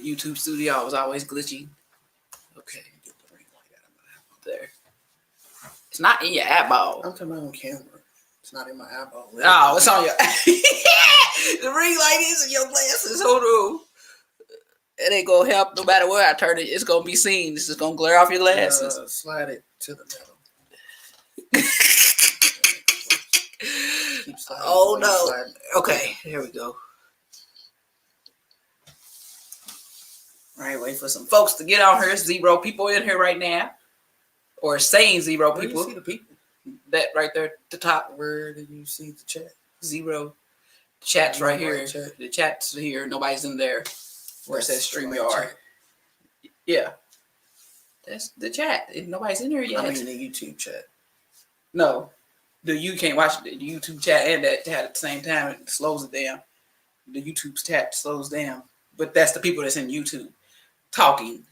YouTube studio was always glitchy. Okay, get the ring light out there. It's not in your eyeball. I'm talking about on camera. It's not in my eyeball. Oh, it's on your. The ring light is in your glasses. Hold on. It ain't gonna help no matter where I turn it. It's gonna be seen. It's just gonna glare off your glasses. Slide it to the middle. Oh no. Okay, here we go. All right, wait for some folks to get on here. 0 people in here right now. Or saying 0 Where people. do you see the people? That right there at the top. Where do you see the chat? 0. Chat's right here. Chat. The chat's here. Nobody's in there. Where it says StreamYard. Right, yeah. That's the chat. Nobody's in here yet. I mean the YouTube chat. No. You can't watch the YouTube chat and that chat at the same time. It slows it down. The YouTube chat slows down. But that's the people that's in YouTube talking.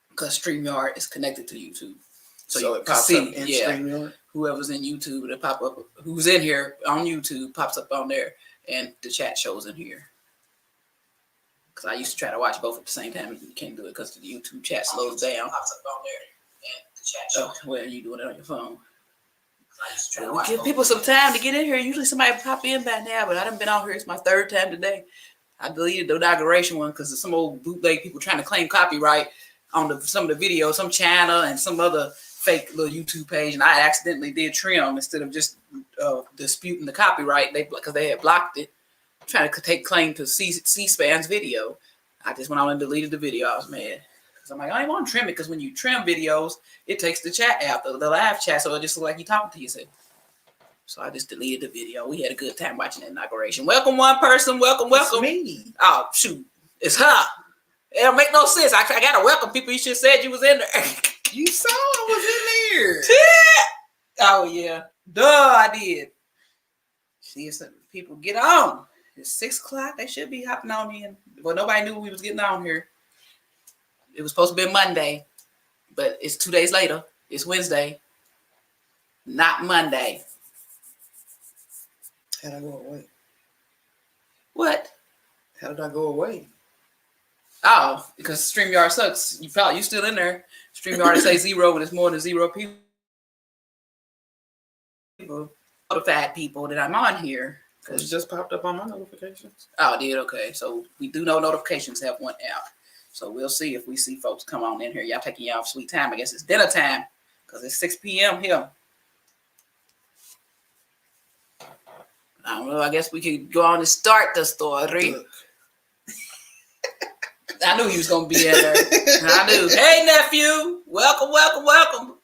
Because StreamYard is connected to YouTube. So it pops up in StreamYard? Whoever's in YouTube, it'll pop up. Who's in here on YouTube pops up on there. And the chat shows in here. Because I used to try to watch both at the same time. And you can't do it because the YouTube chat slows down. Pops up on there. And the chat shows. Oh, well, you doing it on your phone. We give people some time to get in here. Usually somebody pop in by now, but I done been on here. It's my 3rd time today. I deleted the inauguration one because some old bootleg people trying to claim copyright on some of the videos, some channel and some other fake little YouTube page, and I accidentally did trim instead of just disputing the copyright. Because they had blocked it, trying to take claim to C-SPAN's video. I just went on and deleted the video. I was mad. Because I'm like, I don't want to trim it because when you trim videos, it takes the chat out, the live chat, so it just looks like you're talking to yourself. So I just deleted the video. We had a good time watching the inauguration. Welcome one person. Welcome. It's me. Oh, shoot. It's her. It don't make no sense. I got to welcome people. You should have said you was in there. You saw I was in there. Oh, yeah. Duh, I did. See if some people get on. It's 6 o'clock. They should be hopping on in. Well, nobody knew we was getting on here. It was supposed to be Monday, but it's 2 days later. It's Wednesday, not Monday. How did I go away? What? How did I go away? Oh, because StreamYard sucks. You still in there. StreamYard say 0 when it's more than 0 people. Notified people that I'm on here. It just popped up on my notifications. Oh, it did? Okay. So we do know notifications have went out. So we'll see if we see folks come on in here. Y'all taking y'all sweet time. I guess it's dinner time because it's 6 p.m. here. I don't know. I guess we could go on and start the story. Look. I knew he was going to be in there. I knew. Hey, nephew. Welcome.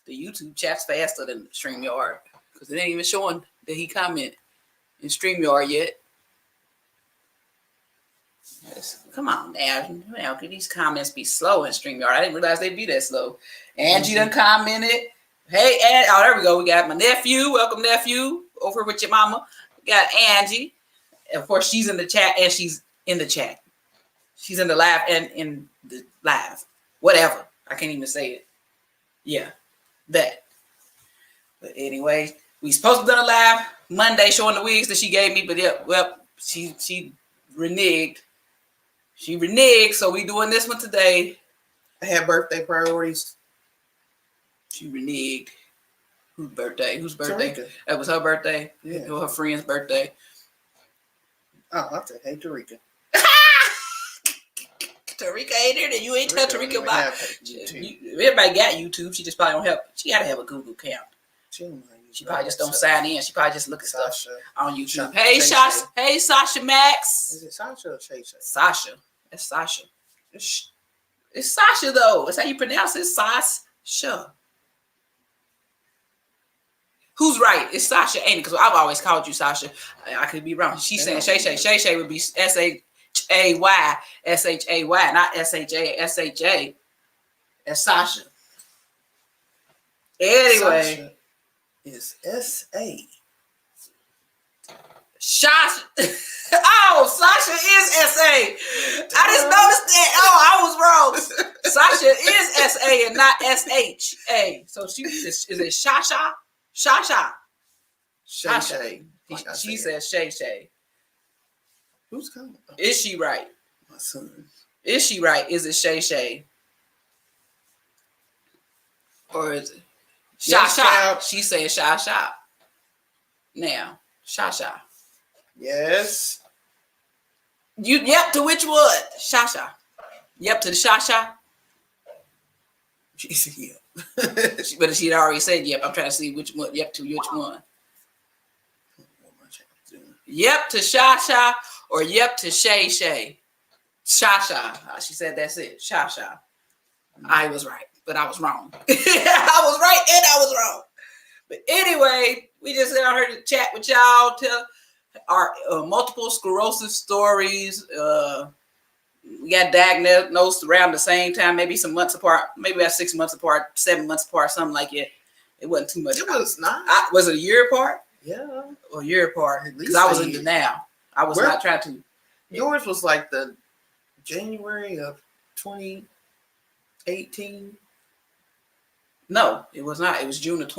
The YouTube chat's faster than StreamYard because it ain't even showing that he comment in StreamYard yet. Yes. Come on now. Can these comments be slow in StreamYard? I didn't realize they'd be that slow. Angie done commented. Hey, oh, there we go. We got my nephew. Welcome, nephew. Over with your mama. We got Angie. Of course, she's in the chat and she's in the chat. She's in the live and in the live. Whatever. I can't even say it. Yeah, that. But anyway, we supposed to done a live Monday showing the wigs that she gave me, but yeah, well, she reneged. She reneged, so we doing this one today. I had birthday priorities. She reneged. Whose birthday? Tarika. That was her birthday? Yeah. Or her friend's birthday. Oh, I said, hey, Tarika. Tarika ain't there, then you ain't tell Tarika about everybody got YouTube. She just probably don't have. She got to have a Google account. She probably just don't sign in. She probably just look at stuff on YouTube. Hey, Sasha. Hey, Sasha Max. Is it Sasha or Shay Shay? Sasha. That's Sasha. It's Sasha, though. That's how you pronounce it. Sasha. Who's right? It's Sasha, ain't it? Because I've always called you Sasha. I could be wrong. She's saying Shay Shay. Shay Shay would be Shay. Shay, not Sha. That's Sasha. Anyway, Sasha is S-A. Sasha. Oh, Sasha is S-A. I just noticed that. Oh, I was wrong. Sasha is S-A and not S-H-A. So she is it Shasha? Shasha. Shay Shay. She says Shay Shay. Who's coming? Is she right? son. Is she right? Is it Shay Shay? Or is it Sha Yes, Sha? child. She said Sha Sha. Now, Sha Sha. Yes. You yep to which one? Sha Sha. Yep to the Sha Sha. She said, yeah. But she had already said yep. I'm trying to see which one. Yep to which one. Yep to Sha Sha or yep to Shay Shay. Sha Sha. She said that's it. Sha Sha. I was right, but I was wrong. I was right and I was wrong. But anyway, we just out here to chat with y'all, tell our multiple sclerosis stories. We got diagnosed around the same time, maybe some months apart, maybe about 6 months apart, 7 months apart, something like it. It wasn't too much. It was not. Was it a year apart? Yeah. Or a year apart? At Because least I was a in year. denial. I was not trying to. Yours was like the January of 2018, No, it was not. It was June of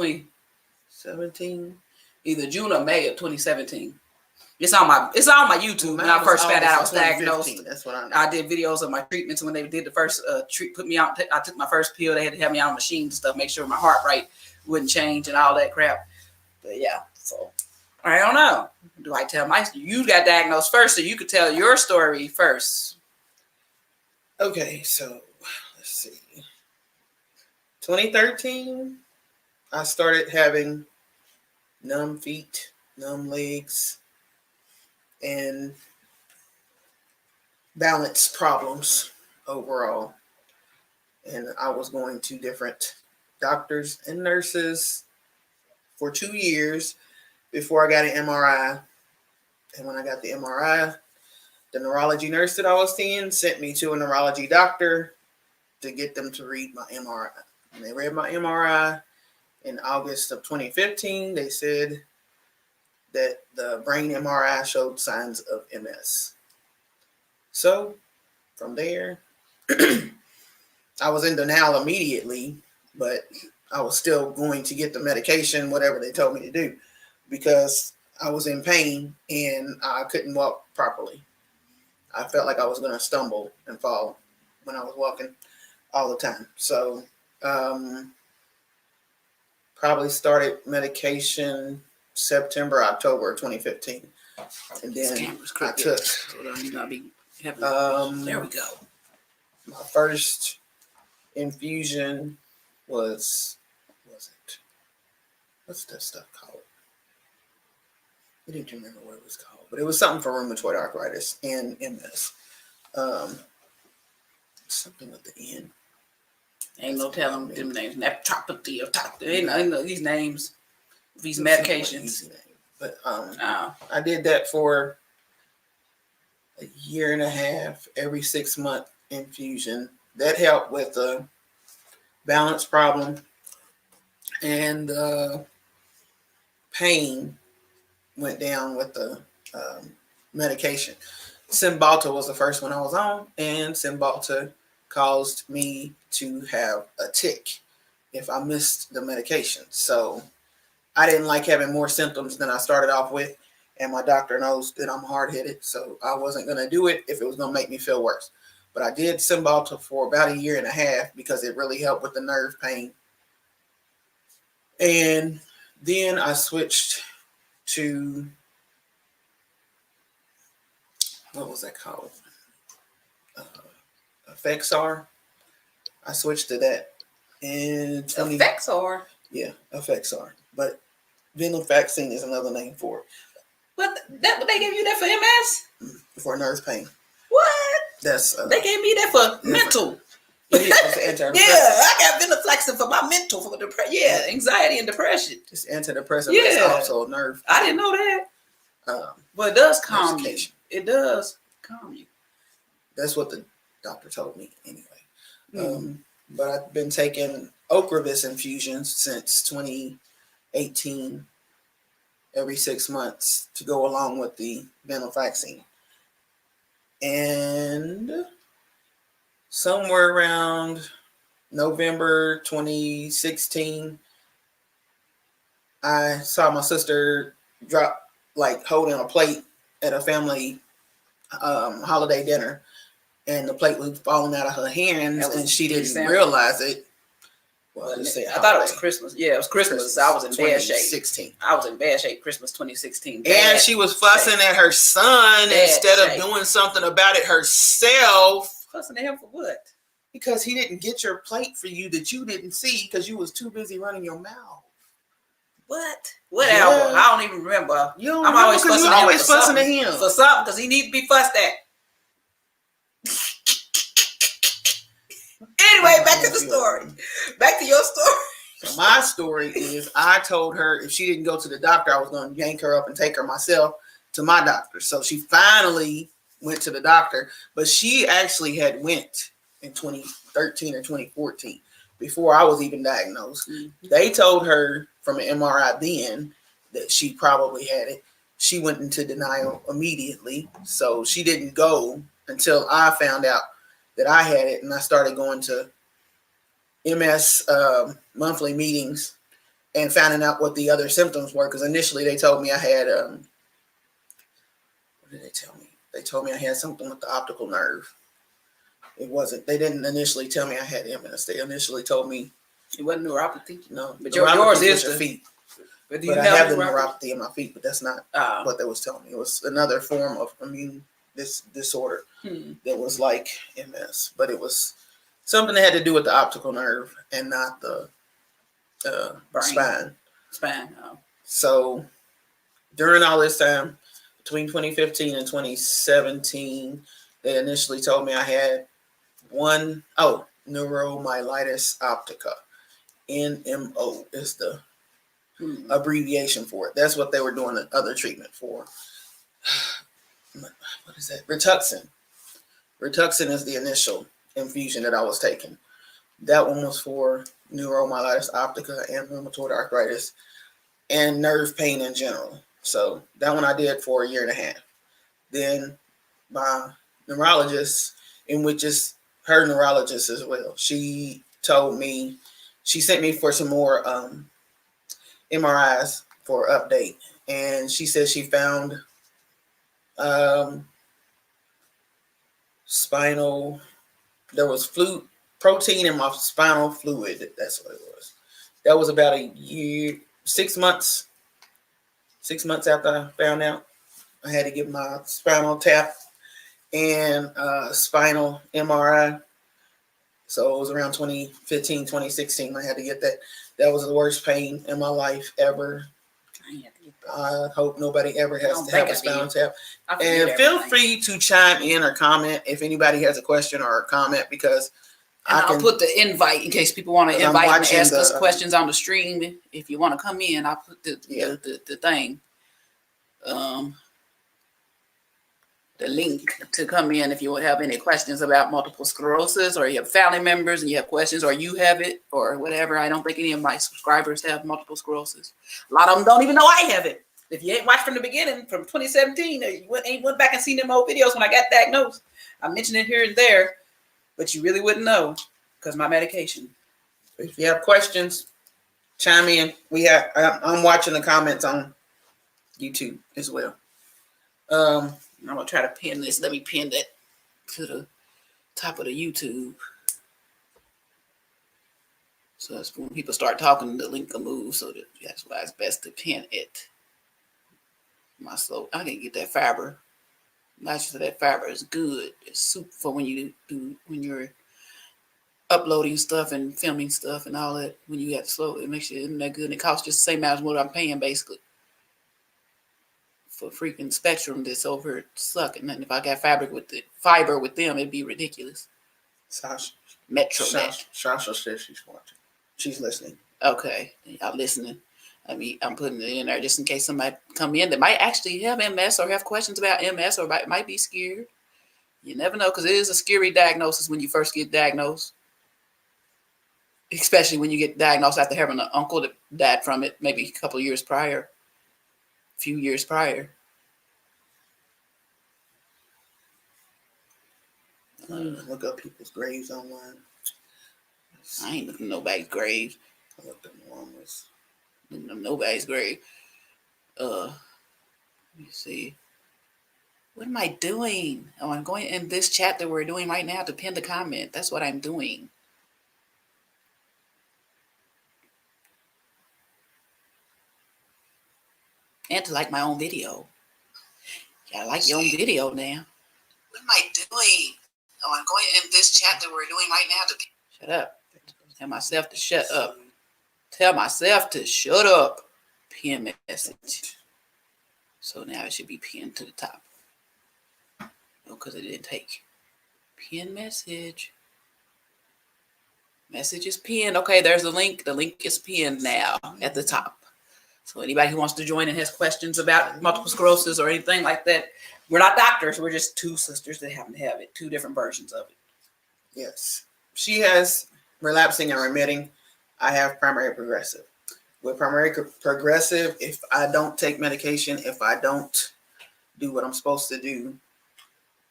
17. either June or May of 2017. It's on my YouTube. When I first found out I was diagnosed, That's what I know. I did videos of my treatments when they did the first put me on. I took my first pill. They had to have me on machines and stuff, make sure my heart rate wouldn't change and all that crap. But yeah, so I don't know. Do I tell you got diagnosed first, so you could tell your story first? Okay, so let's see. 2013, I started having numb feet, numb legs, and balance problems overall. And I was going to different doctors and nurses for 2 years before I got an MRI. And when I got the MRI, the neurology nurse that I was seeing sent me to a neurology doctor to get them to read my MRI. And they read my MRI in August of 2015. They said that the brain MRI showed signs of MS. So from there, I was in denial immediately, but I was still going to get the medication, whatever they told me to do, because I was in pain and I couldn't walk properly. I felt like I was going to stumble and fall when I was walking all the time. So probably started medication September, October 2015. And then I took there we go. My first infusion was it? What's that stuff called? I didn't remember what it was called, but it was something for rheumatoid arthritis and MS. Something with the N. Ain't no telling them names. Neptropathy or ain't no these names, these medications. But I did that for a year and a half, every 6 month infusion. That helped with the balance problem, and the pain went down with the medication. Cymbalta was the first one I was on, and Cymbalta caused me to have a tic if I missed the medication. So I didn't like having more symptoms than I started off with, and my doctor knows that I'm hard-headed, so I wasn't going to do it if it was going to make me feel worse. But I did Cymbalta for about a year and a half because it really helped with the nerve pain. And then I switched to, what was that called? Effexor. I switched to that in Effexor. Yeah, Effexor. But venlafaxine is another name for it. What they gave you that for MS? For nerve pain. What? That's they gave me that for mental. It's yeah, I got venlafaxine for my mental, for depression. Yeah, anxiety and depression. It's antidepressant. Yeah, it's also nerve. I didn't know that. But it does calm you. It does calm you. That's what the doctor told me anyway. But I've been taking Ocrevus infusions since 2018, every 6 months to go along with the venlafaxine. And somewhere around November 2016, I saw my sister drop, like holding a plate at a family holiday dinner. and the plate was falling out of her hands, and she didn't December. realize it. Well, I thought it was Christmas. Yeah, it was Christmas. I was in bad shape. 2016. I was in bad shape. Christmas 2016. And she was fussing at her son instead of doing something about it herself. Fussing at him for what? Because he didn't get your plate for you that you didn't see because you was too busy running your mouth. What? What album? I don't even remember. I'm always fussing at him for something because he needs to be fussed at. Anyway, back to the story. Back to your story. So my story is I told her if she didn't go to the doctor, I was going to yank her up and take her myself to my doctor. So she finally went to the doctor, but she actually had went in 2013 or 2014 before I was even diagnosed. Mm-hmm. They told her from an MRI then that she probably had it. She went into denial immediately. So she didn't go until I found out that I had it, and I started going to MS monthly meetings and finding out what the other symptoms were. Because initially they told me I had, what did they tell me? They told me I had something with the optical nerve. It wasn't. They didn't initially tell me I had MS. They initially told me it wasn't neuropathy. No, but yours is your feet. But I have the neuropathy in my feet, but that's not what they was telling me. It was another form of immune disorder that was like MS, but it was something that had to do with the optical nerve and not the spine. Oh. So during all this time, between 2015 and 2017, they initially told me I had neuromyelitis optica. NMO is the abbreviation for it. That's what they were doing the other treatment for. What is that? Rituxan. Rituxan is the initial infusion that I was taking. That one was for neuromyelitis optica and rheumatoid arthritis and nerve pain in general. So that one I did for a year and a half. Then my neurologist, in which is her neurologist as well, she told me, she sent me for some more MRIs for update. And she said she found there was protein in my spinal fluid. That's what it was. That was about a year, 6 months. 6 months after I found out, I had to get my spinal tap and spinal MRI. So it was around 2015, 2016. I had to get that. That was the worst pain in my life ever. I hope nobody ever has to have a spinal tap. And feel free to chime in or comment if anybody has a question or a comment, because I'll put the invite in case people want to invite and ask us questions on the stream. If you want to come in, I'll put the thing, the link to come in if you have any questions about multiple sclerosis, or you have family members and you have questions, or you have it, or whatever. I don't think any of my subscribers have multiple sclerosis. A lot of them don't even know I have it. If you ain't watched from the beginning, from 2017, you ain't went back and seen them old videos when I got diagnosed. I mentioned it here and there, but you really wouldn't know because my medication. If you have questions, chime in. I'm watching the comments on YouTube as well. I'm gonna try to pin this. Let me pin that to the top of the YouTube. So that's when people start talking, the link will move. So that's why it's best to pin it. I didn't get that fiber. Nice, that fiber is good. It's super for when you're uploading stuff and filming stuff and all that. When you have to slow, it makes it that good. And it costs just the same amount as what I'm paying basically for freaking Spectrum that's over sucking. And if I got fiber with them, it'd be ridiculous. Sasha says she's watching. She's listening. Okay, y'all listening. I'm putting it in there just in case somebody come in that might actually have MS or have questions about MS or might be scared. You never know, because it is a scary diagnosis when you first get diagnosed. Especially when you get diagnosed after having an uncle that died from it maybe a few years prior. Look up people's graves online. I ain't looking at nobody's grave. I looked at Muhammad's. Nobody's grave. Let me see. What am I doing? Oh, I'm going in this chat that we're doing right now to pin the comment. That's what I'm doing. And to like my own video. Yeah, I like your own video now. What am I doing? Oh, I'm going in this chat that we're doing right now to shut up. Tell myself to shut up. Tell myself to shut up. Pin message. So now it should be pinned to the top. No, because it didn't take. Pin message. Message is pinned. Okay, there's the link. The link is pinned now at the top. So anybody who wants to join and has questions about multiple sclerosis or anything like that, we're not doctors. We're just two sisters that happen to have it. Two different versions of it. Yes. She has relapsing and remitting. I have primary progressive. With primary progressive, if I don't take medication, if I don't do what I'm supposed to do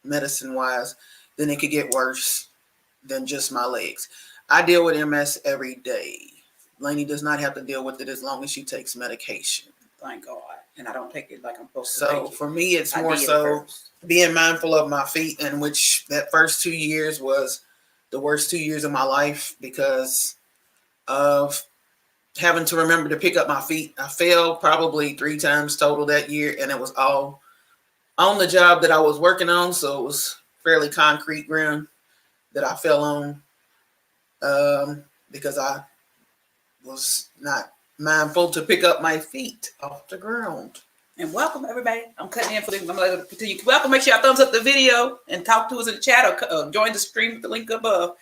medicine-wise, then it could get worse than just my legs. I deal with MS every day. Lainey does not have to deal with it as long as she takes medication. Thank God. And I don't take it like I'm supposed to So take it. for me, it's I more did it so first. being mindful of my feet, in which that first 2 years was the worst 2 years of my life because of having to remember to pick up my feet. I fell probably 3 times total that year, and it was all on the job that I was working on. So it was fairly concrete ground that I fell on because I was not mindful to pick up my feet off the ground. And welcome everybody. I'm cutting in for this. I'm gonna continue. Welcome. Make sure y'all thumbs up the video and talk to us in the chat or join the stream with the link above.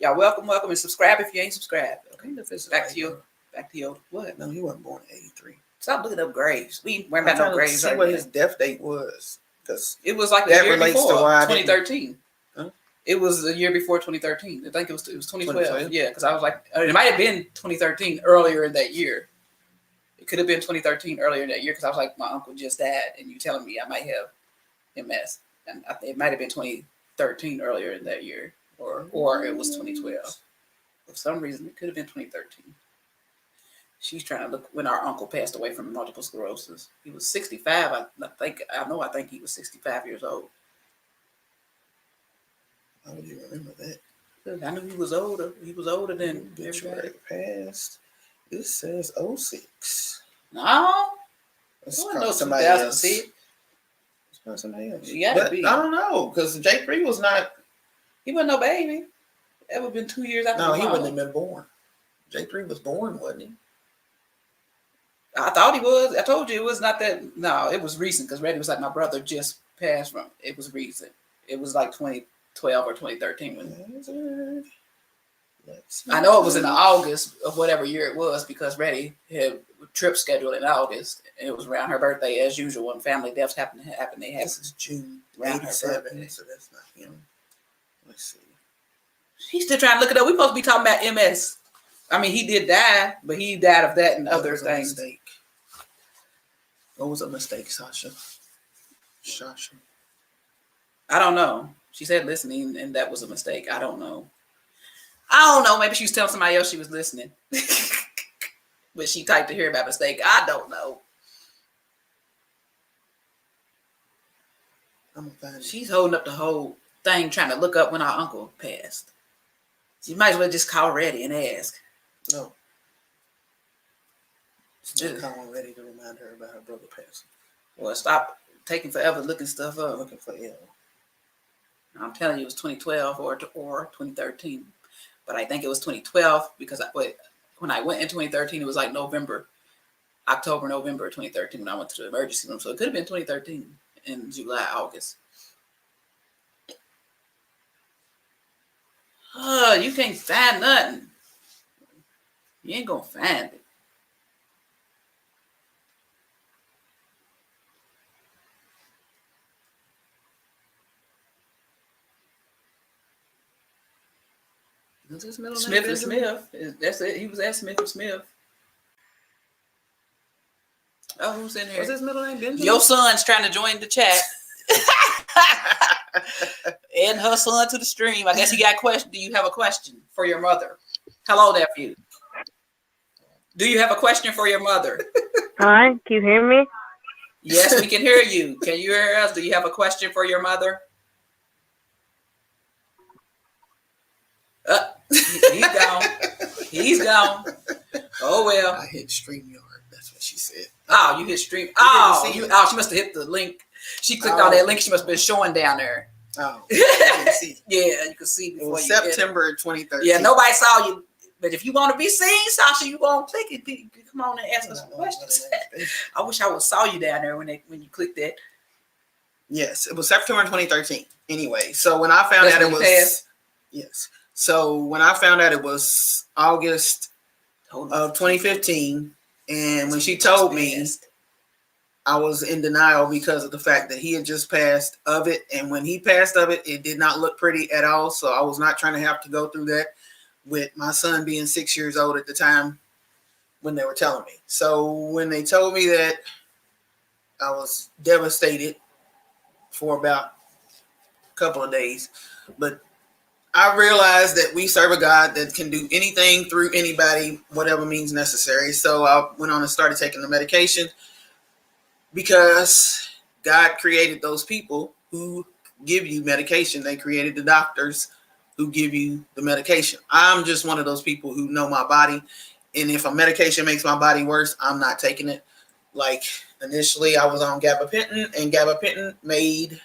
Y'all welcome, and subscribe if you ain't subscribed. Okay, back to your what? No, he wasn't born in '83. Stop looking up graves. We weren't about no graves. See what his death date was, because it was like the that year relates before to why 2013. Huh? It was the year before 2013. I think it was 2012. 2012? Yeah, because I was like, it might have been 2013 earlier in that year. It could have been 2013 earlier in that year because I was like, my uncle just died, and you telling me I might have MS, and I think it might have been 2013 earlier in that year, or it was 2012. For some reason, it could have been 2013. She's trying to look when our uncle passed away from multiple sclerosis. He was 65. I think he was 65 years old. How would you remember that? I knew he was older. He was older than everybody. Passed. It says 06. No. It's no somebody else. It's not somebody else. You gotta be. I don't know, because J3 was not. He wasn't no baby. That would have been 2 years after. No, he wouldn't have been born. J3 was born, wasn't he? I thought he was. I told you it was not that. No, it was recent because Reddy was like, my brother just passed from. It was recent. It was like 2012 or 2013 when. I know it was in August of whatever year it was because Reddy had a trip scheduled in August, and it was around her birthday as usual. When family deaths happen to happen, they have. This is June around '87, her birthday. so that's not him. Let's see. He's still trying to look it up. We're supposed to be talking about MS. I mean, he did die, but he died of that and other things. What was a mistake, Sasha? Sasha. I don't know. She said listening, and that was a mistake. I don't know. Maybe she was telling somebody else she was listening. But she typed to hear about mistake. I don't know. I'm fine. She's holding up the whole thing, trying to look up when our uncle passed. You might as well just call Reddy and ask. No. Still calling Reddy to remind her about her brother passing. Well, stop taking forever looking stuff up. Looking for L. I'm telling you, it was 2012 or 2013. But I think it was 2012 because when I went in 2013, it was like October, November 2013 when I went to the emergency room. So it could have been 2013 in July, August. Oh, you can't find nothing. You ain't gonna find it. Smith and Smith. That's it. He was at Smith and Smith. Oh, who's in here? What's his middle name? Benjamin? Your son's trying to join the chat. And her son to the stream. I guess he got a question. Do you have a question for your mother? Hello, nephew. Do you have a question for your mother? Hi, can you hear me? Yes, we can hear you. Can you hear us? Do you have a question for your mother? He's gone. He's gone. Oh well. I hit StreamYard. That's what she said. Oh, you hit stream. didn't Oh, see you. it? Oh, she must have hit the link. She clicked Oh. on that link. She must have been showing down there. Oh, I didn't see. Yeah, you can see It before was you hit it. September 2013. Yeah, nobody saw you. But if you want to be seen, Sasha, you gonna click it. Come on and ask us some questions. I wish I would saw you down there when you clicked that. Yes, it was September 2013. Anyway, so when I found That's out it when you was passed? yes, so when I found out it was August Hold of 2015, and when she told me, I was in denial because of the fact that he had just passed of it, and when he passed of it, it did not look pretty at all. So I was not trying to have to go through that with my son being 6 years old at the time when they were telling me. So when they told me that, I was devastated for about a couple of days. But I realized that we serve a God that can do anything through anybody, whatever means necessary. So I went on and started taking the medication because God created those people who give you medication. They created the doctors who give you the medication. I'm just one of those people who know my body. And if a medication makes my body worse, I'm not taking it. Like initially I was on gabapentin, and gabapentin made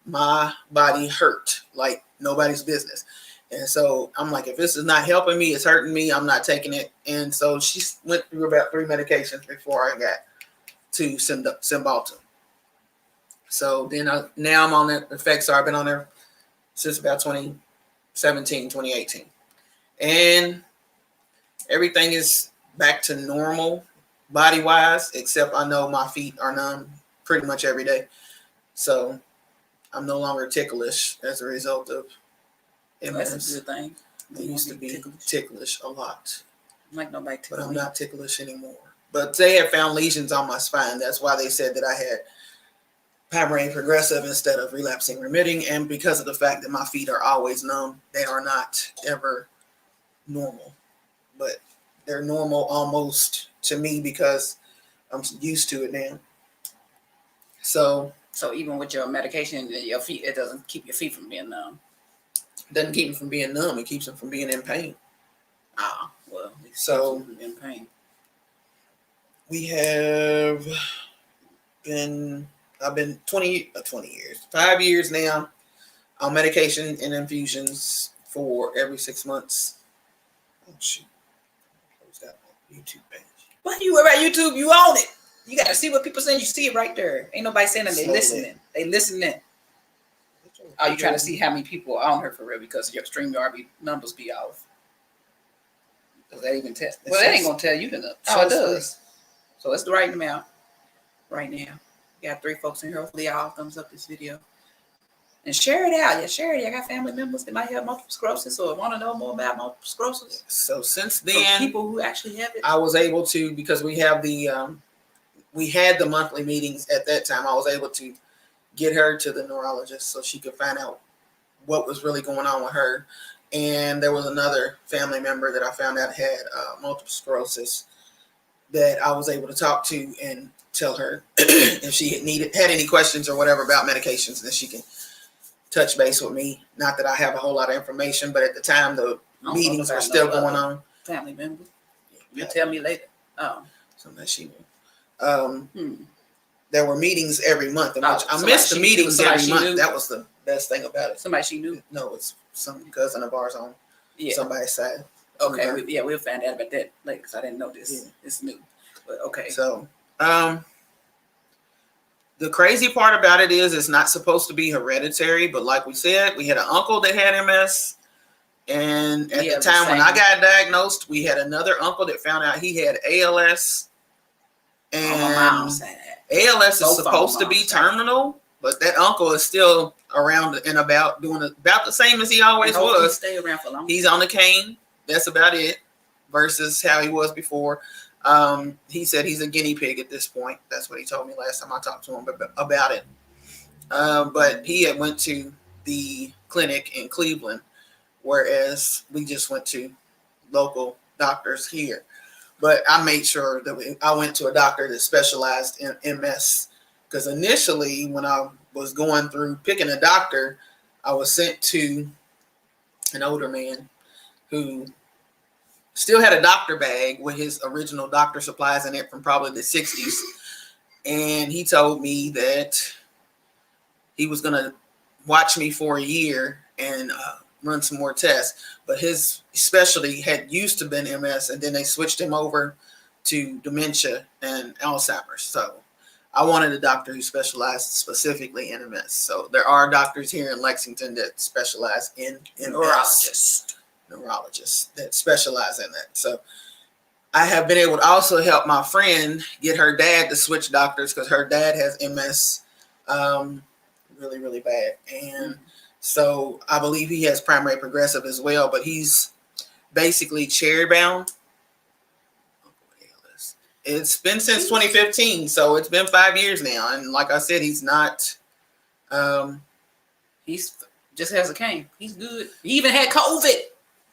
my body hurt like nobody's business. And so I'm like, if this is not helping me, it's hurting me, I'm not taking it. And so she went through about 3 medications before I got to Cymbalta. So then now I'm on the Effexor. I've been on there since about 2017, 2018. And everything is back to normal body-wise, except I know my feet are numb pretty much every day. So I'm no longer ticklish as a result of MS. That's a good thing. I used to be ticklish a lot, Like nobody but I'm not ticklish anymore. But they have found lesions on my spine. That's why they said that I had primary progressive instead of relapsing remitting. And because of the fact that my feet are always numb, they are not ever normal. But they're normal almost to me because I'm used to it now. So even with your medication, your feet, it doesn't keep your feet from being numb. it doesn't keep them from being numb. It keeps them from being in pain. Ah, well, So in pain. we have I've been 20 years, 5 years now on medication and infusions for every 6 months. Oh shoot. Close that YouTube page. Why do you worry about YouTube? You own it. You got to see what people saying. You see it right there. Ain't nobody saying that. They listening. They listening. Are you trying to see how many people are on her for real? Because your StreamYard numbers be off. Does that even test? Well, that ain't going to tell you the numbers. Oh, it does. So let's write them out right now. We got 3 folks in here. Hopefully y'all thumbs up this video. And share it out. Yeah, share it. I got family members that might have multiple sclerosis or want to know more about multiple sclerosis. So since For then, people who actually have it. I was able to, because we have we had the monthly meetings at that time. I was able to get her to the neurologist so she could find out what was really going on with her. And there was another family member that I found out had multiple sclerosis that I was able to talk to and tell her if she had any questions or whatever about medications, then she can touch base with me. Not that I have a whole lot of information, but at the time the meetings were still going on. Family member. You'll tell me later. Oh. Something that she knew. There were meetings every month, and I missed the meetings every month. That was the best thing about it. Somebody she knew? No, it's some cousin of ours on somebody's side. Okay, we'll find out about that later because I didn't know this. Yeah. It's new, but okay. So, the crazy part about it is it's not supposed to be hereditary, but like we said, we had an uncle that had MS, and at the time when I got diagnosed, we had another uncle that found out he had ALS. And ALS is supposed to be terminal, but that uncle is still around and about, doing about the same as he always was. Stay around for long. He's on the cane. That's about it, versus how he was before. He said he's a guinea pig at this point. That's what he told me last time I talked to him about it. But he had went to the clinic in Cleveland, whereas we just went to local doctors here. But I made sure that I went to a doctor that specialized in MS Because initially, when I was going through picking a doctor, I was sent to an older man who still had a doctor bag with his original doctor supplies in it from probably the 60s. And he told me that he was going to watch me for a year and run some more tests. But his specialty had used to been MS, and then they switched him over to dementia and Alzheimer's. So I wanted a doctor who specialized specifically in MS. So there are doctors here in Lexington that specialize in MS. Neurologists that specialize in that. So I have been able to also help my friend get her dad to switch doctors because her dad has MS really, really bad. And so I believe he has primary progressive as well, but he's basically chair bound. It's been since 2015, so it's been 5 years now. And like I said, he's not. He's just has a cane. He's good. He even had COVID.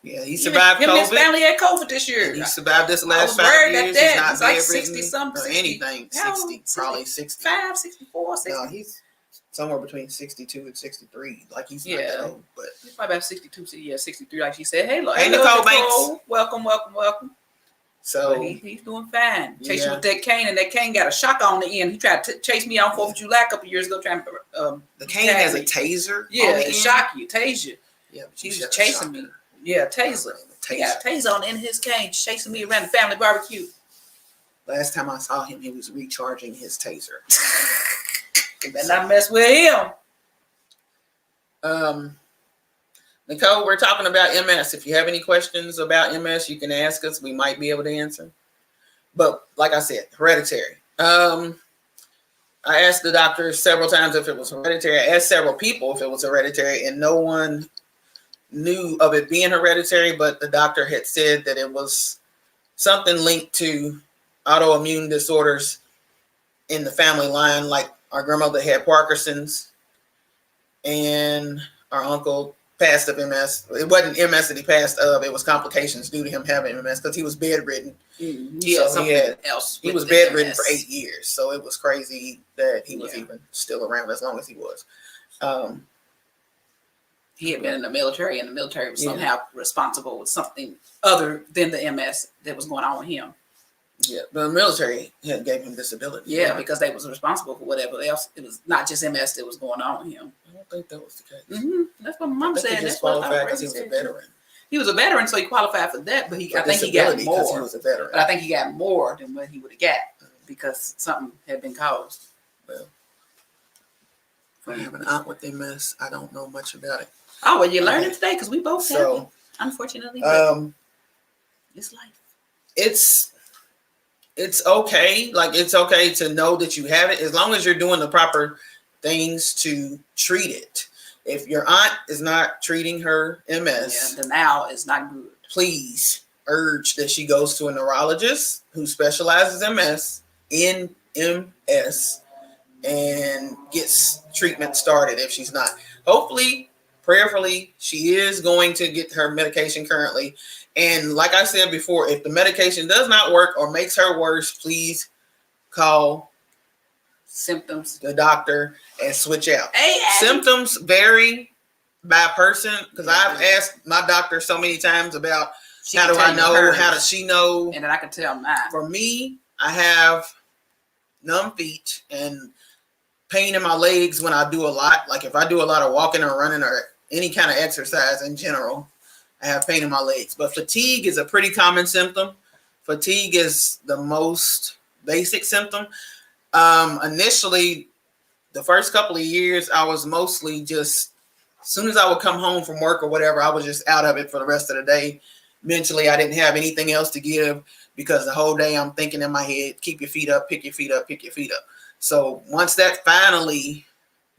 Yeah, he survived him COVID. And his family had COVID this year. He survived this last 5 years. He's not like 60-something or anything. 60, probably 60. 65, 64, 60. No, he's somewhere between 62 and 63. Like he's not that old, but he's probably about 62, 63. Like she said, hey, Nicole Banks. Welcome. So but he's doing fine. Chasing with that cane, and that cane got a shock on the end. He tried to chase me on 4th of July a couple years ago. Trying to the cane has a taser. Yeah, it shock you, tase you. Yeah, but he's chasing me. Yeah, taser. He got a taser on in his cane, chasing me around the family barbecue. Last time I saw him, he was recharging his taser. You better not mess with him. Nicole, we're talking about MS. If you have any questions about MS, you can ask us. We might be able to answer. But like I said, hereditary. I asked the doctor several times if it was hereditary. I asked several people if it was hereditary, and no one knew of it being hereditary, but the doctor had said that it was something linked to autoimmune disorders in the family line. Like our grandmother had Parkinson's, and our uncle passed of MS. It wasn't MS that he passed of. It was complications due to him having MS because he was bedridden. Yeah, so he was bedridden for 8 years. So it was crazy that he was even still around as long as he was. He had been in the military, and the military was somehow responsible with something other than the MS that was going on with him. Yeah, the military gave him disability. Yeah, because they was responsible for whatever else. It was not just MS that was going on with him. I don't think that was the case. Mm-hmm. That's what my mom said. He just qualified because he was a veteran. He was a veteran, so he qualified for that. But I think he got more. He was a veteran. But I think he got more than what he would have got because something had been caused. Well, I have an aunt with MS. I don't know much about it. Oh, well, you're learning today because we both have it. Unfortunately, it's life. It's okay. Like, it's okay to know that you have it as long as you're doing the proper things to treat it. If your aunt is not treating her MS, the now is not good. Please urge that she goes to a neurologist who specializes in MS and gets treatment started if she's not. Hopefully, prayerfully, she is going to get her medication currently. And like I said before, if the medication does not work or makes her worse, please call the doctor and switch out. Symptoms vary by person because I've asked my doctor so many times about how do I know, how does she know? And then I can tell mine. For me, I have numb feet and pain in my legs when I do a lot. Like if I do a lot of walking or running or any kind of exercise in general, I have pain in my legs. But fatigue is a pretty common symptom. Fatigue is the most basic symptom. Initially, the first couple of years, I was mostly just, as soon as I would come home from work or whatever, I was just out of it for the rest of the day. Mentally, I didn't have anything else to give because the whole day I'm thinking in my head, keep your feet up, pick your feet up, pick your feet up. So once that finally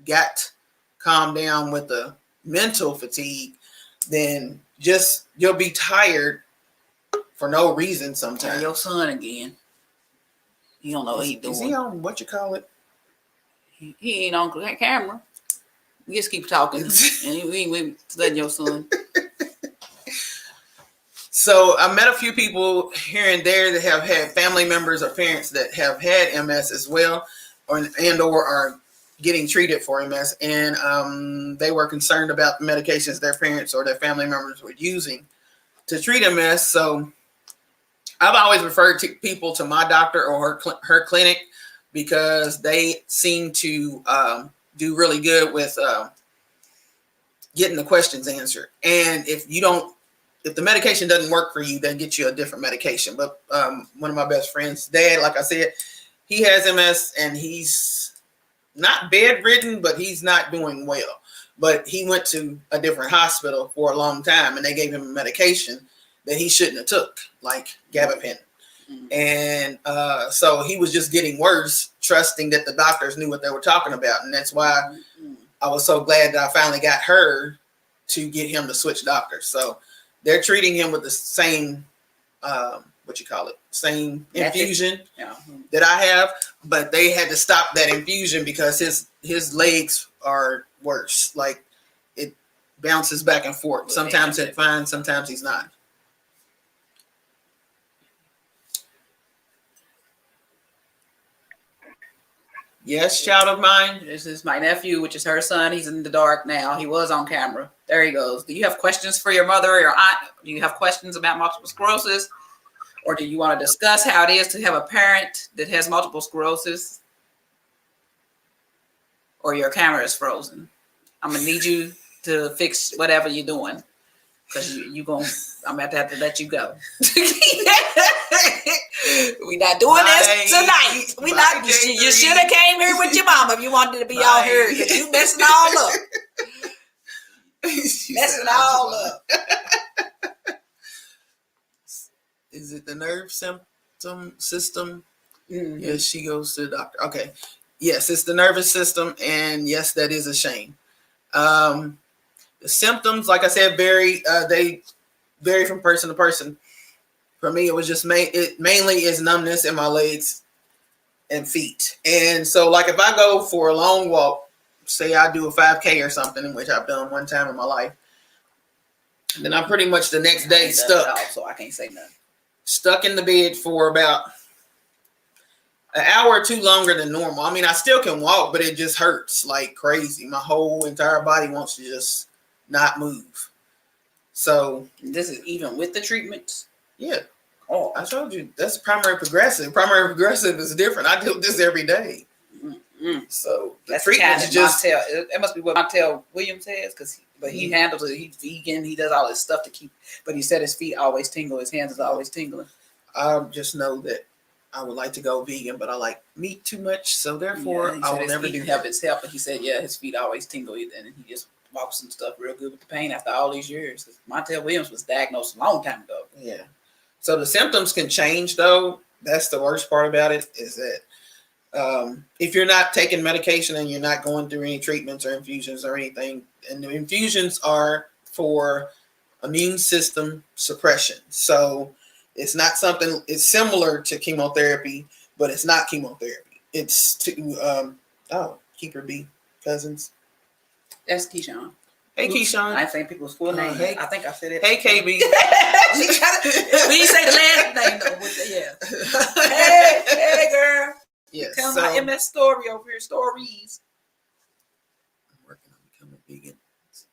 got calmed down with the mental fatigue, then just you'll be tired for no reason sometimes. Your son again. He don't know what he's doing. Is he on what you call it? He ain't on camera. We just keep talking. And we letting your son. So I met a few people here and there that have had family members or parents that have had MS as well. or are getting treated for MS, and they were concerned about the medications their parents or their family members were using to treat MS. So I've always referred to people to my doctor or her clinic because they seem to do really good with getting the questions answered. And if the medication doesn't work for you, then get you a different medication. But one of my best friends' dad, like I said, he has MS and he's not bedridden, but he's not doing well. But he went to a different hospital for a long time and they gave him a medication that he shouldn't have took, like gabapentin. And so he was just getting worse, trusting that the doctors knew what they were talking about. And that's why I was so glad that I finally got her to get him to switch doctors. So they're treating him with the same, same infusion that I have, but they had to stop that infusion because his legs are worse. Like it bounces back and forth. Sometimes it's fine, sometimes he's not. Yes, child of mine. This is my nephew, which is her son. He's in the dark now. He was on camera. There he goes. Do you have questions for your mother or your aunt? Do you have questions about multiple sclerosis? Or do you want to discuss how it is to have a parent that has multiple sclerosis? Or your camera is frozen? I'm going to need you to fix whatever you're doing. Because I'm going to have to let you go. We're not doing this tonight. We not. You should have came here with your mama if you wanted to be out here. Because you messing all up. Messing all up. Is it the nerve system? Mm-hmm. Yes, she goes to the doctor. Okay. Yes, it's the nervous system. And yes, that is a shame. The symptoms, like I said, they vary from person to person. For me, it was just it mainly is numbness in my legs and feet. And so like if I go for a long walk, say I do a 5K or something, which I've done one time in my life, then I'm pretty much the next day stuck. So I can't say nothing. Stuck in the bed for about an hour or two longer than normal. I mean, I still can walk, but it just hurts like crazy. My whole entire body wants to just not move. So this is even with the treatments? Yeah. Oh, I told you that's primary progressive. Primary progressive is different. I do this every day. Mm-hmm. So the that's treatment is just it must be what Montel Williams says, but he handles it. He's vegan. He does all this stuff to keep. But he said his feet always tingle. His hands is always tingling. I just know that I would like to go vegan, but I like meat too much, so therefore I will never do that. His help. But he said, his feet always tingle, and he just walks and stuff real good with the pain after all these years. Montel Williams was diagnosed a long time ago. Yeah. So the symptoms can change, though. That's the worst part about it, is that if you're not taking medication and you're not going through any treatments or infusions or anything, and the infusions are for immune system suppression. So it's not something, it's similar to chemotherapy, but it's not chemotherapy. It's to, Keeper B, cousins. That's Keyshawn. Hey, Keyshawn. I think people's full name. Hey, I think I said it. Hey, KB. We didn't say the last name though. Hey, girl. Yes. Tell my MS story over here. Stories. I'm working on becoming vegan.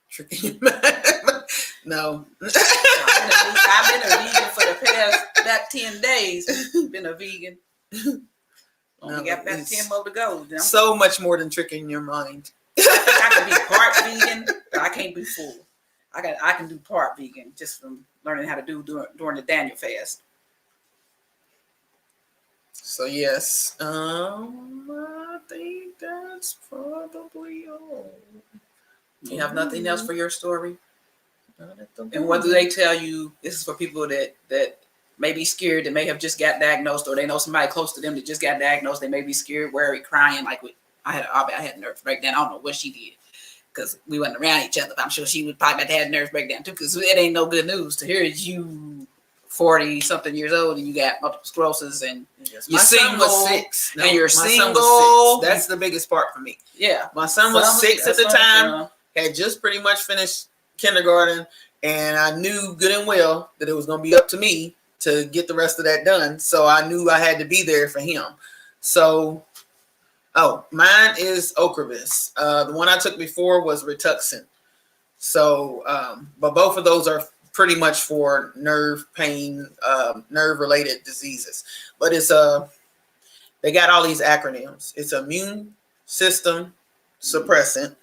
Tricky. No. I've been a vegan for the past that 10 days. Been a vegan. Only got about 10 more to go. So much more than tricking your mind. I can be part vegan, but I can't be full. I can do part vegan just from learning how to do during the Daniel fast. So yes, I think that's probably all. You have nothing else for your story? And what do they tell you? This is for people that may be scared, that may have just got diagnosed, or they know somebody close to them that just got diagnosed. They may be scared, worried, crying. Like I had a nervous breakdown. I don't know what she did because we wasn't around each other. But I'm sure she would probably have had a nervous breakdown too, because it ain't no good news to hear you 40 something years old and you got multiple sclerosis and you're single. Was 6. No, and you're single. Was 6. That's the biggest part for me. Yeah. My son was 6 at the time, had just pretty much finished kindergarten, and I knew good and well that it was going to be up to me to get the rest of that done. So I knew I had to be there for him. So Oh, mine is Ocrevus. The one I took before was Rituxan. So, but both of those are pretty much for nerve pain, nerve related diseases. But it's they got all these acronyms. It's immune system suppressant,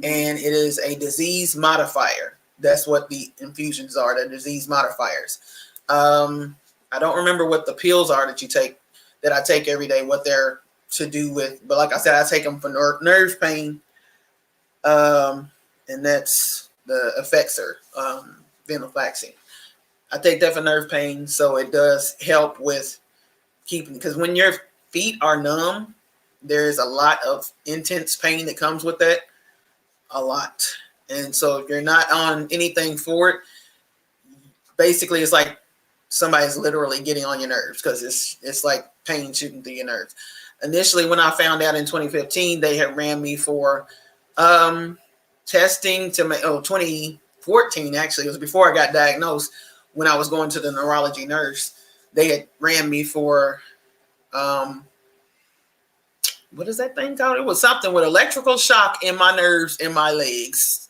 and it is a disease modifier. That's what the infusions are. They're disease modifiers. I don't remember what the pills are that you take, that I take every day, what they're to do with, but like I said, I take them for nerve pain, and that's the Effexor, venlafaxine. I take that for nerve pain, so it does help with keeping, because when your feet are numb, there's a lot of intense pain that comes with that, a lot. And so if you're not on anything for it, basically it's like somebody's literally getting on your nerves, because it's like pain shooting through your nerves. Initially, when I found out in 2015, they had ran me for testing to make, 2014 actually, it was before I got diagnosed, when I was going to the neurology nurse. They had ran me for, what is that thing called? It was something with electrical shock in my nerves in my legs.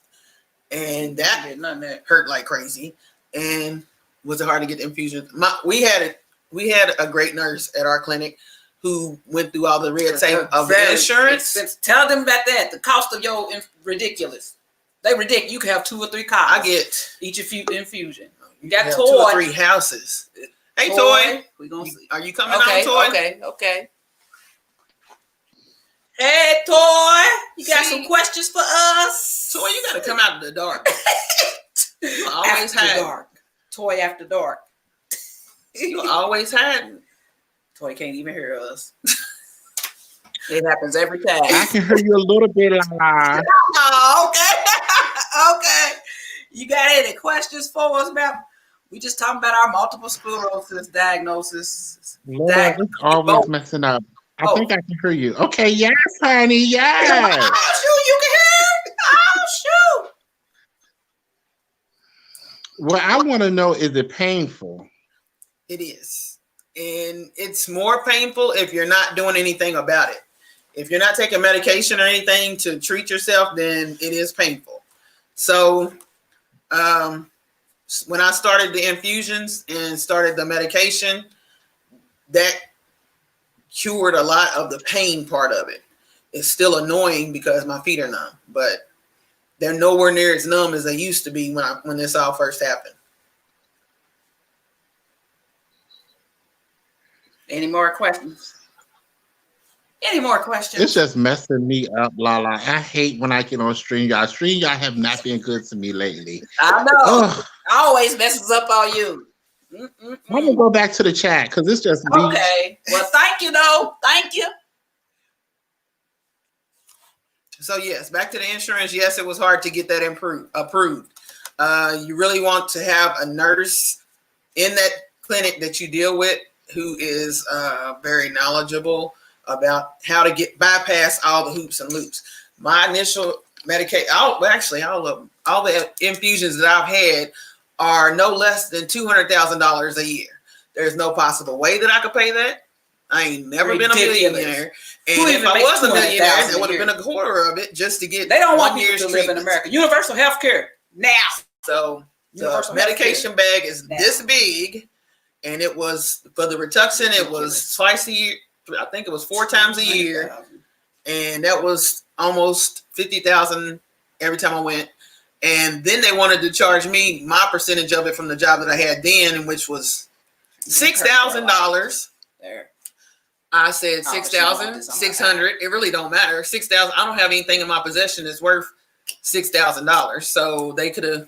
And that hurt like crazy. And was it hard to get the infusion? We had a great nurse at our clinic who went through all the red tape of the insurance. Tell them about that. The cost of your ridiculous. They ridiculous. You can have 2 or 3 cars. I get each infusion. You got Toy. 2 or 3 houses. Hey, Toy. We gonna see. Are you coming on, Toy? Okay. Hey, Toy. You got some questions for us? Toy, you got to come out in the dark. Always after dark. Toy after dark. You always had. Toy can't even hear us. It happens every time. I can hear you a little bit. Oh, okay. Okay. You got any questions for us about? We just talking about our multiple sclerosis diagnosis. Lord, it's always messing up. I think I can hear you. Okay, yes, honey, yes. Oh, shoot, you can hear? Oh, shoot. Well, I want to know, is it painful? It is. And it's more painful if you're not doing anything about it. If you're not taking medication or anything to treat yourself, then it is painful. So when I started the infusions and started the medication, that cured a lot of the pain part of it. It's still annoying because my feet are numb, but they're nowhere near as numb as they used to be when this all first happened. Any more questions? Any more questions? It's just messing me up, Lala. I hate when I get on StreamYard. StreamYard have not been good to me lately. I know. Ugh. Always messes up on you. I'm gonna go back to the chat because it's just me. Okay. Well, thank you, though. Thank you. So yes, back to the insurance. Yes, it was hard to get that approved. You really want to have a nurse in that clinic that you deal with who is very knowledgeable about how to bypass all the hoops and loops. My initial medication, all of them, all the infusions that I've had are no less than $200,000 a year. There's no possible way that I could pay that. I ain't never been a millionaire. And if I was a millionaire, that would have been a quarter of it just to get. They don't want people to live in America. Universal health care now. So the medication bag is this big, and it was for the Rituxan. It was twice a year. I think it was 4 times a year, and that was almost $50,000 every time I went. And then they wanted to charge me my percentage of it from the job that I had then, which was $6,000. There. I said $6,600. It really don't matter. $6,000. I don't have anything in my possession that's worth $6,000. So they could have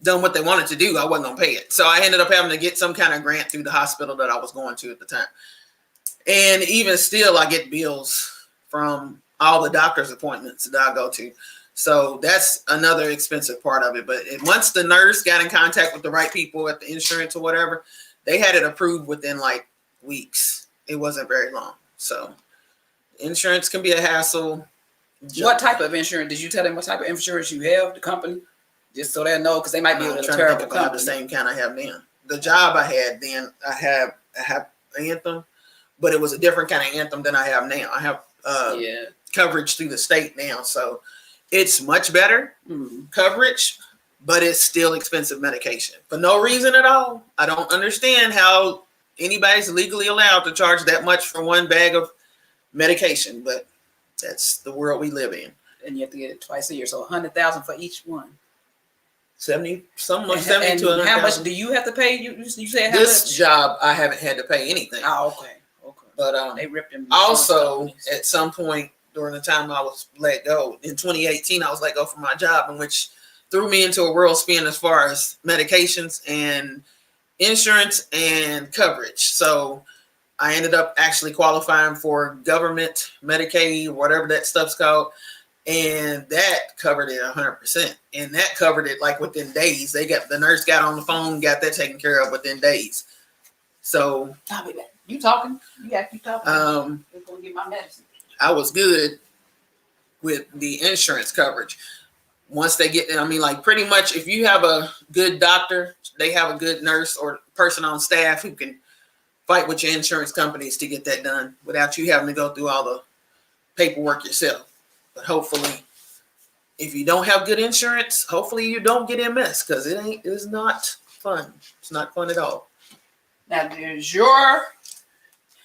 done what they wanted to do. I wasn't gonna pay it. So I ended up having to get some kind of grant through the hospital that I was going to at the time. And even still, I get bills from all the doctor's appointments that I go to. So that's another expensive part of it. But once the nurse got in contact with the right people at the insurance or whatever, they had it approved within like weeks. It wasn't very long. So insurance can be a hassle. What type of insurance? Did you tell them what type of insurance you have, the company? Just so they know, because they might be a terrible company. The same kind I have then. The job I had then, I have Anthem, but it was a different kind of anthem than I have now. I have Yeah. coverage through the state now, so it's much better Mm. coverage, but it's still expensive medication for no reason at all. I don't understand how anybody's legally allowed to charge that much for one bag of medication, but that's the world we live in. And you have to get it twice a year, so 100,000 for each one. 70, some like And 70 to 100,000. how much do you have to pay? You say how This much? job I haven't had to pay anything, Oh, okay. but They ripped them. also at some point during the time I was let go in 2018, I was let go from my job, in which threw me into a world spin as far as medications and insurance and coverage. So I ended up actually qualifying for government Medicaid, whatever that stuff's called, and that covered it 100%. And that covered it like within days. The nurse got on the phone, got that taken care of within days. So I'll be back. You talking? You got to keep talking. I'm going to get my medicine. I was good with the insurance coverage. Once they get, I mean, like pretty much if you have a good doctor, they have a good nurse or person on staff who can fight with your insurance companies to get that done without you having to go through all the paperwork yourself. But hopefully, if you don't have good insurance, hopefully you don't get MS, because it's not fun. It's not fun at all. Now, does your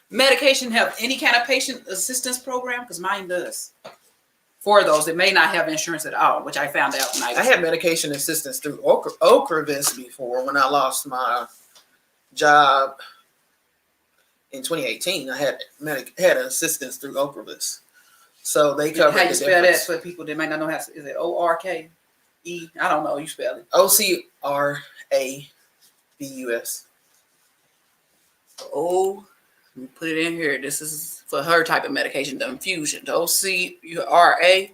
medication have any kind of patient assistance program? Because mine does. For those that may not have insurance at all, which I found out when I had medication assistance through Ocrevus before when I lost my job in 2018. I had assistance through Ocrevus. So they covered How you the spell difference. that for people that might not know how? Is it ORKE? I don't know. You spell it. OCRAVUS. Oh, let me put it in here. This is for her type of medication, the infusion. The OCRAVUS.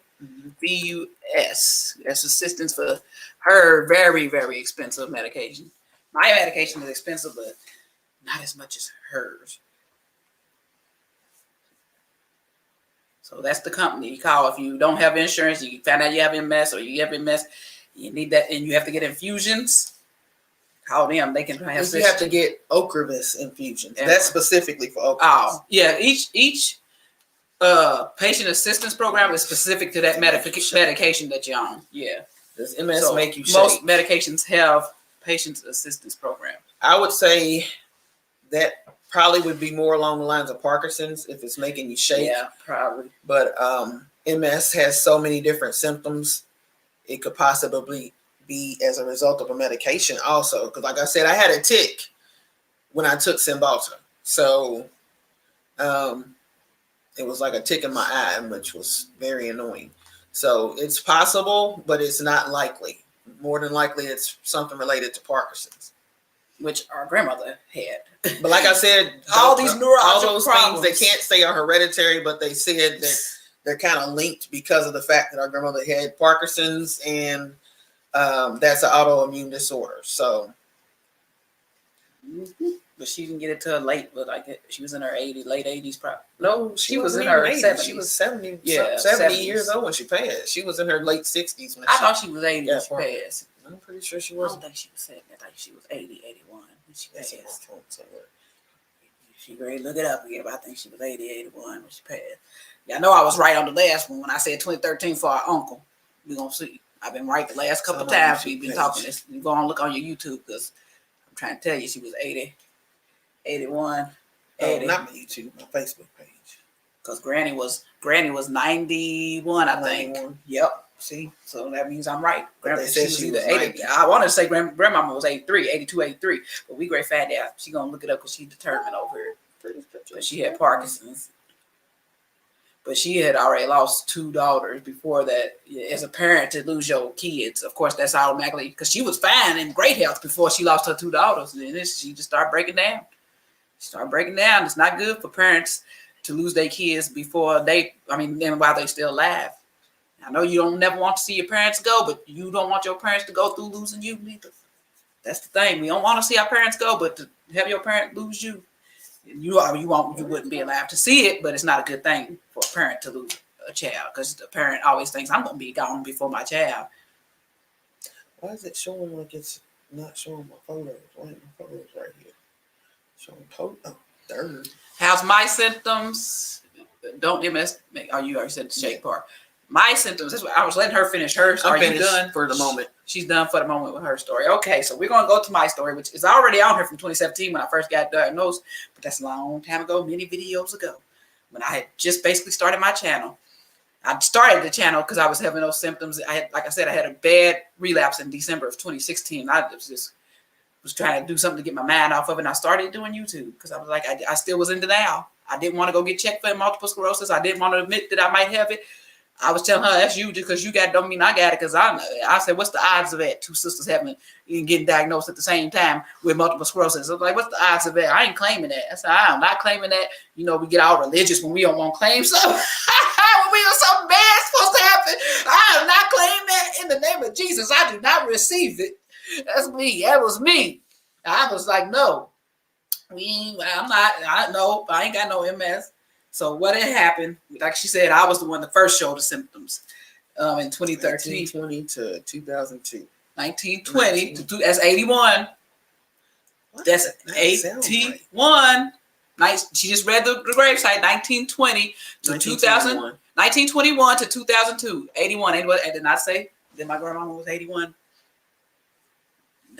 That's assistance for her very, very expensive medication. My medication is expensive, but not as much as hers. So that's the company you call if you don't have insurance. You find out you have MS or you have MS, you need that, and you have to get infusions. Call them. They can have. You have to get Ocrevus infusions. Yeah. That's specifically for Ocrevus. Oh, yeah. Each patient assistance program is specific to that medication that you're on. Yeah. Does MS So make you most shake? medications have patient assistance program. I would say that probably would be more along the lines of Parkinson's if it's making you shake. Yeah, probably. But MS has so many different symptoms. It could possibly be as a result of a medication also. Because like I said, I had a tick when I took Cymbalta. So it was like a tick in my eye, which was very annoying. So it's possible, but it's not likely. More than likely, it's something related to Parkinson's. Which our grandmother had. But like I said, all those things they can't say are hereditary, but they said that they're kind of linked because of the fact that our grandmother had Parkinson's, and that's an autoimmune disorder. So, but she didn't get it till late. But like she was in her late 80s, probably. no, she was in her her 70s. She was 70, Yeah, 70 70s. years old when she passed. She was in her late 60s when I thought she was 80 when she Parkinson's. passed. I'm pretty sure she I was. don't think she was 70. I think she was 80, 81 when she That's a passed. more somewhere. She ready to look it up again, but I think she was 80, 81 when she passed. Yeah, I know I was right on the last one when I said 2013 for our uncle. We're going to see. I've been right the last couple of times we've been talking this. You go and look on your YouTube because I'm trying to tell you she was 80, 81, 80. Not my YouTube, my Facebook page. Because Granny was 91, I think. 91. Yep. See, so that means I'm right. But they said she was 90. I wanted to say grandmama was 83, 82, 83, but we great fat out. She gonna look it up because she determined over here. But she had Parkinson's. But she had already lost 2 daughters before that. As a parent, to lose your kids, of course, that's automatically because she was fine in great health before she lost her 2 daughters. And then she just started breaking down. It's not good for parents to lose their kids before then while they're still alive. I know you don't never want to see your parents go, but you don't want your parents to go through losing you neither. That's the thing. We don't want to see our parents go, but to have your parent lose you, you wouldn't be alive to see it, but it's not a good thing for a parent to lose a child because the parent always thinks I'm going to be gone before my child. Why is it showing like it's not showing my photos? Why ain't my photos right here? Showing Third. How's my symptoms? Don't MS. Oh, you already said the shake part. My symptoms. That's what I was letting her finish hers. I'm Are you finished done for the moment. She's done for the moment with her story. Okay, so we're gonna go to my story, which is already on here from 2017 when I first got diagnosed, but that's a long time ago, many videos ago, when I had just basically started my channel. I started the channel because I was having those symptoms. I had, like I said, I had a bad relapse in December of 2016. I was trying to do something to get my mind off of it. And I started doing YouTube because I was like, I still was in denial. I didn't want to go get checked for multiple sclerosis. I didn't want to admit that I might have it. I was telling her, that's you, just because you got it don't mean I got it. Because I said, what's the odds of that? Two sisters having and getting diagnosed at the same time with multiple sclerosis. I was like, what's the odds of that? I ain't claiming that. I said, I'm not claiming that. You know, we get all religious when we don't want to claim something. When we are something bad supposed to happen, I am not claiming that in the name of Jesus. I do not receive it. That's me. That was me. I was like, no, I'm not. I ain't got no MS. So what had happened, like she said, I was the one that first showed the symptoms in 2013. 1920 to 2002. 1920 to that's 81. What? That's That sounds 81. Nice. She just read the gravesite. 1920 to 2000. 1921 to 2002. 81. I did not say that my grandma was 81.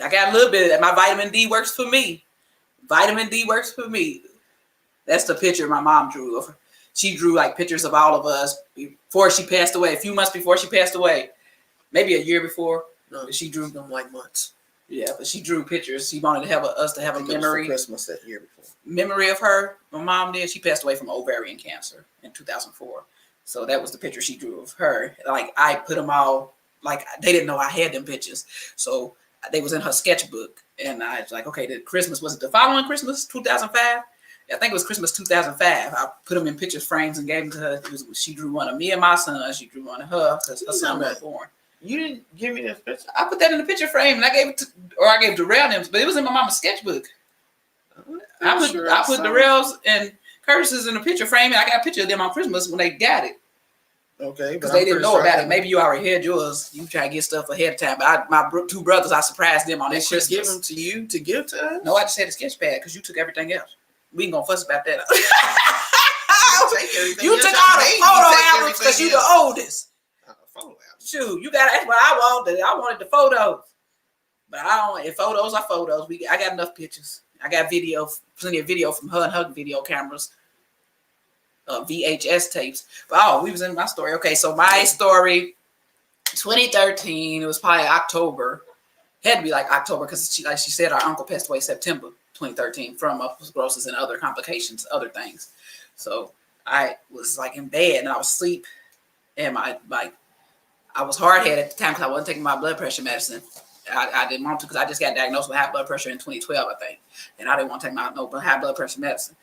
I got a little bit of that. My vitamin D works for me. Vitamin D works for me. That's the picture my mom drew of her. She drew like pictures of all of us before she passed away, a few months before she passed away, maybe a year before. No, she drew them like months. Yeah, but she drew pictures. She wanted to have us to have a memory. Christmas that year before. Memory of her. My mom did. She passed away from ovarian cancer in 2004. So that was the picture she drew of her. Like I put them all. Like they didn't know I had them pictures, so they was in her sketchbook. And I was like, okay, the Christmas was it the following Christmas, 2005? I think it was Christmas 2005. I put them in picture frames and gave them to her. She drew one of me and my son. She drew one of her because her son was born. You didn't give me this picture. I put that in the picture frame and I gave it to, or I gave Darrell them, but it was in my mama's sketchbook. I put Darrell's and Curtis's in the picture frame, and I got a picture of them on Christmas when they got it. Okay, because they didn't know about it. Maybe you already had yours. You try to get stuff ahead of time. But my two brothers, I surprised them on their Christmas. Give them to you to give to us? No, I just had a sketch pad because you took everything else. We ain't gonna fuss about that. You took all the photo albums because you the oldest. Photo album. Shoot, you got that's what I wanted. I wanted the photos, but I don't. If photos are photos, I got enough pictures. I got video, plenty of video from her and her video cameras. VHS tapes. But we was in my story. Okay, so my story, 2013, it was probably October. It had to be like October because like she said, our uncle passed away September 2013 from multiple sclerosis and other complications, other things. So I was like in bed and I was asleep, and I was hard headed at the time because I wasn't taking my blood pressure medicine. I didn't want to because I just got diagnosed with high blood pressure in 2012, I think, and I didn't want to take my high blood pressure medicine.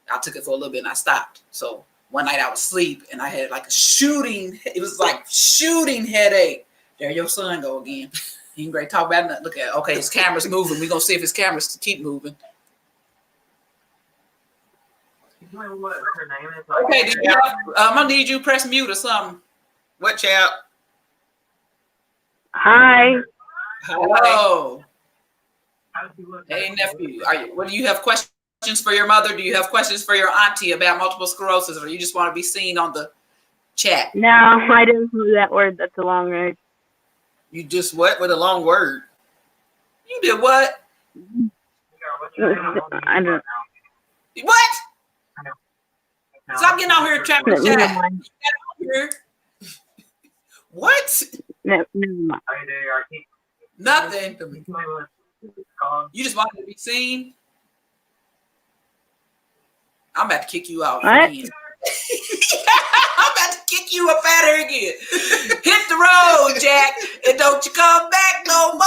I took it for a little bit and I stopped. So one night I was asleep and I had like a shooting. It was like shooting headache. There your son go again. He ain't great talk about it. Look at okay, his camera's moving. We're gonna see if his cameras keep moving. Okay, I'm gonna need you to press mute or something. What child? Hi. Hello. Hey nephew, what do you have questions for your mother? Do you have questions for your auntie about multiple sclerosis, or you just want to be seen on the chat? No, I didn't know that word. That's a long word. You just what with a long word? You did what? I don't. What? Stop getting out here trying to chat. Here. What? Never mind. Nothing. You just wanted to be seen. I'm about to kick you out again. I'm about to kick you up out here again. Hit the road, Jack, and don't you come back no more.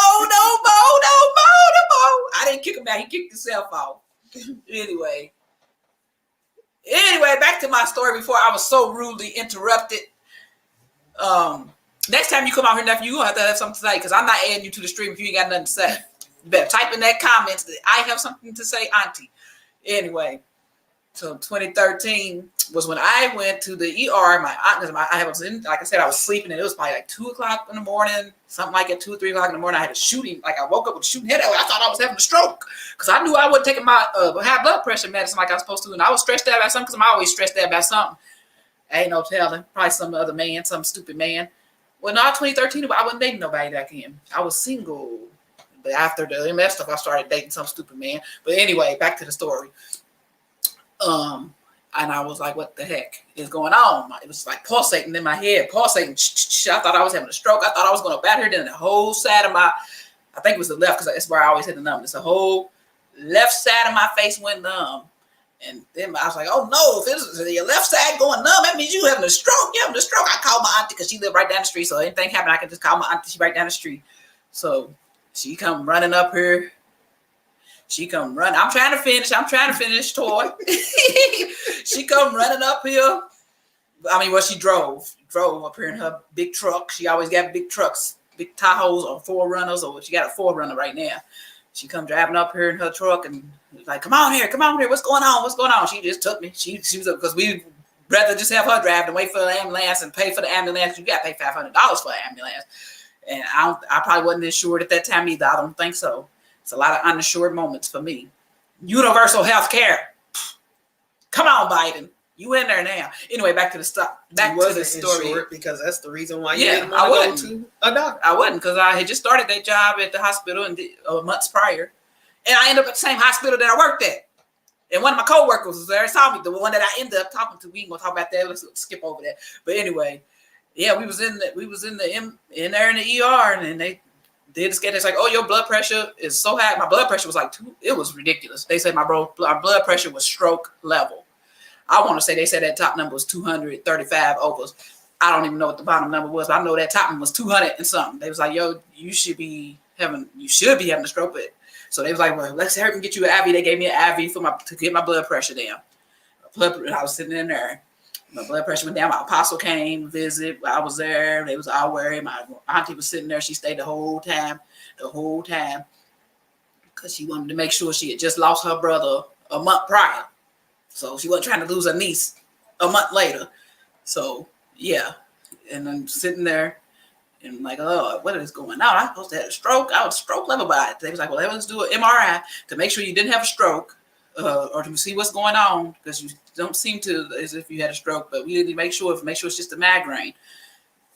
I didn't kick him out. He kicked himself out. Anyway, back to my story before I was so rudely interrupted. Next time you come out here, nephew, you're going to have something to say because I'm not adding you to the stream if you ain't got nothing to say. You better type in that comments that I have something to say, auntie. Anyway. So 2013, was when I went to the ER. My aunt, because I was in, like I said, I was sleeping, and it was probably like 2 o'clock in the morning, something like at 2 or 3 o'clock in the morning. I had a shooting, like I woke up with a shooting headache. I thought I was having a stroke because I knew I wasn't taking my high blood pressure medicine like I was supposed to, and I was stressed out about something because I'm always stressed out about something. Ain't no telling, probably some other man, some stupid man. Well, not 2013, but I wasn't dating nobody back then. I was single. But after the MF stuff, I started dating some stupid man. But anyway, back to the story. And I was like, what the heck is going on? It was like pulsating in my head, pulsating. I thought I was having a stroke. I thought I was going to bat her. Then the whole side of my, I think it was the left, because that's where I always hit the numbness. The whole left side of my face went numb. And then I was like, oh no, if it's your left side going numb, that means you having a stroke. You having a stroke. I called my auntie because she lived right down the street. So anything happened, I can just call my auntie. She right down the street. So she come running up here. She come running. I'm trying to finish, toy. She come running up here. I mean, well, she drove up here in her big truck. She always got big trucks, big Tahoes or 4Runners, or she got a 4Runner right now. She come driving up here in her truck and was like, come on here. What's going on? She just took me. She was, because we'd rather just have her drive than wait for the ambulance and pay for the ambulance. You got to pay $500 for the ambulance. And I probably wasn't insured at that time either. I don't think so. It's a lot of uninsured moments for me. Universal health care. Come on, Biden. You in there now. Anyway, back to the story. Insured because that's the reason why you didn't want to go to a doctor. I wasn't, because I had just started that job at the hospital months prior. And I ended up at the same hospital that I worked at. And one of my coworkers was there and saw me. The one that I ended up talking to. We ain't gonna talk about that. Let's skip over that. But anyway, yeah, we was in there in the ER, and then they did scan. It's like, oh, your blood pressure is so high. My blood pressure was like 2. It was ridiculous. They said my blood pressure was stroke level. I want to say they said that top number was 235 overs. I don't even know what the bottom number was, but I know that top number was 200 and something. They was like, yo, you should be having a stroke. But so they was like, well, let's hurry and get you an IV. They gave me an IV to get my blood pressure down. I was sitting in there. My blood pressure went down. My apostle came visit. I was there. They was all worried. My auntie was sitting there. She stayed the whole time, because she wanted to make sure she had just lost her brother a month prior. So she wasn't trying to lose her niece a month later. So yeah, and I'm sitting there and I'm like, oh, what is going on? I'm supposed to have a stroke. I was stroke level by it. They was like, well, let's do an MRI to make sure you didn't have a stroke. Or to see what's going on, because you don't seem to as if you had a stroke, but we need to make sure it's just a migraine,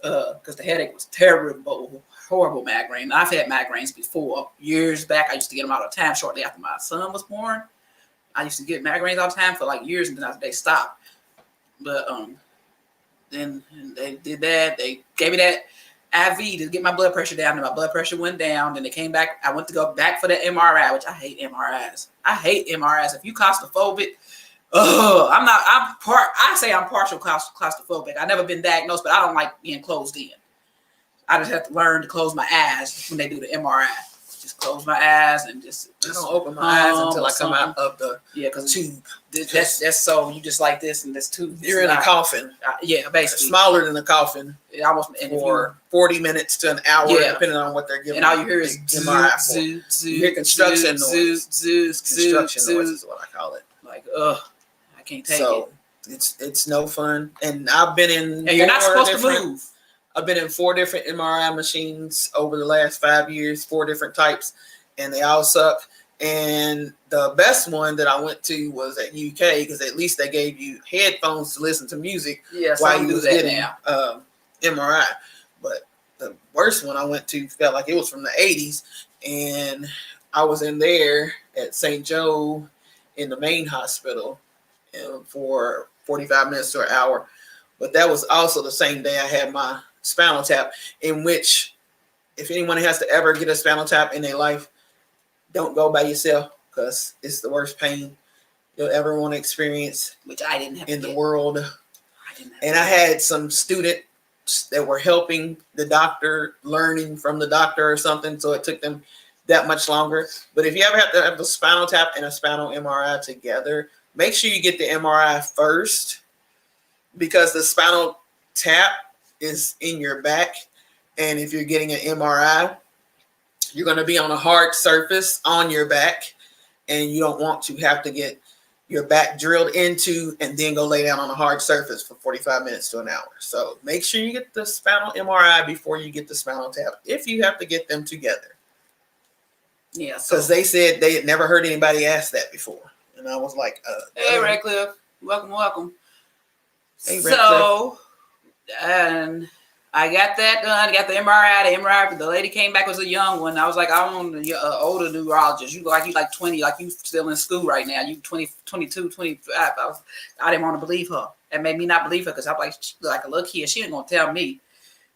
because the headache was terrible, horrible migraine. I've had migraines before, years back. I used to get them all the time shortly after my son was born. I used to get migraines all the time for like years, and then they stopped. But then they did that. They gave me that IV to get my blood pressure down, and my blood pressure went down. Then they came back. I went to go back for the MRI, which I hate MRIs. If you claustrophobic, I say I'm partial claustrophobic. I've never been diagnosed, but I don't like being closed in. I just have to learn to close my eyes when they do the MRI. Just close my eyes and just I don't open my eyes until I come out of the tube. That's so you just like this and this tube. You're in a coffin. Yeah, basically smaller than a coffin. Almost for 40 minutes to an hour, depending on what they're giving. And all you hear is you hear construction noise. Construction noise is what I call it. Like, I can't take it. It's no fun. And I've been in. And you're not supposed to move. I've been in 4 different MRI machines over the last 5 years, 4 different types, and they all suck. And the best one that I went to was at UK, because at least they gave you headphones to listen to music while you was getting MRI. But the worst one I went to felt like it was from the 80s, and I was in there at St. Joe in the main hospital for 45 minutes to an hour. But that was also the same day I had my spinal tap, in which if anyone has to ever get a spinal tap in their life, don't go by yourself, because it's the worst pain you'll ever want to experience, which I didn't have in the world. I had some students that were helping the doctor, learning from the doctor or something, so it took them that much longer. But if you ever have to have a spinal tap and a spinal MRI together, make sure you get the MRI first, because the spinal tap is in your back, and if you're getting an MRI, you're going to be on a hard surface on your back, and you don't want to have to get your back drilled into, and then go lay down on a hard surface for 45 minutes to an hour. So make sure you get the spinal MRI before you get the spinal tap, if you have to get them together. Yeah. So, Because they said they had never heard anybody ask that before. And I was like, hey, Radcliffe, welcome. Hey, So, and I got that done. I got the MRI. The MRI, the lady came back, was a young one. I was like, I'm on the older neurologist. You like 20, like you still in school right now. You 20, 22, 25. I didn't want to believe her. That made me not believe her because I'm like a little kid. She ain't going to tell me.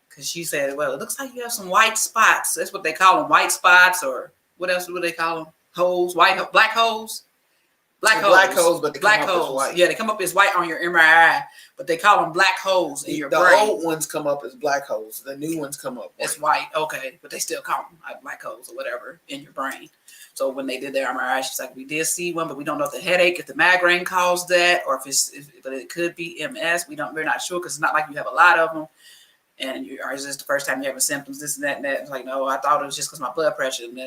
Because she said, well, it looks like you have some white spots. That's what they call them, white spots, or what else do they call them? Holes, black holes. Black holes, but they black come up as holes. white. Yeah, they come up as white on your MRI, but they call them black holes in your The brain. old ones come up as black holes. The new ones come up It's white, okay, but they still call them like black holes or whatever in your brain. So when they did their MRI, she's like, we did see one, but we don't know if the headache, if the migraine caused that, or but it could be MS. We're not sure because it's not like you have a lot of them. And or is this the first time you're having symptoms, this and that and that? It's like, no, I thought it was just because my blood pressure, and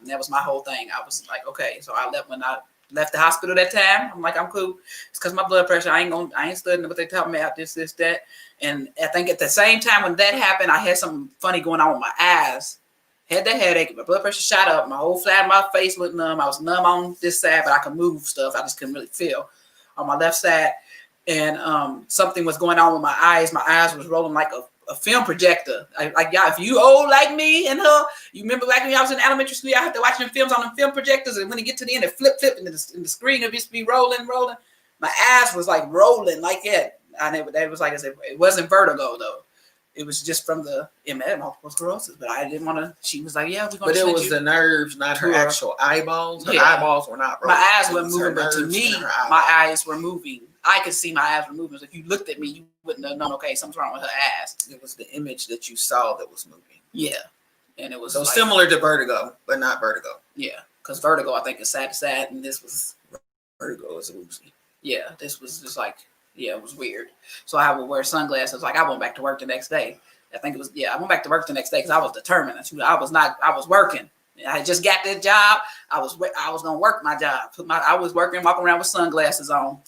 that was my whole thing. I was like, okay, so when I left the hospital that time, I'm like, I'm cool. It's because my blood pressure. I ain't studying what they tell me about this, that. And I think at the same time when that happened, I had something funny going on with my eyes. Had that headache, my blood pressure shot up, my whole flat of my face looked numb. I was numb on this side, but I could move stuff. I just couldn't really feel on my left side. And something was going on with my eyes. My eyes was rolling like a film projector. Like y'all, if you old like me and her, you remember back when I was in elementary school, I had to watch them films on them film projectors, and when it get to the end, it flip, and the screen it used to be rolling. My eyes was like rolling like that. That was like I said, it wasn't vertigo though. It was just from the MS, multiple sclerosis. But I didn't want to. She was like, "Yeah, we're going to." But it was the nerves, not her actual eyeballs. Her eyeballs were not rolling. My eyes were moving, but to me, my eyes were moving. I could see my eyes were moving. So if you looked at me, you wouldn't have known, okay, something's wrong with her eyes. It was the image that you saw that was moving. Yeah. And it was so similar to vertigo, but not vertigo. Yeah. Because vertigo, I think, is side to side, and this was vertigo is woozy. Yeah. This was just like, yeah, it was weird. So I would wear sunglasses. Like I went back to work the next day. I think it was, I went back to work the next day because I was determined. I was working. I just got that job. I was going to work my job. I was working, walking around with sunglasses on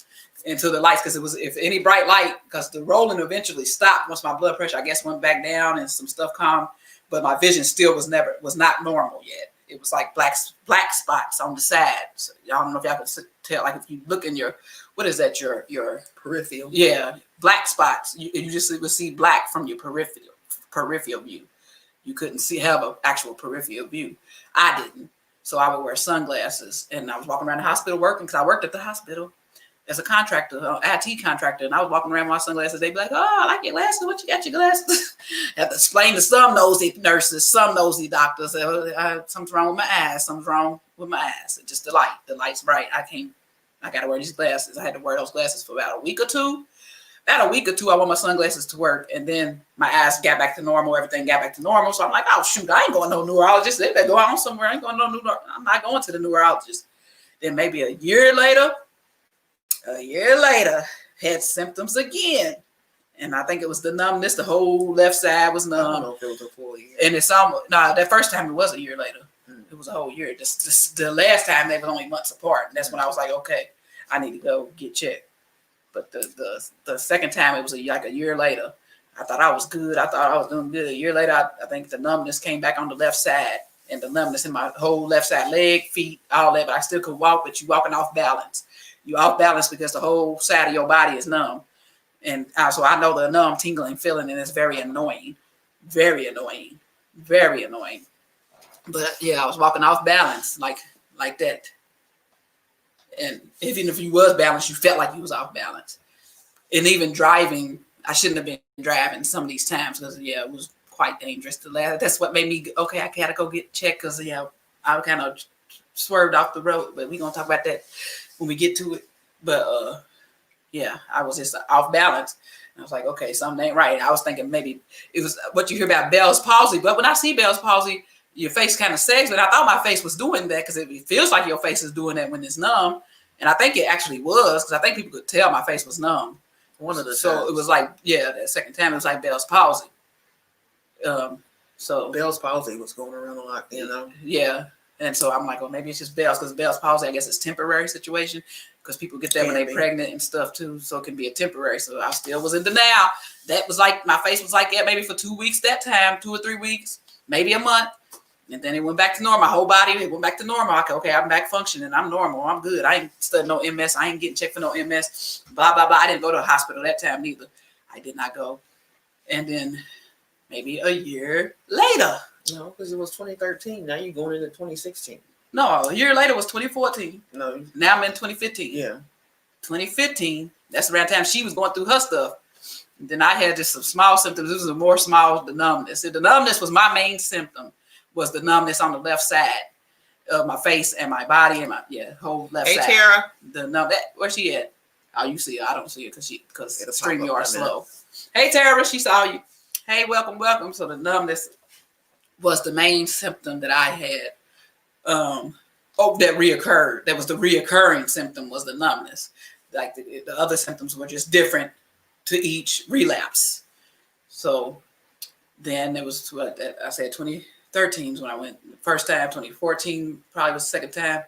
into the lights because it was, if any bright light, because the rolling eventually stopped once my blood pressure, I guess, went back down and some stuff calmed, but my vision still was not normal yet. It was like black spots on the side. So I don't know if y'all can tell, like if you look in your, what is that, your peripheral? Yeah, black spots. You just would see black from your peripheral view. You couldn't have an actual peripheral view. I didn't. So I would wear sunglasses, and I was walking around the hospital working because I worked at the hospital as a contractor, IT contractor, and I was walking around with my sunglasses. They'd be like, "Oh, I like your glasses. What you got your glasses?" I have to explain to some nosy nurses, some nosy doctors, something's wrong with my eyes. Something's wrong with my eyes. It's just the light. The light's bright. I got to wear these glasses. I had to wear those glasses for about a week or two. I wore my sunglasses to work, and then my eyes got back to normal. Everything got back to normal. So I'm like, oh, shoot, I ain't going to no neurologist. They better go on somewhere. I ain't going to I'm not going to the neurologist. Then maybe a year later, had symptoms again. And I think it was the numbness. The whole left side was numb. I don't know if it was a full year. And it's almost, that first time it was a year later. It was a whole year. The last time they were only months apart. And that's when I was like, okay, I need to go get checked. But the second time, it was like a year later. I thought I was good. I thought I was doing good. A year later, I think the numbness came back on the left side, and the numbness in my whole left side, leg, feet, all that. But I still could walk, but you walking off balance. You off balance because the whole side of your body is numb. And so I know the numb, tingling feeling, and it's very annoying. Very annoying. Very annoying. But yeah, I was walking off balance like that. And even if you was balanced, you felt like you was off balance. And even driving, I shouldn't have been driving some of these times because, it was quite dangerous. That's what made me, okay, I got to go get checked because, I kind of swerved off the road. But we're going to talk about that when we get to it. But, I was just off balance. And I was like, okay, something ain't right. I was thinking maybe it was what you hear about Bell's palsy. But when I see Bell's palsy, your face kind of sags, but I thought my face was doing that because it feels like your face is doing that when it's numb. And I think it actually was because I think people could tell my face was numb. So it was like, that second time it was like Bell's palsy. So Bell's palsy was going around a lot, Yeah. And so I'm like, well, maybe it's just Bell's, because Bell's palsy, I guess it's temporary situation, because people get that when Can they're be. pregnant and stuff too. So it can be a temporary. So I still was in denial. That was like, my face was like that maybe for 2 weeks that time, 2 or 3 weeks, maybe a month. And then it went back to normal. My whole body, it went back to normal. Okay, I'm back functioning. I'm normal. I'm good. I ain't studying no MS. I ain't getting checked for no MS. Blah, blah, blah. I didn't go to the hospital that time neither. I did not go. And then maybe a year later. No, because it was 2013. Now you're going into 2016. No, a year later was 2014. No, Now I'm in 2015. yeah. 2015, that's around the time she was going through her stuff. And then I had just some small symptoms. This was a more small, the numbness. The numbness was my main symptom, was the numbness on the left side of my face and my body and my whole left Hey, side. Tara. The numb, that, where she at? Oh, you see her. I don't see her because It'll pop up StreamYard in a slow. Hey, Tara, she saw you. Hey, welcome, welcome. So the numbness was the main symptom that I had. That reoccurred. That was the reoccurring symptom, was the numbness. Like the other symptoms were just different to each relapse. So then there was what I said, 2013 is when I went the first time. 2014 probably was the second time.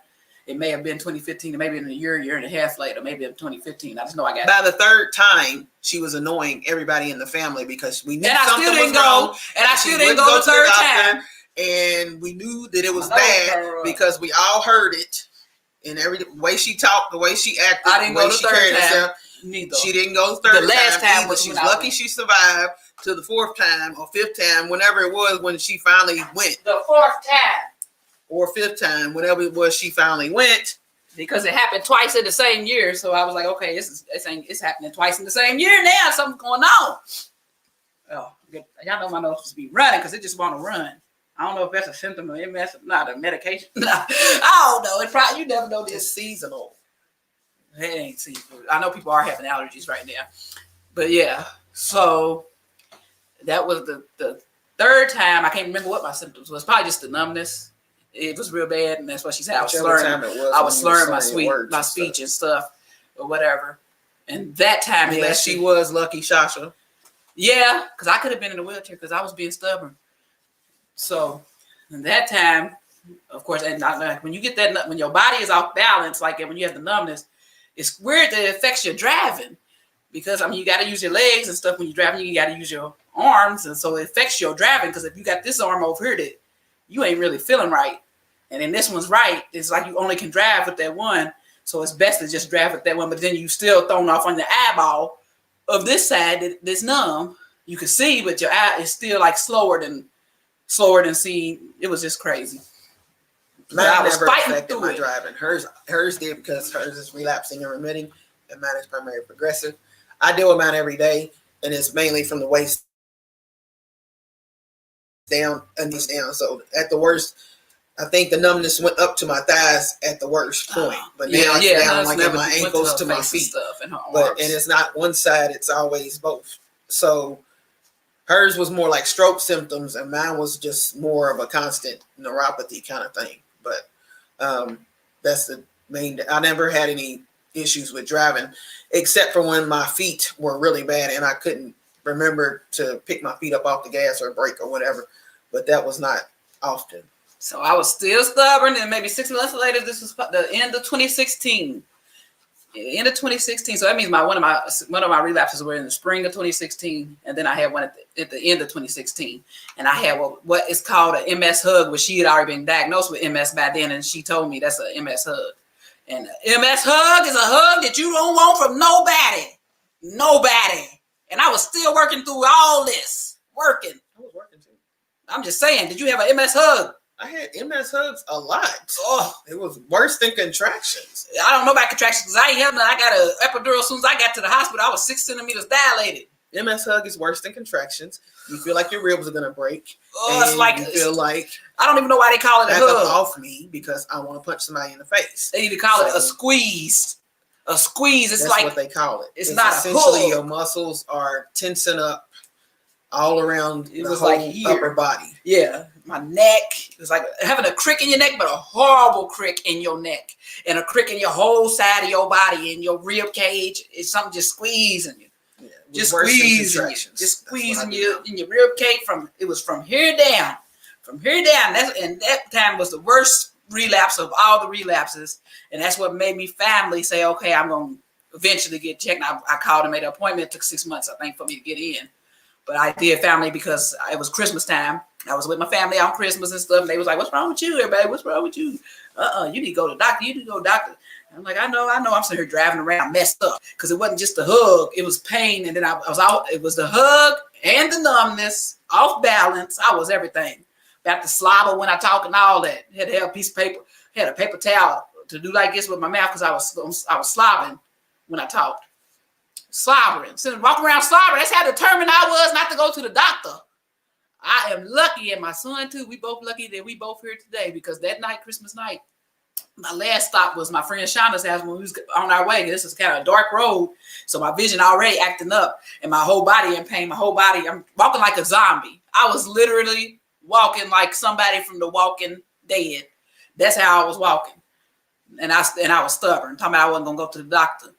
It may have been 2015, or maybe in a year and a half later, maybe in 2015. I just know I got. By the third time, she was annoying everybody in the family because we knew And I something still didn't was wrong. go. And I She still didn't wouldn't go the to third doctor, time. and we knew that it was I know, bad girl. because we all heard it. And every way she talked, the way she acted, I didn't the way go the she third carried time. herself. Neither. She didn't go the third The last time either. was She's when I lucky went. she survived to the fourth time or fifth time, whenever it was when she finally went, The fourth time. or fifth time, whenever it was she finally went. Because it happened twice in the same year. So I was like, okay, it's happening twice in the same year now. Something's going on. Oh, y'all know my nose must be running because it just want to run. I don't know if that's a symptom of MS or not, a medication. I don't know. It probably, you never know It's this. seasonal. It ain't seafood. I know people are having allergies right now. But yeah, so that was the third time. I can't remember what my symptoms was. Probably just the numbness. It was real bad, and that's what she said. I was Whichever slurring. time it was I when was you were slurring my your words speech and and stuff, or whatever. And that time, it Unless lasted- she was Lucky Shasha. yeah, because I could have been in a wheelchair because I was being stubborn. So, in that time, of course, and when you get that, when your body is off balance, like when you have the numbness, it's weird that it affects your driving. Because I mean, you got to use your legs and stuff when you're driving. You got to use your arms, and so it affects your driving. Because if you got this arm over here that you ain't really feeling right, and then this one's right, it's like you only can drive with that one. So it's best to just drive with that one. But then you still thrown off on the eyeball of this side that's numb. You can see, but your eye is still like slower than seeing. It was just crazy. Mine I was never fighting affected through my it. driving. Hers did because hers is relapsing and remitting, and mine is primary progressive. I deal with mine every day, and it's mainly from the waist down and knees down. So at the worst, I think the numbness went up to my thighs at the worst point, but now it's down like in my ankles to my feet. Stuff and her But arms. and it's not one side; it's always both. So hers was more like stroke symptoms, and mine was just more of a constant neuropathy kind of thing. But that's the main. I never had any issues with driving, except for when my feet were really bad and I couldn't remember to pick my feet up off the gas or brake or whatever. But that was not often. So I was still stubborn, and maybe 6 months later, this was the end of 2016. End of 2016. So that means one of my relapses were in the spring of 2016, and then I had one at the end of 2016, and I had what is called an MS hug, which she had already been diagnosed with MS by then, and she told me that's a MS hug. And an MS hug is a hug that you don't want from nobody. And I was still working through all this, working. I was working too. I'm just saying, did you have an MS hug? I had MS hugs a lot. Oh, It was worse than contractions. I don't know about contractions because I ain't having. I got an epidural as soon as I got to the hospital. I was 6 centimeters dilated. MS hug is worse than contractions. You feel like your ribs are gonna break. Oh, it's and like you feel like I don't even know why they call it a back up hug. off me because I want to punch somebody in the face. They need to call it a So- squeeze. A squeeze. It's That's like what they call it. it's not a essentially hug. your muscles are tensing up all around It the was whole like here. upper body. yeah, my neck. It's like having a crick in your neck, but a horrible crick in your neck, and a crick in your whole side of your body, in your rib cage. It's something just squeezing you. Yeah, it was Just worse than squeezing you, contractions. just That's what I squeezing do you now. in your rib cage. It was from here down. From here down. And that time was the worst relapse of all the relapses. And that's what made me finally say, okay, I'm going to eventually get checked. I called and made an appointment. It took 6 months, I think, for me to get in. But I did family because it was Christmas time. I was with my family on Christmas and stuff. And they was like, what's wrong with you, everybody? What's wrong with you? You need to go to the doctor. You need to go to the doctor. I'm like, I know. I'm sitting here driving around messed up because it wasn't just the hug. It was pain. And then I was out. It was the hug and the numbness, off balance. I was everything. About to slobber when I talk and all that. Had to have a piece of paper. Had a paper towel to do like this with my mouth because I was slobbering when I talked. Slobbering. Sitting walking around slobbering. That's how determined I was not to go to the doctor. I am lucky, and my son too. We both lucky that we both here today because that night, Christmas night, my last stop was my friend Shonda's house when we was on our way. This is kind of a dark road, so my vision already acting up, and my whole body in pain. My whole body, I'm walking like a zombie. I was literally walking like somebody from The Walking Dead. That's how I was walking, and I was stubborn, talking about I wasn't gonna go to the doctor.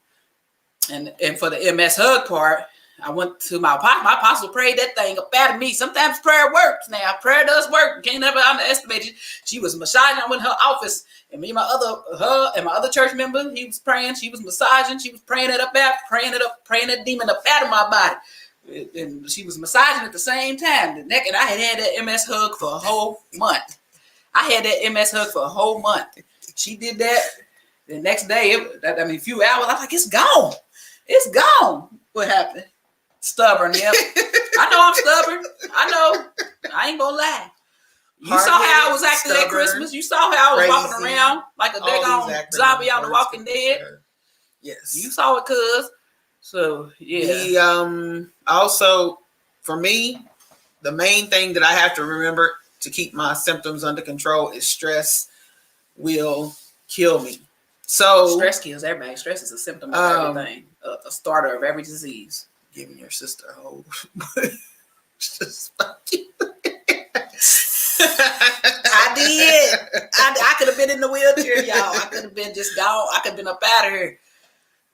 And for the MS hug part, I went to my apostle. My apostle prayed that thing up out of me. Sometimes prayer works. Now prayer does work. Can't never underestimate it. She was massaging. I went in her office, and me and my other church member, he was praying. She was massaging. She was praying it up out, praying that demon up out of my body. And she was massaging at the same time. The neck, and I had that MS hug for a whole month. I had that MS hug for a whole month. She did that. The next day, a few hours, I was like, it's gone. It's gone. What happened? Stubborn, yep. I know I'm stubborn. I know. I ain't gonna lie. You saw how I was acting at Christmas. You saw how I was walking around like a daggone zombie out of The Walking Dead. Yes. You saw it, cuz. So, yeah. Also, for me, the main thing that I have to remember to keep my symptoms under control is stress will kill me. So stress kills everybody. Stress is a symptom of everything. A starter of every disease. Giving your sister a whole. I did. I could have been in the wheelchair, y'all. I could have been just gone. I could have been up out of here,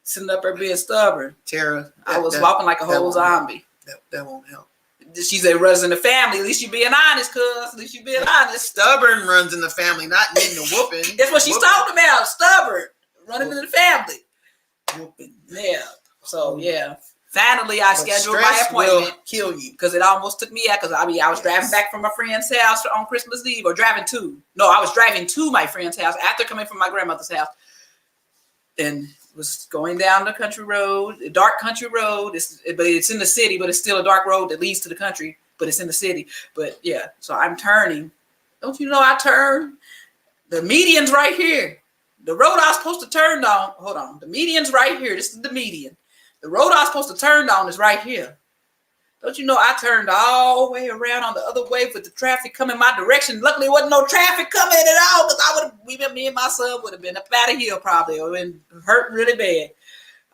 sitting up there being stubborn. Tara, I was walking like a whole zombie. That won't help. She said, runs in the family. At least you being honest, cuz. At least you being honest. Stubborn runs in the family, not getting the whooping. That's what she's talking about. Stubborn. Running in the family. Whooping. Yeah. So, yeah. Finally, I scheduled my Stress will appointment. kill you. Because it almost took me out. Because I was driving back from my friend's house on Christmas Eve. Or driving to. No, I was driving to my friend's house after coming from my grandmother's house. And was going down the country road, a dark country road. But it's in the city, but it's still a dark road that leads to the country. But it's in the city. But yeah, so I'm turning. Don't you know I turn? The median's right here. The road I was supposed to turn on. Hold on. The median's right here. This is the median. The road I was supposed to turn on is right here. Don't you know I turned all the way around on the other way with the traffic coming my direction. Luckily, there wasn't no traffic coming at all because me and my son would have been up out of here probably or been hurt really bad.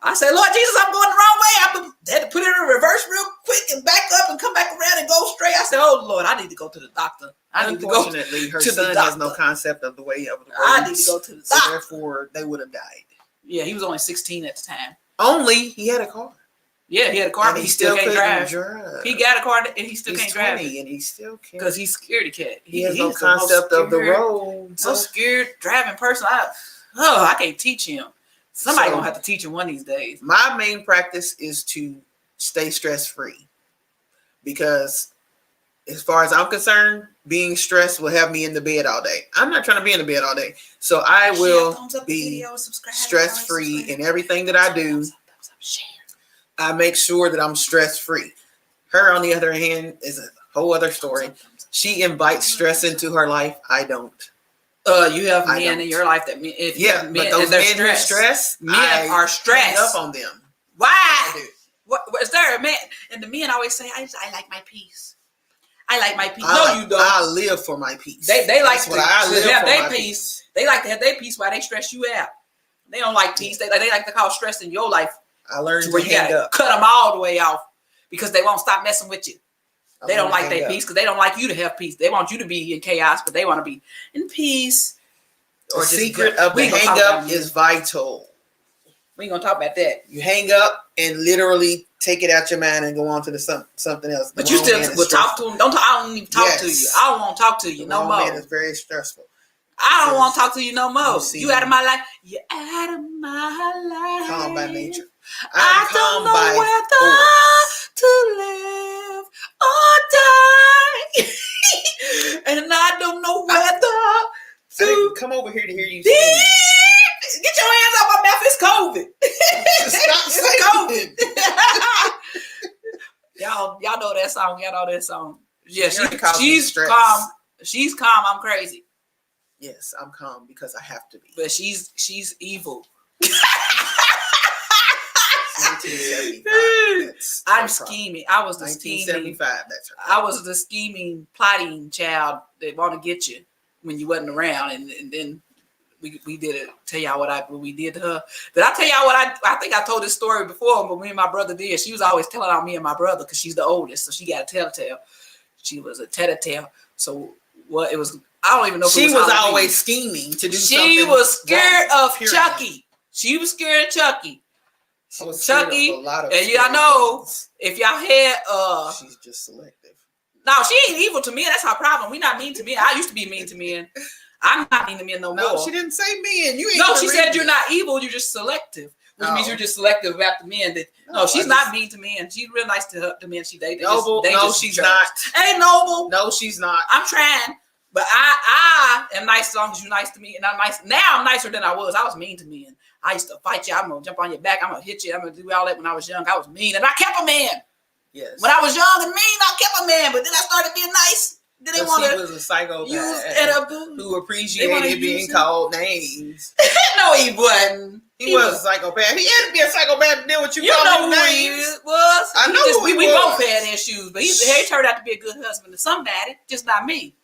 I said, Lord Jesus, I'm going the wrong way. I had to put it in reverse real quick and back up and come back around and go straight. I said, oh, Lord, I need to go to the doctor. Unfortunately, her son has no concept of the way of the roads. I need to go to the doctor. So therefore, they would have died. Yeah, he was only 16 at the time. Only he had a car. Yeah, he had a car, but he still can't drive. He got a car and he still can't drive. And he still can't. Because he's scared of cat. He has no concept of the road. So scared driving person. I can't teach him. Somebody gonna have to teach him one of these days. My main practice is to stay stress-free. Because as far as I'm concerned, being stressed will have me in the bed all day. I'm not trying to be in the bed all day. So I will be stress-free in everything that I do. I make sure that I'm stress-free. Her, on the other hand, is a whole other story. She invites stress into her life. I don't. You have men in your life that but those men who stress, men are stressed up on them. Why? What is there a man? And the men always say, "I like my peace. I like my peace." No, you don't. I live for my peace. They like to have their peace. They like to have their peace while they stress you out. They don't like peace. They like to cause stress in your life. I learned to hang up. Cut them all the way off because they won't stop messing with you. They don't like their peace because they don't like you to have peace. They want you to be in chaos, but they want to be in peace. The secret of the hang up is vital. We ain't gonna talk about that. You hang up and literally take it out your mind and go on to something else. But you still will talk to them. I don't even talk to you. I don't want to talk to you no more. Man, it's very stressful. I don't want to talk to you no more. see You out of me. my life. You out of my life. Calm by nature. I I'm don't calm know by whether to live or die. And I don't know whether I to didn't come over here to hear you Get sing. your hands off my mouth. It's COVID. Stop saying It's COVID. y'all know that song. Y'all know that song. Yeah, You're causing she's stress. calm. She's calm. I'm crazy. Yes, I'm calm because I have to be. But she's evil. 1975. That's I'm her problem. scheming. I was the scheming. 1975. That's her. I was the scheming, plotting child that want to get you when you wasn't around, and then we did it. Tell y'all what we did to her. Did I tell y'all what I think I told this story before, but me and my brother did. She was always telling on me and my brother because she's the oldest, so she got a telltale. She was a tell-tale. So what it was, I don't even know. If She it was Halloween. always scheming to do something. She was scared wrong, of period. Chucky. She was scared of Chucky. I was scared of Chucky, a lot of and y'all scary know things. if y'all had She's just selective. no, she ain't evil to me. That's her problem. We not mean to men. I used to be mean to men. I'm not mean to men no No, more. she didn't say men. You ain't No, she said correct you're me. not evil. You're just selective, which means No. you're just selective about the men. That No, no, she's I not just- mean to men. She's real nice to her, the men she dates. Noble. No, she's not. Ain't noble. No, she's not. I'm trying, but I am nice as long as you're nice to me, and I'm nice now. I'm nicer than I was. I was mean to men. I used to fight you. I'm gonna jump on your back. I'm gonna hit you. I'm gonna do all that when I was young. I was mean, and I kept a man. Yes. When I was young and mean, I kept a man. But then I started being nice. Then they Because want he to was a psychopath use and abuse. who They wanna appreciated being use him. called names. No, he wasn't. He was a psychopath. He had to be a psychopath to deal with you. You calling know him who he names. was. I He know just, who he we was. both had issues, but he turned out to be a good husband to somebody, just not me.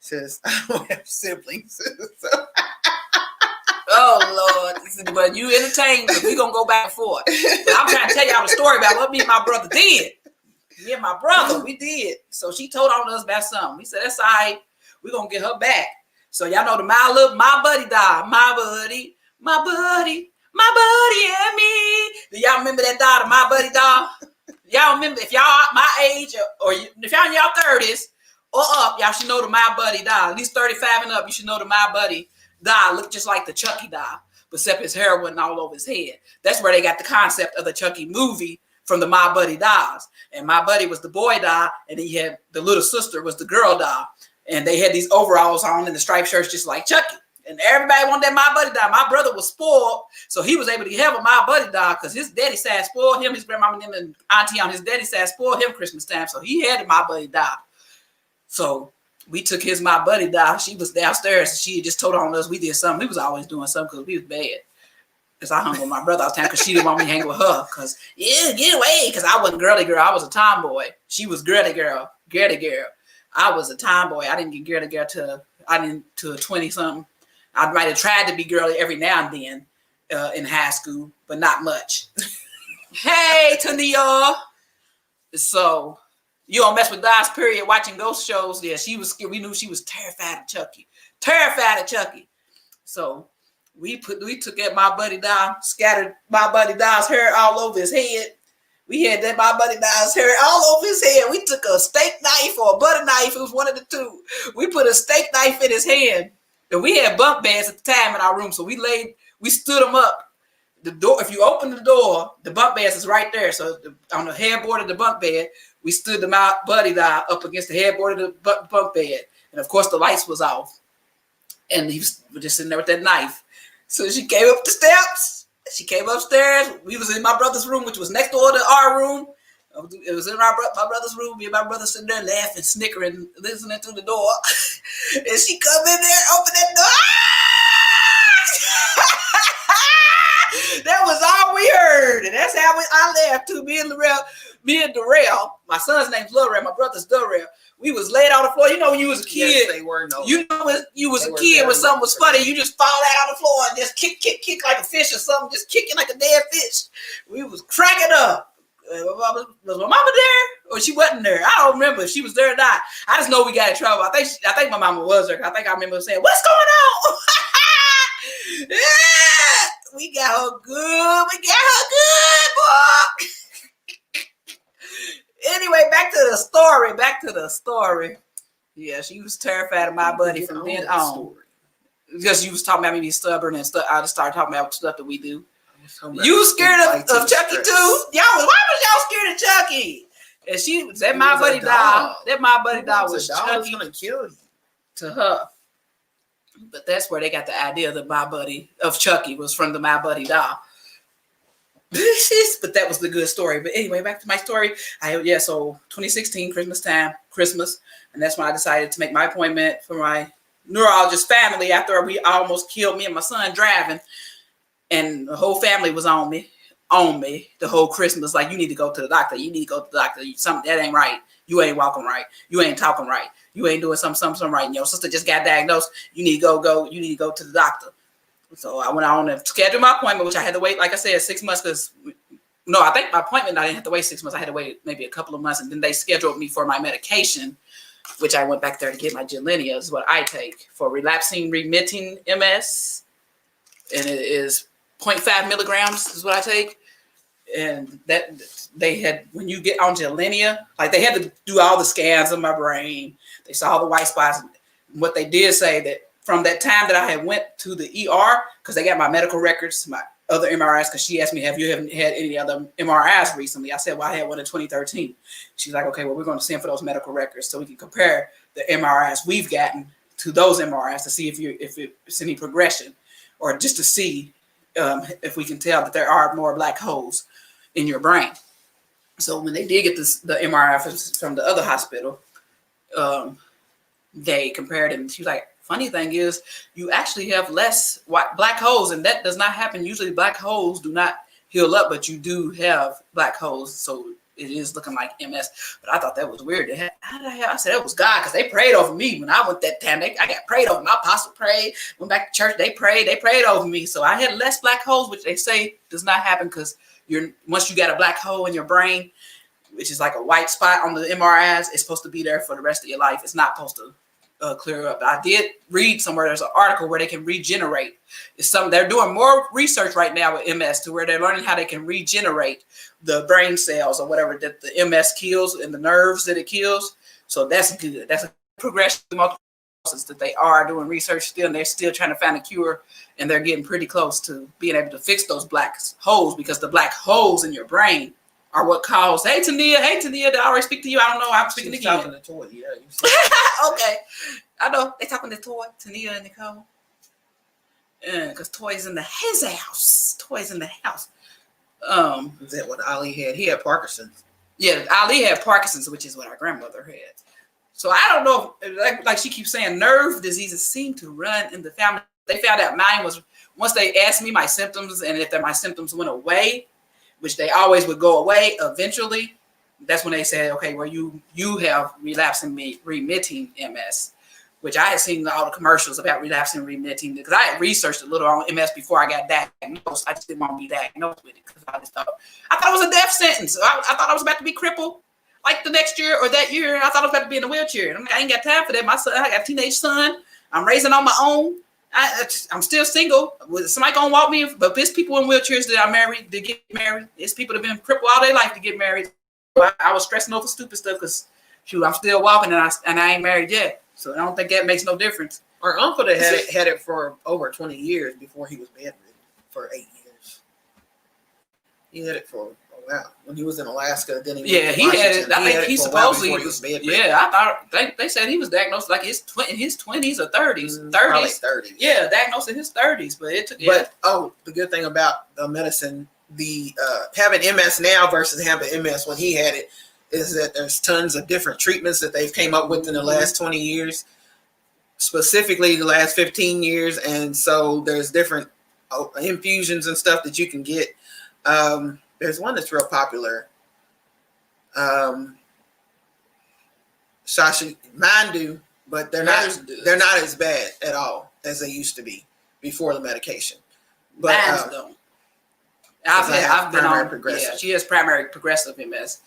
Says I don't have siblings. So- Oh Lord! But you entertained, but we gonna go back and forth. But I'm trying to tell y'all the story about what me and my brother did. Me and my brother, we did. So she told on us about something. We said that's all right. We gonna get her back. So y'all know my buddy died. My buddy and me. Do y'all remember that doll, my buddy doll? Y'all remember if y'all my age or if y'all in y'all 30s or up, y'all should know the My Buddy doll. At least 35 and up, you should know the My Buddy doll. Looked just like the Chucky doll, but except his hair wasn't all over his head. That's where they got the concept of the Chucky movie from the My Buddy dolls. And My Buddy was the boy doll, and then you had the little sister was the girl doll. And they had these overalls on and the striped shirts just like Chucky. And everybody wanted that My Buddy doll. My brother was spoiled, so he was able to have a My Buddy doll because his daddy side spoiled him. His grandmama and them and auntie on his daddy side spoiled him Christmas time, so he had a My Buddy doll. So we took his My Buddy doll. She was downstairs, and she had just told on us we did something. We was always doing something because we was bad. Because I hung with my brother all the time because she didn't want me to hang with her. Because, yeah, get away. Because I wasn't girly girl. I was a tomboy. She was girly girl. Girly girl. I was a tomboy. I didn't get girly girl till 20-something. I might have tried to be girly every now and then in high school, but not much. Hey, Tania. So, you don't mess with Dodge, period, watching ghost shows. Yeah, she was scared. We knew she was terrified of Chucky. Terrified of Chucky. So, we took that My Buddy doll, scattered My Buddy doll's hair all over his head. We had that My Buddy doll's hair all over his head. We took a steak knife or a butter knife. It was one of the two. We put a steak knife in his hand. And we had bunk beds at the time in our room. So we stood them up. The door, if you open the door, the bunk beds is right there. So on the headboard of the bunk bed, we stood the My Buddy doll up against the headboard of the bunk bed. And of course the lights was off. And he was just sitting there with that knife. So she came up the steps. She came upstairs. We was in my brother's room, which was next door to our room. It was in my brother's room. Me and my brother sitting there laughing, snickering, listening through the door. And she come in there, open that door. That was all we heard. And that's how I laughed too. Me and Darrell. My son's name's Lorel. My brother's Darrell. We was laid on the floor. You know when you was a kid. Yes, they were. No. You know when you was They a were kid when very something was much funny, you just fall out on the floor and just kick like a fish or something, just kicking like a dead fish. We was cracking up. Was my mama there or she wasn't there? I don't remember if she was there or not. I just know we got in trouble. I think my mama was there. I think I remember saying, "What's going on?" Yeah, we got her good. We got her good, boy. Anyway, back to the story. Yeah, she was terrified of My Buddy from then on. because you was talking about me being stubborn and stuff. I just started talking about stuff that we do. So You was scared of anxiety, Chucky stress. too? Why was y'all scared of Chucky? And she was that He my was a buddy dog. doll. That my buddy doll He was a dog that's Chucky gonna kill you. to her. But that's where they got the idea that my buddy of Chucky was from the My Buddy doll. But that was the good story. But anyway, back to my story. So 2016 Christmas, and that's when I decided to make my appointment for my neurologist family after we almost killed me and my son driving, and the whole family was on me the whole Christmas. Like, you need to go to the doctor. You need to go to the doctor. Something that ain't right. You ain't walking right. You ain't talking right. You ain't doing something right. And your sister just got diagnosed. You need to go. You need to go to the doctor. So I went on and scheduled my appointment, which I had to wait, like I said, 6 months. I think my appointment, I didn't have to wait 6 months. I had to wait maybe a couple of months. And then they scheduled me for my medication, which I went back there to get my Gilenya, is what I take for relapsing remitting MS. And it is 0.5 milligrams is what I take. And that they had, when you get on Gilenya, like they had to do all the scans of my brain. They saw the white spots. What they did say that from that time that I had went to the ER, because they got my medical records, my other MRIs, because she asked me, have you had any other MRIs recently? I said, well, I had one in 2013. She's like, okay, well, we're going to send for those medical records so we can compare the MRIs we've gotten to those MRIs to see if it's any progression, or just to see if we can tell that there are more black holes in your brain. So when they did get the MRI from the other hospital, they compared it, and she was like, funny thing is, you actually have less black holes, and that does not happen. Usually black holes do not heal up, but you do have black holes. So it is looking like MS. But I thought that was weird. I said, it was God, because they prayed over me when I went that time. I got prayed over. My apostle prayed. Went back to church. They prayed over me. So I had less black holes, which they say does not happen because once you got a black hole in your brain, which is like a white spot on the MRIs, it's supposed to be there for the rest of your life. It's not supposed to clear up. I did read somewhere, there's an article where they can regenerate. They're doing more research right now with MS to where they're learning how they can regenerate the brain cells or whatever that the MS kills and the nerves that it kills. So that's good. That's a progression of multiple sclerosis that they are doing research still, and they're still trying to find a cure, and they're getting pretty close to being able to fix those black holes, because the black holes in your brain are what cause. Hey Tania, did I already speak to you? I don't know. I'm speaking She's again. talking to Toy. Yeah, you said Okay, I know they talking to Toy, Tania and Nicole. Because Toy's in his house. Toy's in the house. is that what Ali had? He had Parkinson's. Yeah, Ali had Parkinson's, which is what our grandmother had. So I don't know, like she keeps saying, nerve diseases seem to run in the family. They found out mine was, once they asked me my symptoms, and if my symptoms went away, which they always would go away eventually, that's when they said, okay, well, you have relapsing remitting MS, which I had seen all the commercials about relapsing remitting, because I had researched a little on MS before I got diagnosed. I just didn't want to be diagnosed with it, because I thought it was a death sentence. I thought I was about to be crippled like the next year or that year. I thought I was about to be in a wheelchair. And I'm like, I ain't got time for that. My son, I got a teenage son. I'm raising on my own. I'm still single. Somebody gonna walk me, but there's people in wheelchairs that are married to get married. It's people that have been crippled all their life to get married. I was stressing over stupid stuff because, shoot, I'm still walking and I ain't married yet. So I don't think that makes no difference. Our uncle that had it for over 20 years before he was bedridden for 8 years. He had it for a while when he was in Alaska. Then he He had it. I think he supposedly was bedridden. Yeah, I thought they said he was diagnosed like in his 20s or 30s. 30s. 30s. Yeah, diagnosed in his 30s, but it took. But the good thing about the medicine, the having MS now versus having MS when he had it, is that there's tons of different treatments that they've came up with in the last 20 years, specifically the last 15 years. And so there's different infusions and stuff that you can get. There's one that's real popular. Mandu, but they're not as bad at all as they used to be before the medication. But Mine don't. I've been on progressive. Yeah, she has primary progressive MS.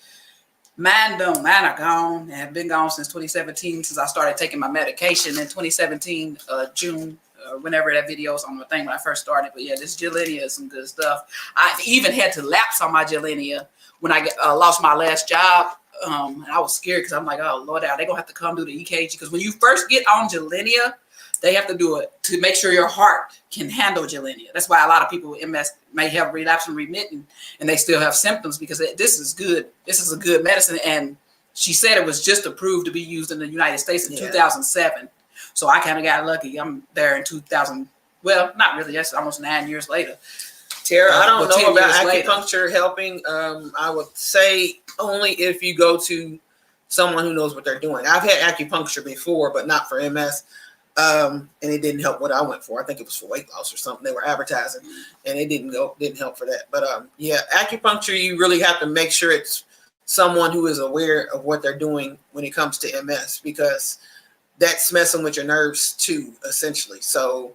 Mine don't. Mine are gone and have been gone since 2017, since I started taking my medication in 2017, June, whenever that video was on the thing when I first started. But yeah, this Gilenya is some good stuff. I even had to lapse on my Gilenya when I lost my last job. And I was scared because I'm like, oh, Lord, they're going to have to come do the EKG. Because when you first get on Gilenya, They have to do it to make sure your heart can handle Gilenya. That's why a lot of people with MS may have relapse and remitting, and they still have symptoms because this is good. This is a good medicine, and she said it was just approved to be used in the United States in 2007. So I kind of got lucky. I'm there in 2000. Well, not really. That's almost 9 years later. Tara, I don't know about later. acupuncture helping. I would say only if you go to someone who knows what they're doing. I've had acupuncture before, but not for MS. And it didn't help what I went for. I think it was for weight loss or something. They were advertising, and it didn't help for that. But yeah, acupuncture, you really have to make sure it's someone who is aware of what they're doing when it comes to MS, because that's messing with your nerves too, essentially. So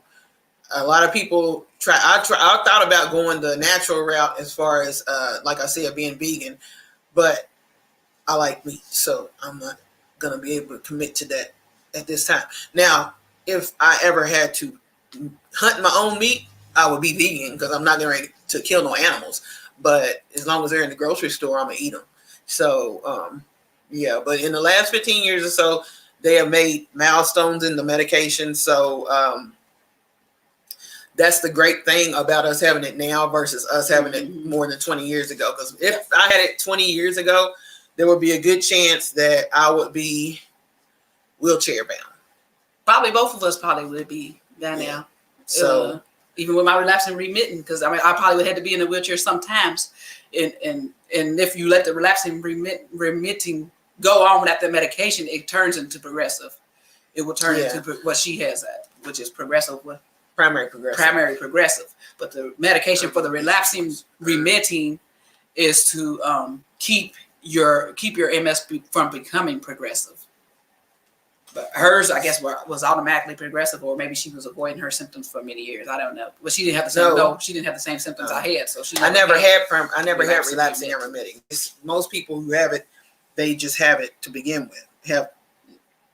a lot of people I thought about going the natural route as far as, like I said, being vegan, but I like meat, so I'm not going to be able to commit to that at this time. Now, if I ever had to hunt my own meat, I would be vegan because I'm not going to kill no animals. But as long as they're in the grocery store, I'm going to eat them. So, yeah, but in the last 15 years or so, they have made milestones in the medication. So, that's the great thing about us having it now versus us having it more than 20 years ago. Because if I had it 20 years ago, there would be a good chance that I would be wheelchair bound. Probably both of us probably would be down now. So even with my relapse and remitting, because I mean, I probably would have to be in a wheelchair sometimes. And if you let the relapsing remitting go on without the medication, it turns into progressive. It will turn into what she has at, which is progressive. Primary progressive. But the medication for the relapsing remitting is to keep your MS from becoming progressive. But hers, I guess, was automatically progressive, or maybe she was avoiding her symptoms for many years. I don't know. But she didn't have the same. No, she didn't have the same symptoms I had. So she. I never had relapsing and remitting. Most people who have it, they just have it to begin with. Have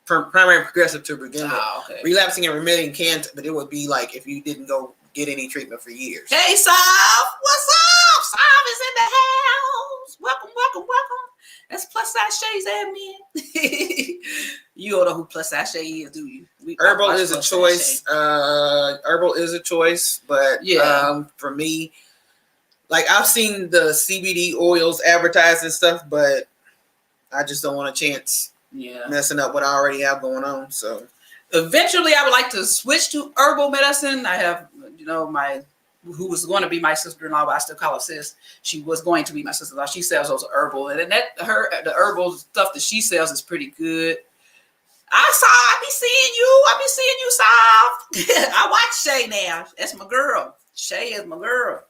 primary progressive to begin with. Okay. Relapsing and remitting can't, but it would be like if you didn't go get any treatment for years. Hey, Sav, what's up? Sav is in the house. Welcome. That's Plus Size Shay's admin. You don't know who Plus Size Shay is, do you? Herbal is a choice. Herbal is a choice, but for me, like I've seen the CBD oils advertised and stuff, but I just don't want a chance messing up what I already have going on. So eventually I would like to switch to herbal medicine. I have, who was going to be my sister-in-law, but I still call her sis. She was going to be my sister-in-law. She sells those herbal, and then the herbal stuff that she sells is pretty good. I be seeing you, Sav. I watch Shay now. That's my girl. Shay is my girl.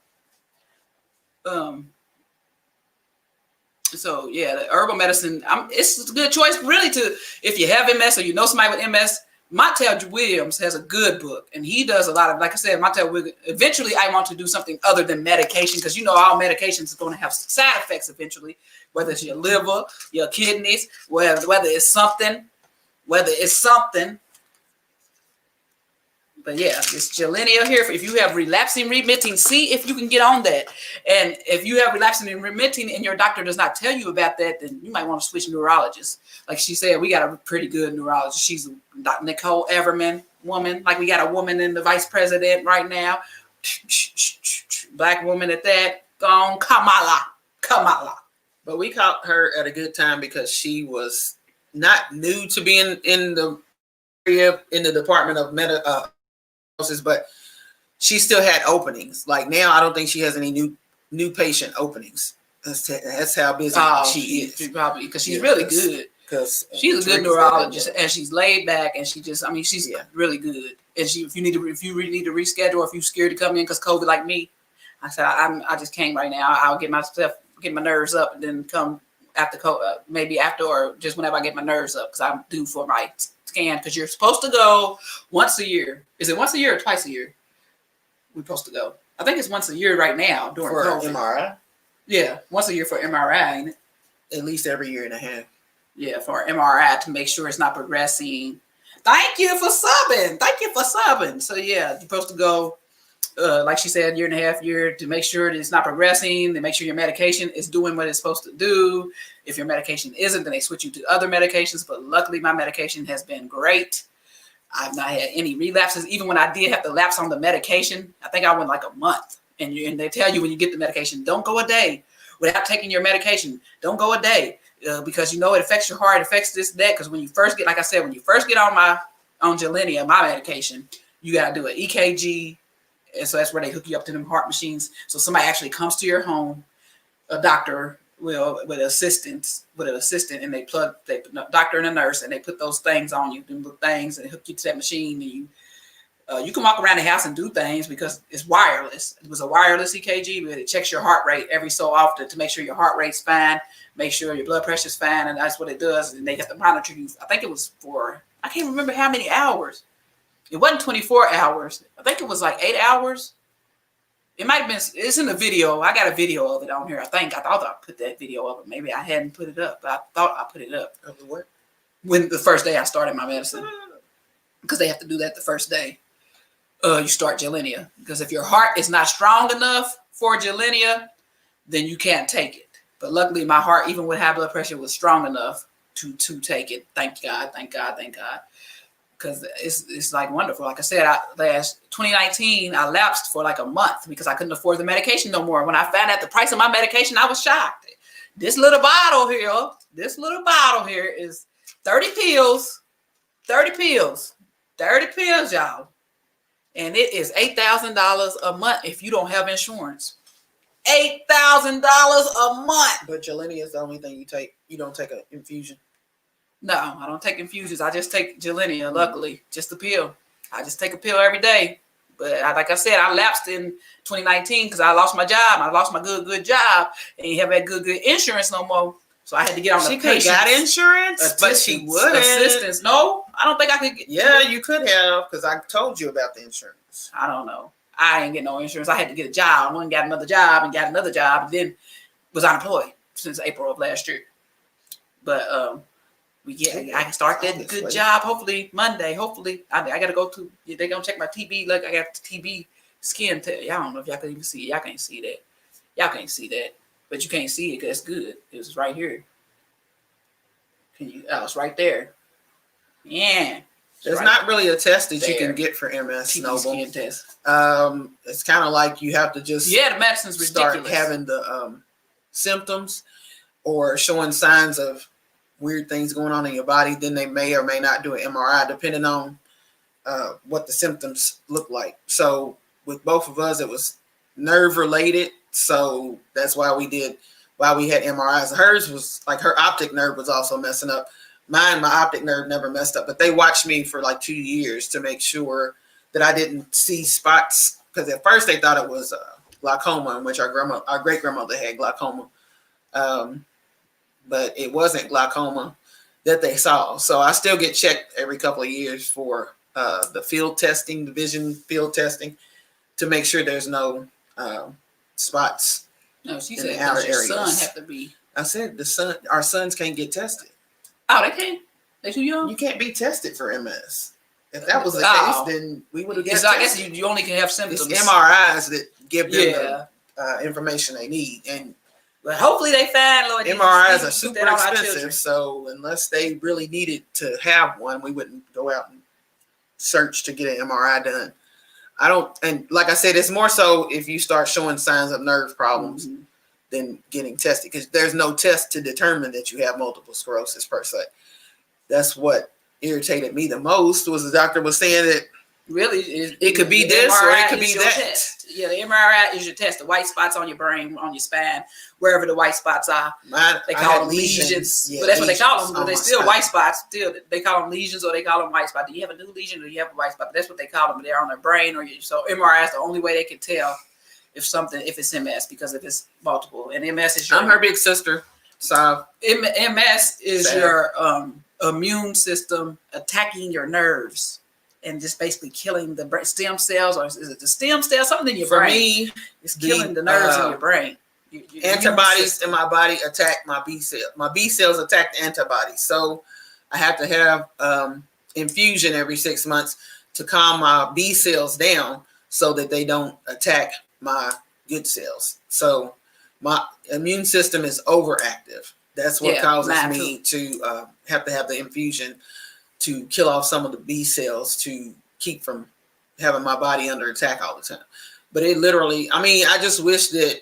So yeah, the herbal medicine, it's a good choice really if you have MS or you know somebody with MS. Montel Williams has a good book, and he does a lot of, like I said, Montel Williams. Eventually, I want to do something other than medication, because all medications are going to have side effects eventually, whether it's your liver, your kidneys, whether it's something. But yeah, it's Gilenya here. If you have relapsing remitting, see if you can get on that. And if you have relapsing and remitting and your doctor does not tell you about that, then you might want to switch neurologists. Like she said, we got a pretty good neurologist. She's Dr. Nicole Everman woman. Like we got a woman in the vice president right now. Black woman at that. Gone Kamala. But we caught her at a good time because she was not new to being in the area, in the Department of but she still had openings. Like now, I don't think she has any new patient openings. That's how busy she is. Probably because she's really good. Because she's a good neurologist, and she's laid back, and she's really good. And if you really need to reschedule, or if you're scared to come in because COVID, like me, I said I just came right now. I'll get my nerves up, and then come after maybe after or just whenever I get my nerves up, because I'm due for my scan, because you're supposed to go once a year. Is it once a year or twice a year? We're supposed to go. I think it's once a year right now during COVID. MRI. Yeah, once a year for MRI, ain't it? At least every year and a half. Yeah, for MRI to make sure it's not progressing. Thank you for subbing. So yeah, you're supposed to go, like she said, year and a half to make sure that it's not progressing, to make sure your medication is doing what it's supposed to do. If your medication isn't, then they switch you to other medications. But luckily, my medication has been great. I've not had any relapses. Even when I did have to lapse on the medication, I think I went like a month. And they tell you when you get the medication, don't go a day without taking your medication. Don't go a day because it affects your heart, it affects this, that. Because when you first get, like I said, when you first get on Gilenya, my medication, you got to do an EKG. And so that's where they hook you up to them heart machines. So somebody actually comes to your home, a doctor with an assistant, and they doctor and a nurse, and they put those things on you, them little things, and they hook you to that machine, and you can walk around the house and do things because it's wireless. It was a wireless EKG, but it checks your heart rate every so often to make sure your heart rate's fine, make sure your blood pressure's fine, and that's what it does. And they have to monitor you. I think it was I can't remember how many hours. It wasn't 24 hours. I think it was like 8 hours. It might have been, it's in the video. I got a video of it on here. I thought I put that video up. Maybe I hadn't put it up, but I thought I put it up. Of the what? When the first day I started my medicine. Because they have to do that the first day. You start Gilenya. Because if your heart is not strong enough for Gilenya, then you can't take it. But luckily my heart, even with high blood pressure, was strong enough to take it. Thank God. Because it's like wonderful. Like I said, last 2019, I lapsed for like a month because I couldn't afford the medication no more. When I found out the price of my medication, I was shocked. This little bottle here is 30 pills, 30 pills, y'all. And it is $8,000 a month if you don't have insurance. $8,000 a month. But Gilenya is the only thing you take. You don't take an infusion. No, I don't take infusions. I just take Gilenya, luckily. Just a pill. I just take a pill every day. But like I said, I lapsed in 2019 because I lost my job. I lost my good job. And you have that good insurance no more. So I had to get on the patient. She could have got insurance, but she wouldn't. Assistance. No, I don't think I could get. Yeah, you could have because I told you about the insurance. I don't know. I ain't get no insurance. I had to get a job. I went and got another job and then was unemployed since April of last year. But I can start that good job hopefully Monday. Hopefully, I got to go to. They're gonna check my TB. Look, I got TB skin. I don't know if y'all can even see it. Y'all can't see that. But you can't see it because it's good. It was right here. It's right there. Yeah. There's not really a test that you can get for MS. TB skin test. It's kind of like you have to just the medicine's ridiculous. Start having the symptoms or showing signs of weird things going on in your body. Then they may or may not do an MRI depending on what the symptoms look like. So with both of us, it was nerve related. So that's why we had MRIs. Hers was like her optic nerve was also messing up. My optic nerve never messed up, but they watched me for like 2 years to make sure that I didn't see spots. Because at first they thought it was glaucoma, in which our great grandmother had glaucoma, but it wasn't glaucoma that they saw. So I still get checked every couple of years for the vision field testing, to make sure there's no spots. No, she in said the outer your son areas. have to be. I said our sons can't get tested. Oh, they can't. They too young. You can't be tested for MS. If that was the Oh. case, then we would have got So I tested. guess you only can have symptoms. It's MRIs that give them Yeah. the information they need, and But hopefully they find Lord. MRIs are put super that on our children. expensive. So unless they really needed to have one, we wouldn't go out and search to get an MRI done. And like I said, it's more so if you start showing signs of nerve problems Mhm. than getting tested, because there's no test to determine that you have multiple sclerosis per se. That's what irritated me the most, was the doctor was saying that Really, it could be the this or MRI it could is be your that. test. Yeah, the MRI is your test. The white spots on your brain, on your spine, wherever the white spots are. They I call had them lesions. Yeah, But that's what they call lesions them. But on they my still spine. white spots. Still, they call them lesions or they call them white spots. Do you have a new lesion or do you have a white spot? But that's what they call them. But they're on their brain so MRI is the only way they can tell if it's MS, because if it's multiple. And MS is I'm her big sister. So MS is Sad. your immune system attacking your nerves and just basically killing the stem cells, or is it the stem cells? Something in your for brain. me, It's killing the nerves in your brain. Your immune antibodies system. in my body attack my B cells. My B cells attack the antibodies. So I have to have infusion every 6 months to calm my B cells down so that they don't attack my good cells. So my immune system is overactive. That's what causes mine me to have the infusion to kill off some of the B cells to keep from having my body under attack all the time. But it literally, I mean, I just wish that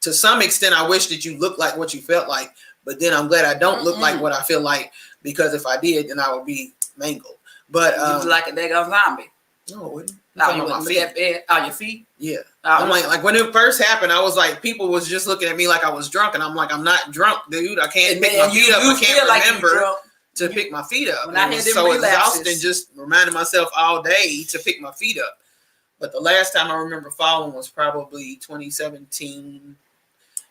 to some extent, I wish that you looked like what you felt like, but then I'm glad I don't look like what I feel like, because if I did, then I would be mangled. But You was like a daggone zombie. no, it wouldn't. No, I'm you talking about wouldn't my be feet. at bed. Oh, your feet? Yeah. Oh, I'm like when it first happened, I was like, people was just looking at me like I was drunk, and I'm like, I'm not drunk, dude. I can't pick my feet up. I can't remember to pick my feet up. When I It had was them so relapses. exhausting, just reminding myself all day to pick my feet up. But the last time I remember falling was probably 2017.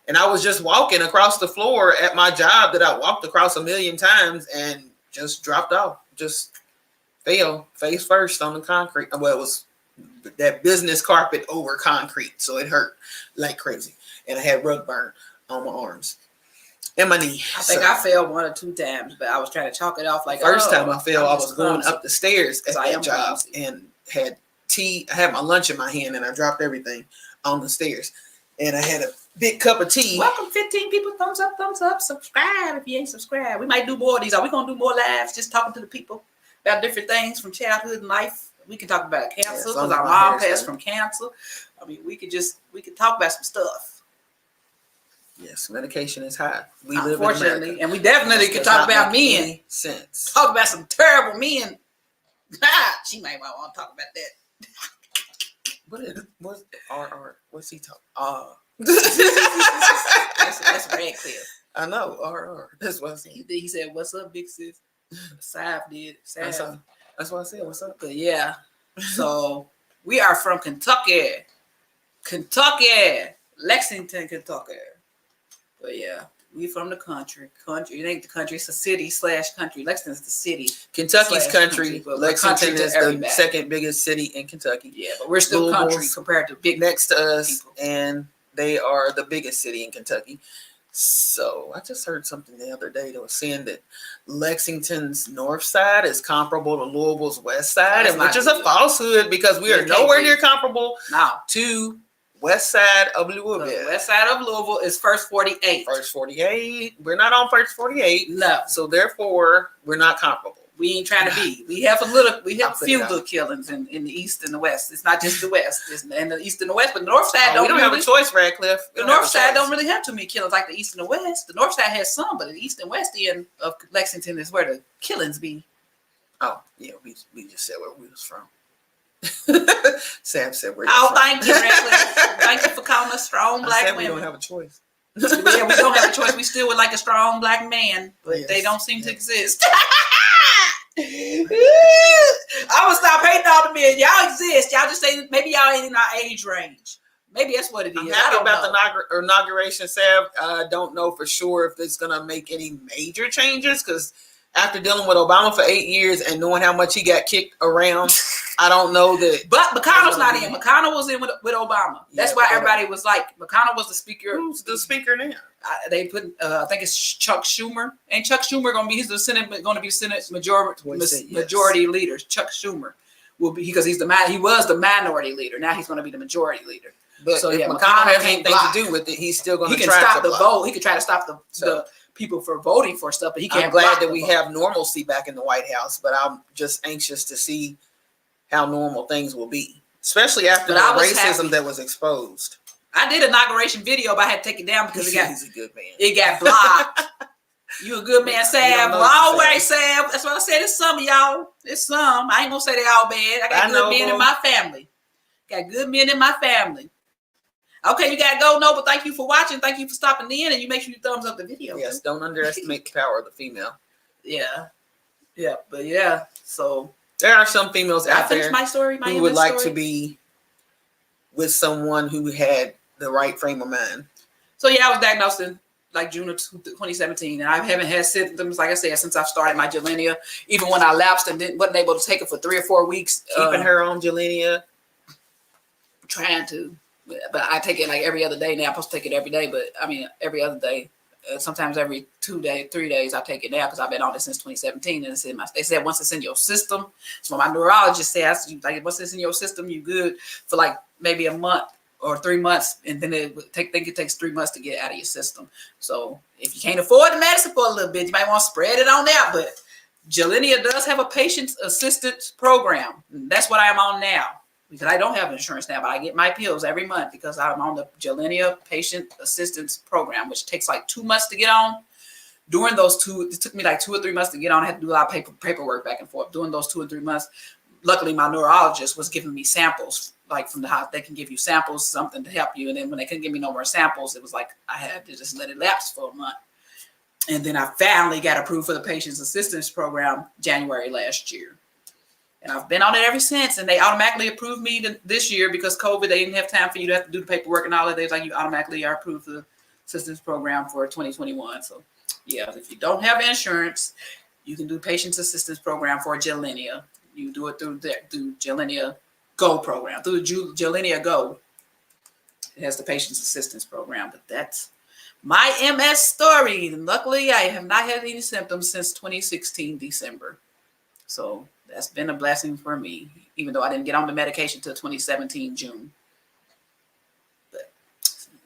And I was just walking across the floor at my job that I walked across a million times and just dropped off. Just fell face first on the concrete. Well, it was that business carpet over concrete, so it hurt like crazy. And I had rug burn on my arms and my knee. I think I fell 1 or 2 times, but I was trying to chalk it off like First time I fell, I I'm was just going clumsy. up the stairs at I am that job clumsy. and had tea. I had my lunch in my hand and I dropped everything on the stairs. And I had a big cup of tea. Welcome, 15 people. Thumbs up, subscribe if you ain't subscribed. We might do more of these. Are we gonna do more lives? Just talking to the people about different things from childhood and life. We can talk about cancer as because long as our my mom hair's passed done. from cancer. I mean, we could talk about some stuff. Yes, medication is high. We live in Unfortunately, America. and we definitely This could does talk not about make men. any sense. Talk about some terrible men. She might want to talk about that. What's RR? What's he talking? That's Radcliffe. I know RR. That's what I said. He said, "What's up, big sis?" Sav did. That's Sav. what I said. What's up? But yeah, so we are from Kentucky, Lexington, Kentucky. But yeah, we from the country. It ain't the country; it's a city/country. Lexington's the city. Kentucky's Slash country. country, but we're Lexington country to is the everybody. second biggest city in Kentucky. Yeah, but we're still Louisville's country compared to big Next to us, people. and they are the biggest city in Kentucky. So I just heard something the other day that was saying that Lexington's north side is comparable to Louisville's west side, That's and which not is a good. falsehood because we It are can't nowhere be. near comparable Now, to west side of the Louisville. west side of Louisville is first 48. First 48. We're not on first 48, No, so therefore we're not comparable. we ain't trying to be. We have a few little killings in the east and the west. It's not just the west. It's in the east and the west, but the north side We don't have a really. choice, Radcliffe. We The don't have north a side choice. don't really have too many killings like the east and the west. The north side has some, but the east and west end of Lexington is where the killings be. Oh, yeah, we just said where we was from. Sam said where Oh, from. thank you, Radcliffe. Thank you for calling us strong I black said we women. don't have a choice. Yeah, we don't have a choice. We still would like a strong black man, but Yes. they don't seem to Yes. exist. I'm gonna stop hating on the men. Y'all exist. Y'all just say maybe y'all ain't in our age range. Maybe that's what it is. I'm I happy don't about know. the inauguration, Sam. I don't know for sure if it's going to make any major changes because after dealing with Obama for 8 years and knowing how much he got kicked around, I don't know that. But McConnell's not in. McConnell was in with Obama. That's Yeah, why but everybody was like, McConnell was the speaker. Who's the speaker now? They put, I think it's Chuck Schumer. Ain't Chuck Schumer gonna be? He's the Senate going to be Senate majority Well, he said yes. majority leader. Chuck Schumer will be because he was the minority leader. Now he's going to be the majority leader. But So, if yeah, McConnell McConnell has can't anything block. to do with it, he's still going He to can try stop to the block. vote. He can try to stop the So- people from voting for stuff, but he can't. I'm glad block that the we vote. have normalcy back in the White House, but I'm just anxious to see how normal things will be, especially after But I the was racism happy. that was exposed. I did an inauguration video, but I had to take it down because He's a good man. it got blocked. You a good man, You Sam. don't know All Sam. way, Sam. That's what I said. It's some of y'all. It's some. I ain't gonna say they all bad. I got I good know, men bro. in my family. Got good men in my family. Okay, you gotta go. No, but thank you for watching. Thank you for stopping in, and you make sure you thumbs up the video. Yes, don't underestimate the power of the female. Yeah. Yeah. But yeah. So There are some females I out finished there my story. My who would MS like story. to be with someone who had the right frame of mind. So yeah, I was diagnosed in like June of 2017, and I haven't had symptoms, like I said, since I started my Gilenia. Even when I lapsed and wasn't able to take it for 3 or 4 weeks, Keeping her on Gilenia. trying to, but I take it like every other day now. I'm supposed to take it every day, but I mean every other day. Sometimes every 2 days, 3 days, I take it now because I've been on it since 2017. And it's in they said once it's in your system, so my neurologist says like once it's in your system, you good for like maybe a month or 3 months, and then it takes 3 months to get out of your system. So if you can't afford the medicine for a little bit, you might want to spread it on out. But Gilenia does have a patient assistance program. That's what I'm on now because I don't have insurance now, but I get my pills every month because I'm on the Gilenia patient assistance program, which takes like 2 months to get on. During those it took me like 2 or 3 months to get on. I had to do a lot of paperwork back and forth. During those 2 or 3 months, luckily my neurologist was giving me samples, like from the house. They can give you samples, something to help you. And then when they couldn't give me no more samples, it was like I had to just let it lapse for a month. And then I finally got approved for the Patients Assistance Program January last year. And I've been on it ever since. And they automatically approved me this year because COVID, they didn't have time for you to have to do the paperwork and all that. They was like, you automatically are approved for the assistance program for 2021. So yeah, if you don't have insurance, you can do Patients Assistance Program for Gilenia. You do it through Gilenia Go program, through the Gilenia Go. It has the Patients Assistance Program, but that's my MS story. And luckily, I have not had any symptoms since 2016 December. So that's been a blessing for me, even though I didn't get on the medication till 2017 June. But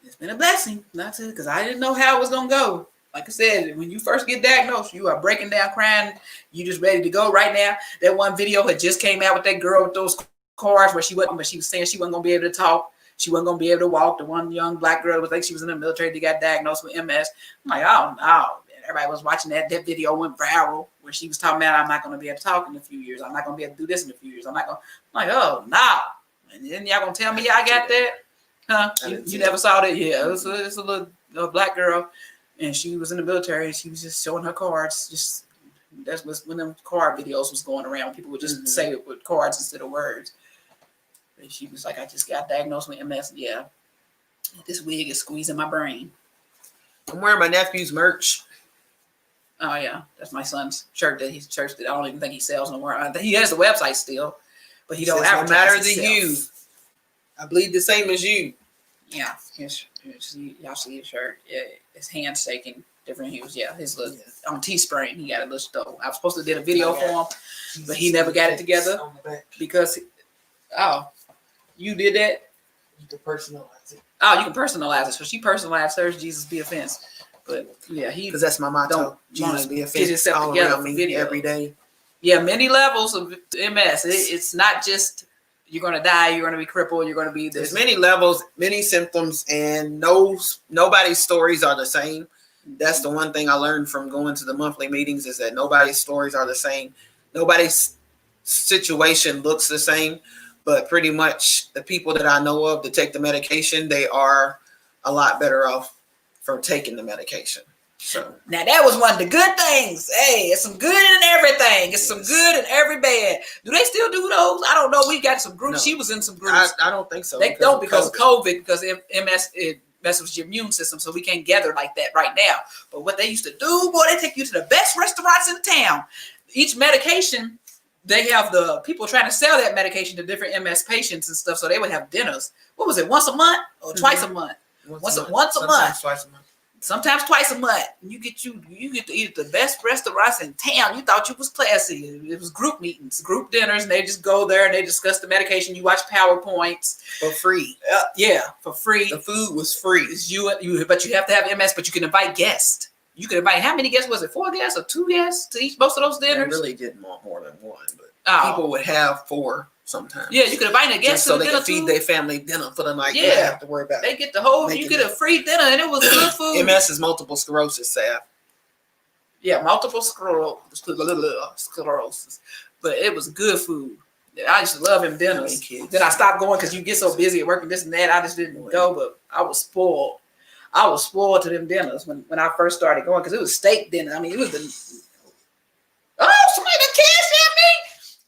it's been a blessing, not to, because I didn't know how it was going to go. Like I said, when you first get diagnosed, you are breaking down, crying. You just ready to go right now. That one video had just came out with that girl with those cards where she was saying she wasn't going to be able to talk. She wasn't going to be able to walk. The one young black girl was like, she was in the military. They got diagnosed with MS. I'm like, oh, no. Everybody was watching that. That video went viral where she was talking about, I'm not going to be able to talk in a few years. I'm not going to be able to do this in a few years. I'm like, oh, no. And then y'all going to tell me I got that? Huh? You never saw that? Yeah, it's a little black girl. And she was in the military. And she was just showing her cards. Just that's when them card videos was going around. People would just say it with cards instead of words. And she was like, I just got diagnosed with MS. Yeah. This wig is squeezing my brain. I'm wearing my nephew's merch. Oh yeah, that's my son's shirt that I don't even think he sells no more. He has the website still, but he don't No matter the himself. hue. I bleed the same as you. Yeah, y'all see his shirt. Yeah, his hands shaking, different hues. Yeah, his little on Teespring, he got a little stove. I was supposed to did a video for him, but he never got it together because. Oh, you did that? You can personalize it. Oh, you can personalize it. So she personalized hers. Jesus be offense. But yeah, Because that's my motto. don't Jesus wanna be get offense himself all together around for me video. every day. Yeah, many levels of MS. It's not just you're going to die, you're going to be crippled, you're going to be There's this. many levels, many symptoms, and nobody's stories are the same. That's the one thing I learned from going to the monthly meetings is that nobody's stories are the same. Nobody's situation looks the same, but pretty much the people that I know of that take the medication, they are a lot better off from taking the medication. So Now that was one of the good things. Hey, it's some good in everything. It's some good in every bad. Do they still do those? I don't know. We got some groups. No. She was in some groups. I don't think so. They don't because of COVID, because MS it messes with your immune system, so we can't gather like that right now. But what they used to do, boy, they take you to the best restaurants in town. Each medication, they have the people trying to sell that medication to different MS patients and stuff. So they would have dinners. What was it? Once a month or twice a month? Once a month. Sometimes twice a month. Sometimes twice a month. You get to eat at the best restaurants in town. You thought you was classy. It was group meetings, group dinners, and they just go there and they discuss the medication. You watch PowerPoints For free. yeah, for free. The food was free. It's you, but you have to have MS. But you can invite guests. You can invite how many guests was it? 4 guests or 2 guests to eat most of those I dinners? really didn't want more than one, but Oh. people would have 4 sometimes. Yeah, you could invite a Just guest so to the they dinner could feed too. their family dinner for the night. Yeah. They don't have to worry about They get the whole. Making You get a free dinner, and it was good food. MS is multiple sclerosis, Saf. Yeah, multiple sclerosis, but it was good food. I used to love him dinners. Kids. Then I stopped going because you get so busy at work and this and that. I just didn't go, but I was spoiled. I was spoiled to them dinners when I first started going because it was steak dinner. I mean, it was the. Oh, somebody done cash at me!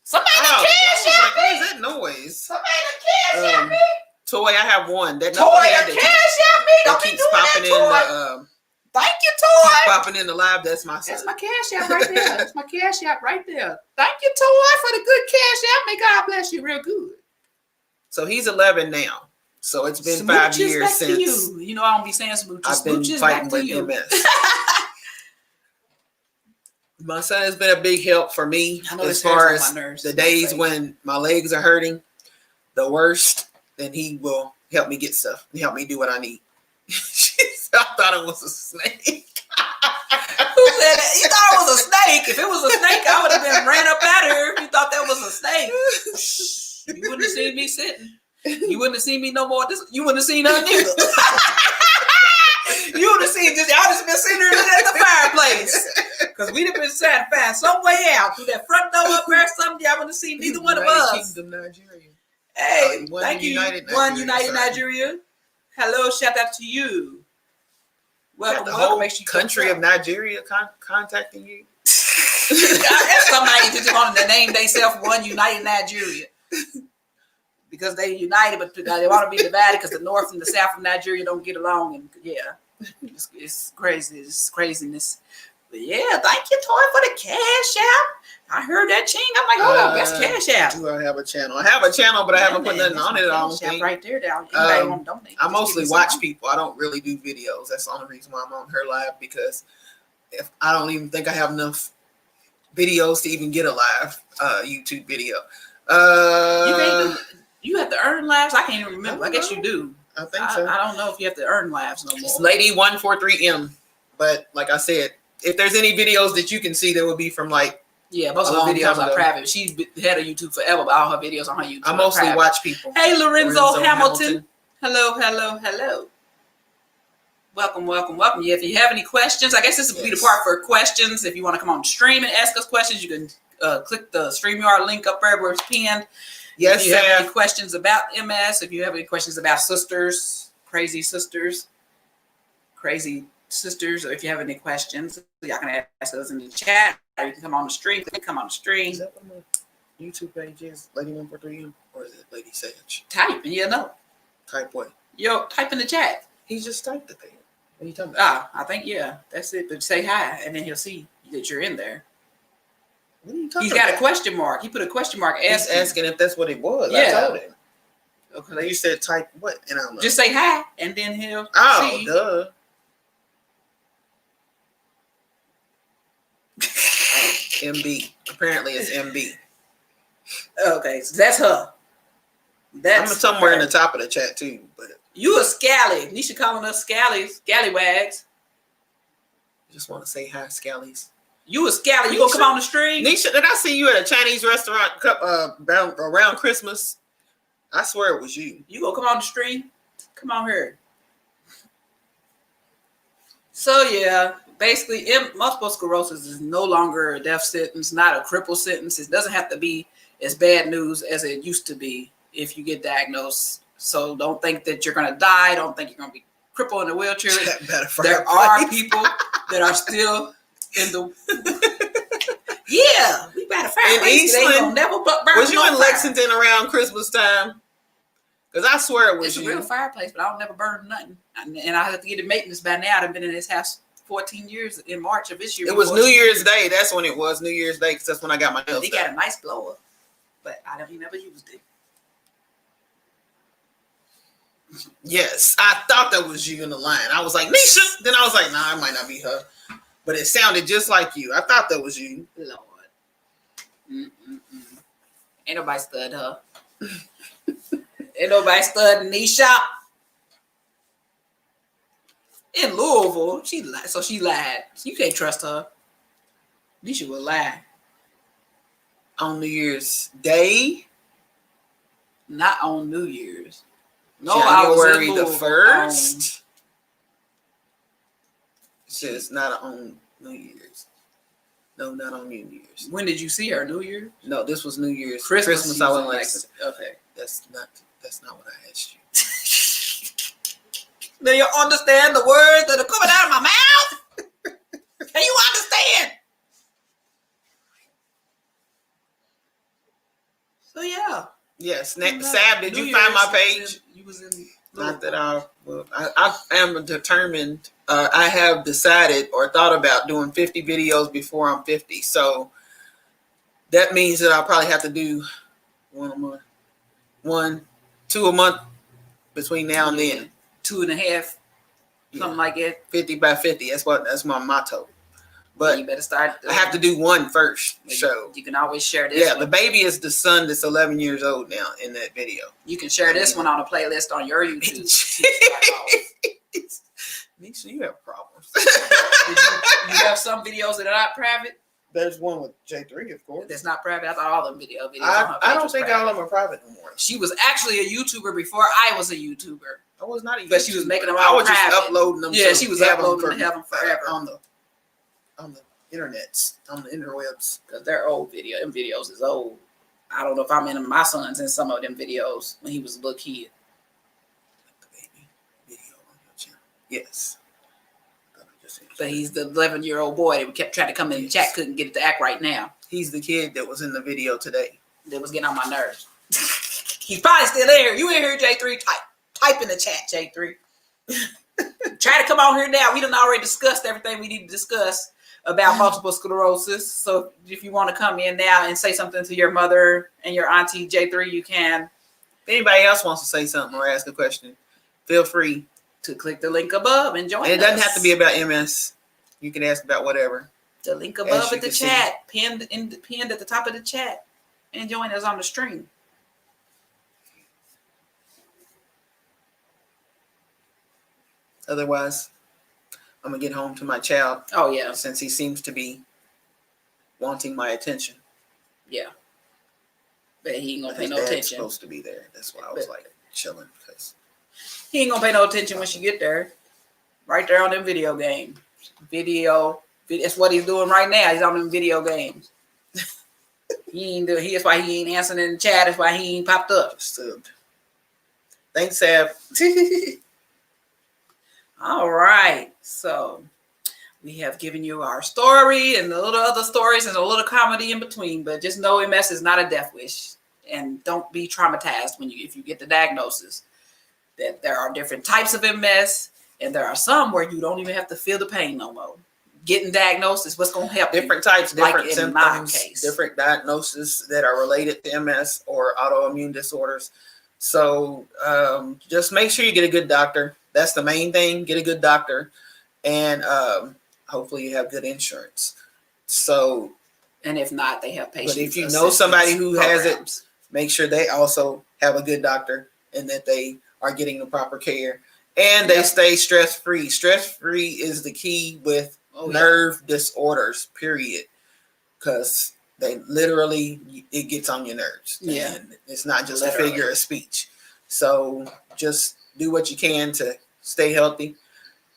Somebody done cash at What me! is that noise? Somebody done cash at me! Toy, I have one. That Toy done knucklehead cash at me! that Don't be keeps doing popping in that, Toy! the Thank you, Toy! popping in the live. That's my son. That's my cash app right there. That's my cash app right there. Thank you, Toy, for the good cash app. May God bless you real good. So he's 11 now. So it's been 5 Smooches years back to since you. You know I don't be saying smooches. I've been Smooches fighting back to with you. MS. My son has been a big help for me I know as this hurts far on as my nerves. the days when my legs are hurting the worst. Then he will help me get stuff and help me do what I need. I thought it was a snake. Who said that. You thought it was a snake. If it was a snake, I would have been ran up out of here. If you thought that was a snake, you wouldn't have seen me sitting. You wouldn't have seen me no more. You wouldn't have seen her neither. You would have seen y'all just been sitting there looking at the fireplace. Because we'd have been trying to find some way out through that front door up there or something. Y'all wouldn't have seen neither one of us. Kingdom, Nigeria. Hey, One thank you. United One Nigeria, United sorry. Nigeria. Hello, shout out to you. Welcome, The welcome. whole Make sure you country of Nigeria contacting you. That's somebody just wanted to name themselves One United Nigeria. Because they united, but they want to be divided because the north and the south of Nigeria don't get along. And yeah, it's crazy. It's craziness. But yeah, thank you, Toy, for the cash out. I heard that ching. I'm like, hold on, that's cash out. Do I have a channel? I have a channel, but I haven't put nothing on it. I don't Cash App think. right there. Down. Anybody want to donate? I Just mostly give me some watch money. people. I don't really do videos. That's the only reason why I'm on her live, because if I don't even think I have enough videos to even get a live YouTube video. You can't do. You have to earn lives. I can't even remember. I guess you do. I think so. I don't know if you have to earn lives no more. It's Lady 143M. But like I said, if there's any videos that you can see, that would be from like, Yeah, most A of her long videos time are ago. private. She's had a YouTube forever, but all her videos on her YouTube. I are mostly private. watch people. Hey, Lorenzo Hamilton. Hello. Welcome. Yeah, if you have any questions, I guess this would be the Yes. part for questions. If you want to come on stream and ask us questions, you can click the StreamYard link up there where it's pinned. Yes, if you have sir. any questions about MS, if you have any questions about crazy sisters, or if you have any questions, y'all can ask us in the chat, or you can come on the stream. Is that what my YouTube page is? Lady 143M? Or is it Lady Sage? Type, and you'll know. Type what? Yo, type in the chat. He just typed it there. What are you talking about? I think, yeah, that's it. But say hi, and then he'll see that you're in there. What are you talking He's about? got a question mark. He put a question mark. He's asking if that's what it was. Yeah. I told him. Okay. You said type what? And I don't know. Just say hi, and then he'll oh, see. duh. MB. Apparently it's MB. Okay, so that's her. That's I'm somewhere in her. the top of the chat too, but You a scally. Nisha calling us scallywags. I just want to say hi, Scallies. You a scally. You gonna come on the stream? Nisha, did I see you at a Chinese restaurant around Christmas? I swear it was you. You gonna come on the stream? Come on here. So yeah, basically, multiple sclerosis is no longer a death sentence, not a cripple sentence. It doesn't have to be as bad news as it used to be if you get diagnosed. So don't think that you're gonna die. Don't think you're gonna be crippled in a wheelchair. There are people that are still in the. Yeah, we got a fire. In Eastland? Never burn. Was you no in fire. Lexington around Christmas time? Because I swear it was It's a you. real fireplace, but I don't never burn nothing. And I have to get it maintenance by now. I've been in this house 14 years in March of this year. It was New Year's Day. That's when it was. New Year's Day, because that's when I got my nails They done. got a nice blower, but I don't never used it. Yes, I thought that was you in the line. I was like, Nisha. Then I was like, nah, it might not be her. But it sounded just like you. I thought that was you. Lord. Ain't nobody stud her. Ain't nobody stud Nisha. In Louisville, she lied. So she lied. You can't trust her. Nisha will lie. On New Year's Day, Not on New Year's. No, I was January in the Louisville 1st. It says not on New Year's. No, not on New Year's. When did you see her? New Year? No, this was New Year's. Christmas. I was in Lexington. Okay. That's not what I asked you. Do you understand the words that are coming out of my mouth? Can you understand? So yeah. Yes. No, Sab, did New you find my Year's, page? You was in. Not that I am determined. I have decided or thought about doing 50 videos before I'm 50. So that means that I'll probably have to do one a month, 2 a month between now and then. 2.5, something like that. 50 by 50. That's my motto. But you better start. I have to do one first. So you can always share this. yeah, one. the baby is the son that's 11 years old now in that video. You can share this one on a playlist on your YouTube. Nisha, you have problems. you have some videos that are not private? There's one with J3, of course. That's not private. I thought all them videos on her I page don't was think private. all of them are private no more. She was actually a YouTuber before I was a YouTuber. I was not a But she was making them I all was just private. uploading them. Yeah, to she was have uploading them to have them forever. on the internets, on the interwebs. Because they're old video. Them videos is old. I don't know if I'm in my son's in some of them videos when he was a little kid. The baby video on your channel. Yes. But he's the 11-year-old boy that kept trying to come in the chat, couldn't get it to act right now. He's the kid that was in the video today. That was getting on my nerves. He's probably still there. You in here, J3? Type in the chat, J3. Try to come on here now. We done already discussed everything we need to discuss about multiple sclerosis. So if you want to come in now and say something to your mother and your auntie J3, you can. If anybody else wants to say something or ask a question, feel free. To click the link above and join And it doesn't us. have to be about MS. You can ask about whatever. The link As above you at the can see. chat, pinned at the top of the chat, and join us on the stream. Otherwise, I'm gonna get home to my child Oh yeah, since he seems to be wanting my attention. yeah. But he ain't gonna pay His no dad's attention. supposed to be there. That's why I was like chilling because He ain't gonna pay no attention when she get there. Right there on them video games. That's what he's doing right now. He's on them video games. That's why he ain't answering in the chat. That's why he ain't popped up. disturbed. Thanks, Sab. All right. So we have given you our story and a little other stories and a little comedy in between. But just know MS is not a death wish. And don't be traumatized if you get the diagnosis. That there are different types of MS. And there are some where you don't even have to feel the pain no more. Getting diagnosed is what's going to help Different types, Like different in my symptoms, case. different diagnoses that are related to MS or autoimmune disorders. So just make sure you get a good doctor. That's the main thing. Get a good doctor, and hopefully you have good insurance. So, And if not, they have patients. but if you know somebody who has it, make sure they also have a good doctor and that they are getting the proper care and they stay stress free. Stress free is the key with nerve disorders, period. Because they literally, it gets on your nerves. Yeah. And it's not just Literally. a figure of speech. So just do what you can to stay healthy.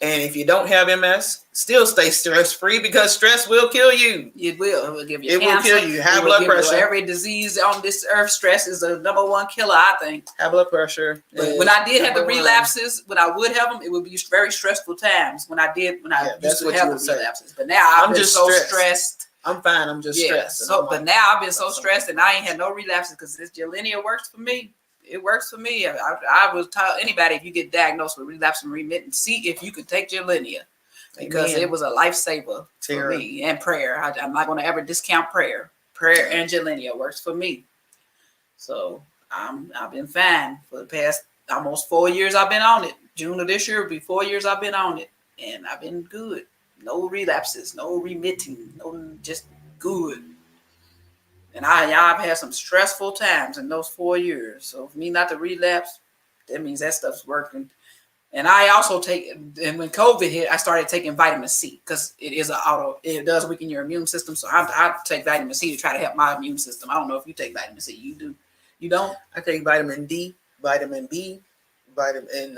And if you don't have MS, still stay stress free because stress will kill you. It will. It will give you It will cancer. kill you. High It will blood give you pressure. every disease on this earth. Stress is the number one killer, I think. High blood pressure. But is when I did have the number one. relapses, when I would have them, it would be very stressful times. When I Yeah, used that's to what you have the would say. relapses. But now I've I'm been just so stressed. stressed. I'm fine. I'm just Yeah. stressed. And So, I'm but like, now I've been so stressed, and I ain't had no relapses because this Gilenia works for me. It works for me. I would tell anybody if you get diagnosed with relapse and remitting, see if you could take Gilenia because amen. it was a lifesaver for Tara. me. And prayer. I'm not going to ever discount prayer. Prayer and Gilenia works for me. So I've been fine for the past almost 4 years. I've been on it. June of this year will be 4 years I've been on it, and I've been good. No relapses, no remitting, no just good. And I've had some stressful times in those 4 years. So for me not to relapse, that means that stuff's working. And I also and when COVID hit, I started taking vitamin C because it does weaken your immune system. So I take vitamin C to try to help my immune system. I don't know if you take vitamin C. You do? You don't? I take vitamin D, vitamin B, and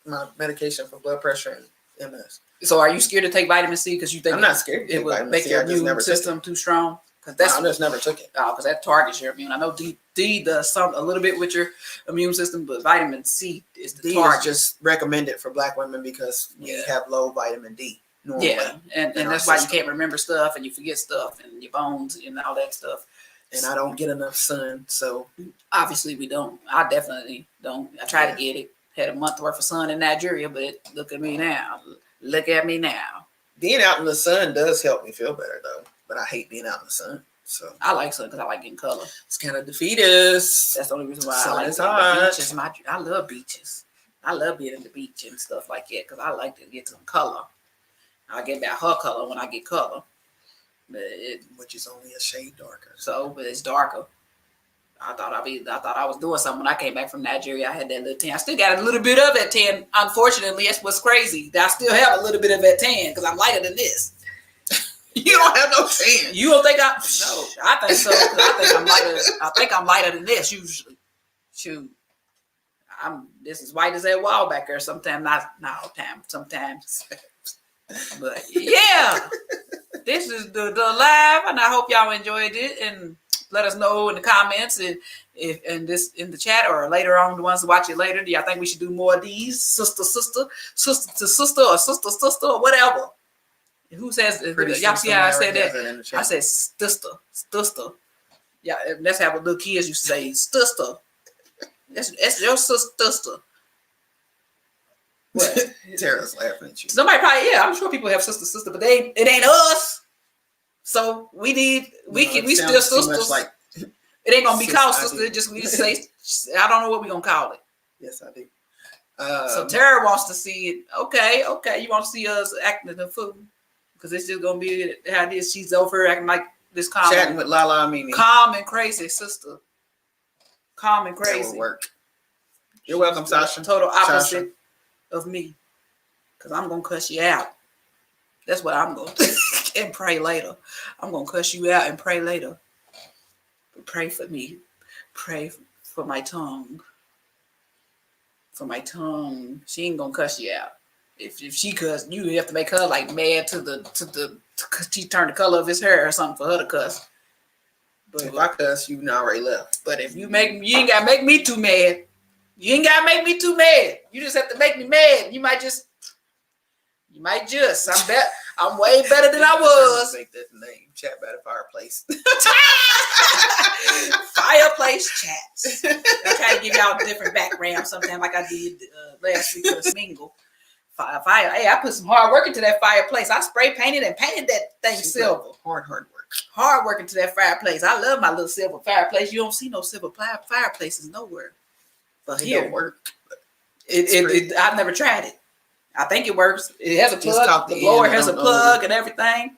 my medication for blood pressure and MS. So are you scared to take vitamin C because you think I'm not scared to it take will vitamin make C. your I just immune never took it. system too strong? Because I just never took it. because that targets your immune. I know D does a little bit with your immune system, but vitamin C is the D target. is just recommended for Black women because we Yeah. have low vitamin D normally. Yeah, and in our that's why you system. can't remember stuff and you forget stuff and your bones and all that stuff. And I don't get enough sun, so Obviously, we don't. I definitely don't. I try to get it. Had a month worth of sun in Nigeria, but look at me now. Look at me now. being out in the sun does help me feel better though. But I hate being out in the sun, so I like sun because I like getting color. it's kind of defeatist. That's the only reason why I Sun like is the hot. beaches. I love beaches. I love being at the beach and stuff like that because I like to get some color. I get that her color when I get color, but Which is only a shade darker. but it's darker. I thought I was doing something when I came back from Nigeria. I had that little tan. I still got a little bit of that tan. Unfortunately, that's what's crazy. I still have a little bit of that tan because I'm lighter than this. You don't have no tan. You don't think no, I think so. 'Cause I think I'm lighter than this usually. Shoot. I'm this is white as that wall back there. Sometimes not time. Sometimes. But yeah. This is the live, and I hope y'all enjoyed it. And let us know in the comments and if in the chat or later on, the ones who watch it later. Do y'all think we should do more of these? Sister to sister or whatever. Who says y'all see how I said that? I said sister. Yeah, let's have a little kids you say sister. That's your sister. What? Tara's laughing at you. Somebody probably, I'm sure people have sister, but it ain't us. So we still sisters. Like, it ain't gonna be called I sister. do. We just say I don't know what we're gonna call it. yes, I do. So Tara wants to see it. Okay. You want to see us acting the fool because it's just gonna be how it is. She's over acting like this Chatting with Lala and Mimi. calm and crazy sister. Calm and That will crazy. work. You're welcome, Sasha. Total opposite Sasha. of me. Because I'm going to cuss you out. That's what I'm going to do. And pray later. I'm going to cuss you out and pray later. But pray for me. Pray for my tongue. For my tongue. She ain't going to cuss you out. If she cuss, you have to make her like mad cause she turned the color of his hair or something for her to cuss. But If I cuss, you already left. But if you ain't gotta make me too mad. You ain't gotta make me too mad. You just have to make me mad. You might just. I'm way better than I was. Make that name. Chat by the fireplace. Fireplace chats. I try to give y'all a different background sometime, like I did last week with a mingle. Fire. Hey, I put some hard work into that fireplace. I spray painted and painted that thing silver. Hard work. Hard work into that fireplace. I love my little silver fireplace. You don't see no silver fireplaces nowhere. But It here, don't work. I've never tried it. I think it works. It has a Just plug. talk The to blower Ian, I has a don't know. plug and everything.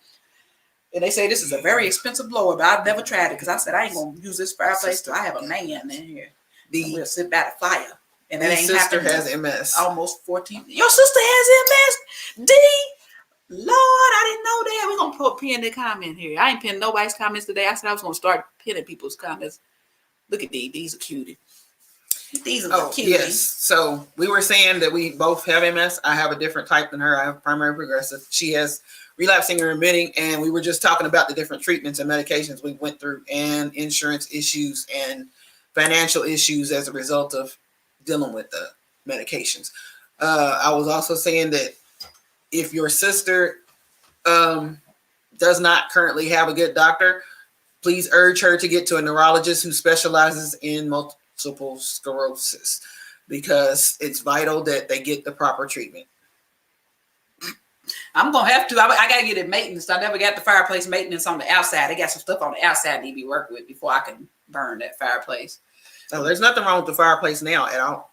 And they say this is a very expensive blower, but I've never tried it because I said I ain't gonna use this fireplace till I have a man in here. And we'll sit by the fire. And that His ain't sister happening. has MS. Almost 14. Your sister has MS? D? Lord, I didn't know that. We're going to put pin the comment here. I ain't pinned nobody's comments today. I said I was going to start pinning people's comments. Look at these. These are cutie. These are the cuties. Yes. So we were saying that we both have MS. I have a different type than her. I have primary progressive. She has relapsing and remitting. And we were just talking about the different treatments and medications we went through and insurance issues and financial issues as a result of dealing with the medications. I was also saying that if your sister does not currently have a good doctor, please urge her to get to a neurologist who specializes in multiple sclerosis because it's vital that they get the proper treatment. I'm going to have to. I got to get it maintenance. I never got the fireplace maintenance on the outside. They got some stuff on the outside I need to be worked with before I can burn that fireplace. So there's nothing wrong with the fireplace now at all.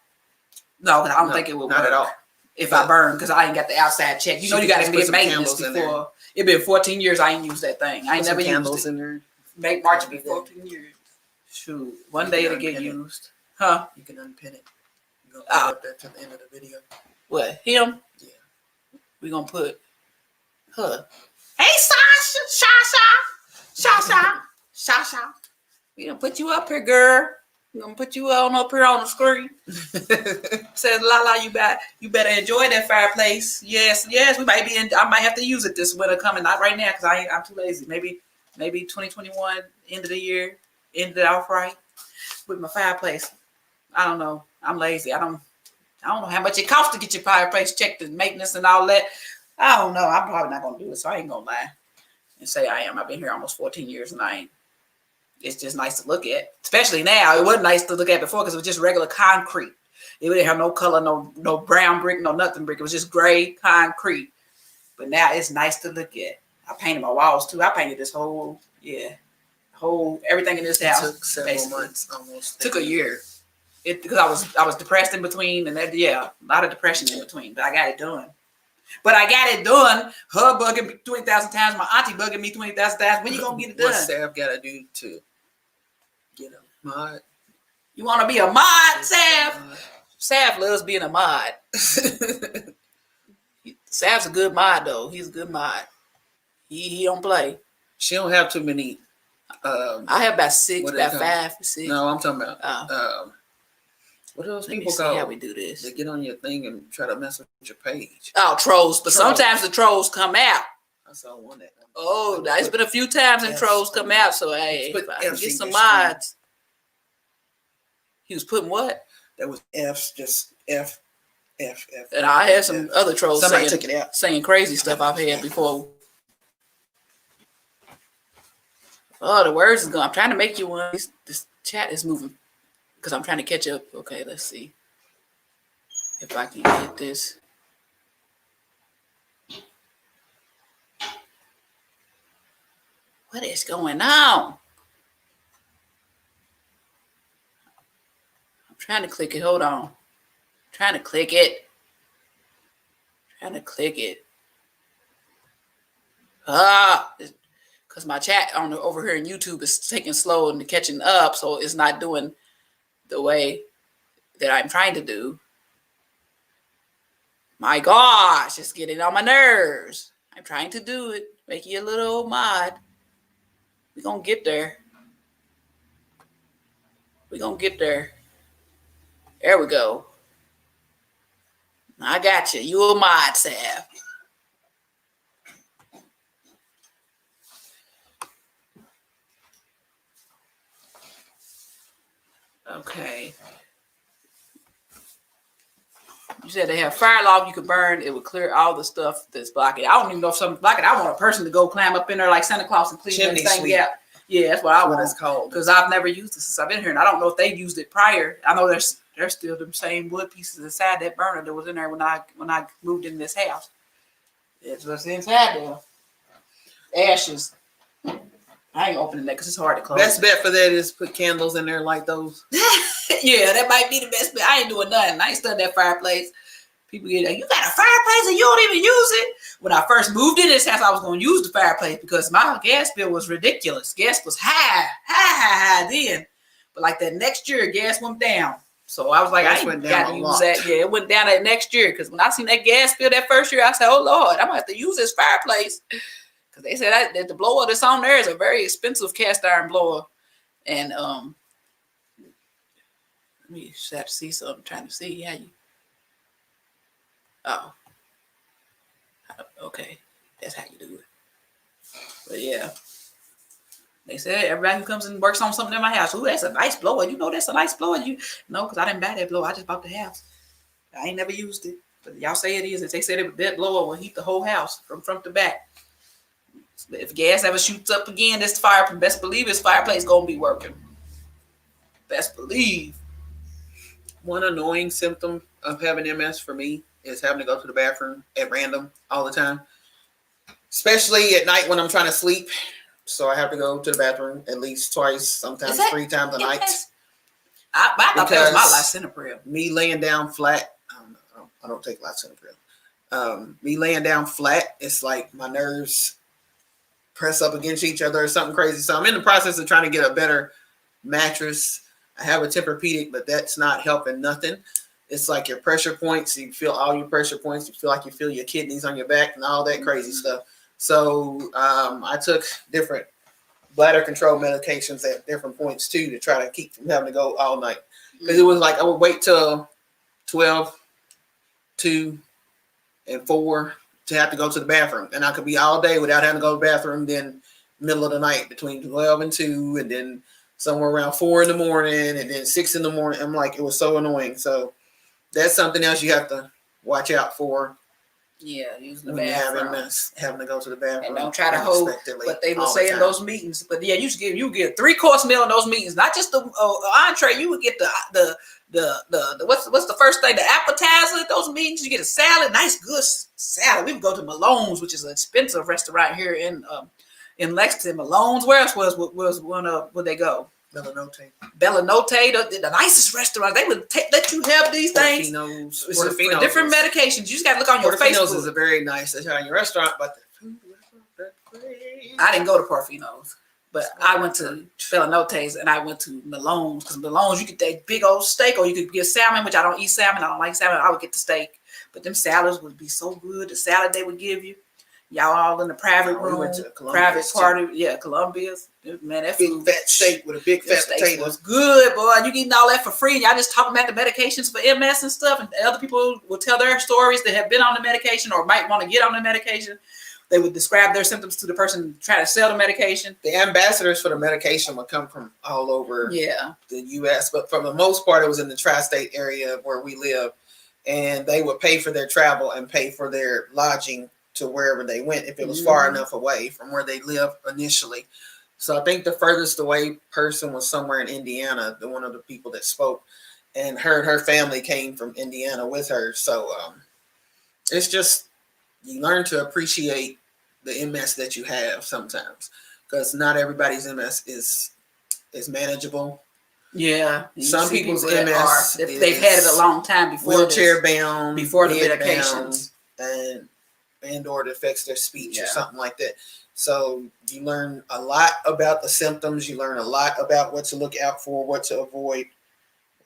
No, because I don't think it will not work at all. if I burn because I ain't got the outside check. You know, you got to put get some maintenance candles in there. before. It's been 14 years I ain't used that thing. I ain't Put some never candles used it. in there. Make March will be 14 years. Shoot, one day it'll get Unpin it. used. Huh? You can unpin it. You go Oh. up there to the end of the video. What? Him? Yeah. We gonna put her. Hey, Sasha. We gonna put you up here, girl. We gonna put you up here on the screen. Says Lala, you better enjoy that fireplace. Yes, we might be in. I might have to use it this winter coming. Not right now because I'm too lazy. Maybe 2021 end of the year, end it off right with my fireplace. I don't know. I'm lazy. I don't know how much it costs to get your fireplace checked and maintenance and all that. I don't know. I'm probably not gonna do it, so I ain't gonna lie and say I am. I've been here almost 14 years and I ain't. It's just nice to look at, especially now. It wasn't nice to look at before because it was just regular concrete. It didn't have no color, no brown brick, no nothing brick. It was just gray concrete. But now it's nice to look at. I painted my walls too. I painted this whole everything in this house. Took several basically. months almost. Took a year. Because I was depressed in between and that, a lot of depression in between. But I got it done. Her bugging me 20,000 times. My auntie bugging me 20,000 times. When you gonna get it done? What's Sav got to do to get him? Mod. You want to be a mod, Sav? Sav loves being a mod. Sav's a good mod, though. He's a good mod. He don't play. She don't have too many. I have about six, What about they 5, 6. No, I'm talking about. Oh. What are those Let me people see called? how we do this. They get on your thing and try to mess with your page. Oh, trolls. But Trolls. sometimes the trolls come out. I saw one that. Oh, it's been a few times and Yes. trolls come out. So, hey, Put if I can F's get in some your screen. mods. He was putting what? That was F's, just F. And I had some other trolls Somebody took it out. saying crazy stuff I've had before. Oh, the words is going. I'm trying to make you one. This chat is moving because I'm trying to catch up. Okay, let's see if I can get this. What is going on? I'm trying to click it. Hold on. Trying to click it. Because my chat over here in YouTube is taking slow and catching up, so it's not doing the way that I'm trying to do. My gosh, it's getting on my nerves. I'm trying to do it. Make you a little mod. We're going to get there. There we go. I got you. You a mod, Sav. Okay. You said they have fire log you can burn. It would clear all the stuff that's blocking. I don't even know if something's blocking. I want a person to go climb up in there like Santa Claus and clean Chimney everything sweep. out. Yeah, that's what I That's what want. it's called. Because I've never used it since I've been here, and I don't know if they used it prior. I know there's still them same wood pieces inside that burner that was in there when I moved in this house. It's what's inside there. Ashes. I ain't opening that because it's hard to close. Best bet for that is put candles in there like those. Yeah, that might be the best bet. I ain't doing nothing. I ain't studying that fireplace. People get like, you got a fireplace and you don't even use it. When I first moved in this house, I was going to use the fireplace because my gas bill was ridiculous. Gas was high then. But like that next year, gas went down. So I was like, Gas I ain't went got down to a use lot. that. Yeah, it went down that next year because when I seen that gas bill that first year, I said, oh Lord, I'm going to have to use this fireplace. Because they said that the blower that's on there is a very expensive cast iron blower. And let me just have to see something, trying to see how you. Oh. Okay. That's how you do it. But yeah. They said everybody who comes and works on something in my house, ooh, that's a nice blower. You know that's a nice blower. No, because I didn't buy that blower. I just bought the house. I ain't never used it. But y'all say it is. They said that blower will heat the whole house from front to back. If gas ever shoots up again, this best believe this fireplace gonna be working. Best believe. One annoying symptom of having MS for me is having to go to the bathroom at random all the time, especially at night when I'm trying to sleep. So I have to go to the bathroom at least twice, sometimes 3 times a night. I thought that was my lisinopril. Me laying down flat, I don't take lisinopril. Me laying down flat, it's like my nerves press up against each other or something crazy. So I'm in the process of trying to get a better mattress. I have a Tempur-Pedic, but that's not helping nothing. It's like your pressure points. You feel all your pressure points. You feel like you feel your kidneys on your back and all that crazy stuff. So I took different bladder control medications at different points too to try to keep from having to go all night. Because it was like I would wait till 12, 2, and 4 to have to go to the bathroom. And I could be all day without having to go to the bathroom. Then middle of the night between 12 and 2, and then somewhere around 4 in the morning, and then 6 in the morning. I'm like, it was so annoying. So that's something else you have to watch out for. Yeah, use the When you're bathroom. having to go to the bathroom. And don't try to hold what they will say in those meetings. But yeah, you get 3-course meal in those meetings, not just the entree. You would get the what's the first thing? The appetizer at those meetings. You get a salad, nice good salad. We would go to Malone's, which is an expensive restaurant here in Lexington. Malone's. Where else was one of would they go? Belanote, the nicest restaurant. They would let you have these things. Portofino's. For different medications. You just got to look on your Portofino's Facebook. is a very nice Italian restaurant, but the food I didn't go to Portofino's. But I went to Felinotes and I went to Malone's, because Malone's you get that big old steak, or you could get salmon, which I don't eat salmon. I don't like salmon. I would get the steak, but them salads would be so good. The salad they would give you, y'all all in the private We room, went to private Columbia's, party. Yeah, Columbia's. Man, that big food, fat steak with a big that fat steak potato. was good, boy. You getting all that for free. And y'all just talking about the medications for MS and stuff, and other people will tell their stories that have been on the medication or might want to get on the medication. They would describe their symptoms to the person trying to sell the medication. The ambassadors for the medication would come from all over Yeah. the U.S., but for the most part, it was in the tri-state area where we live, and they would pay for their travel and pay for their lodging to wherever they went if it was far enough away from where they lived initially. So I think the furthest away person was somewhere in Indiana, the one of the people that spoke, and her family came from Indiana with her. So it's just, you learn to appreciate the MS that you have sometimes, because not everybody's MS is manageable. Yeah. You Some see people's people that MS they've had it a long time before Wheelchair this, bound, before the bed medications. bound, and or it affects their speech or Yeah. something like that. So you learn a lot about the symptoms. You learn a lot about what to look out for, what to avoid.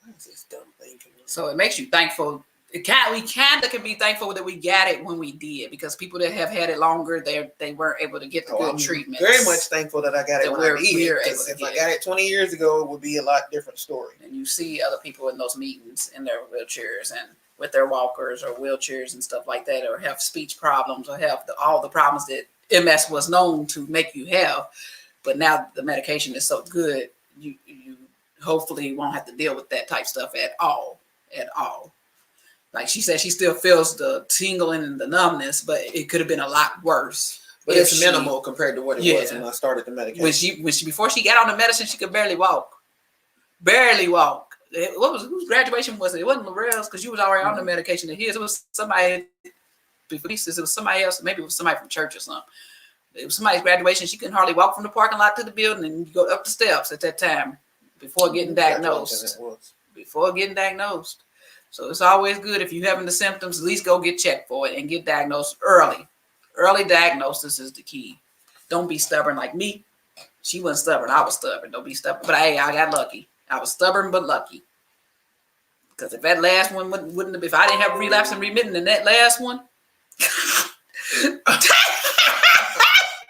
Why is this dumb thing coming up? So it makes you thankful. We kind of can be thankful that we got it when we did, because people that have had it longer, they weren't able to get the good I'm treatment. very much thankful that I got it that when we're I did. able 'Cause to if I get. got it 20 years ago, it would be a lot different story. And you see other people in those meetings in their wheelchairs and with their walkers or wheelchairs and stuff like that, or have speech problems, or have all the problems that MS was known to make you have. But now the medication is so good, you hopefully won't have to deal with that type stuff at all. Like she said, she still feels the tingling and the numbness, but it could have been a lot worse. But if it's she- minimal compared to what it was when I started the medication. when she before she got on the medicine, she could barely walk. Whose graduation was it? It wasn't Laurel's, because you was already on the medication. And his, it was somebody before this. It was somebody else. Maybe it was somebody from church or something. It was somebody's graduation. She couldn't hardly walk from the parking lot to the building and go up the steps at that time before getting diagnosed. Before getting diagnosed. So it's always good if you're having the symptoms, at least go get checked for it and get diagnosed early. Early diagnosis is the key. Don't be stubborn like me. She wasn't stubborn. I was stubborn. Don't be stubborn. But hey, I got lucky. I was stubborn but lucky. Because if that last one wouldn't have, if I didn't have relapse and remitting in that last one,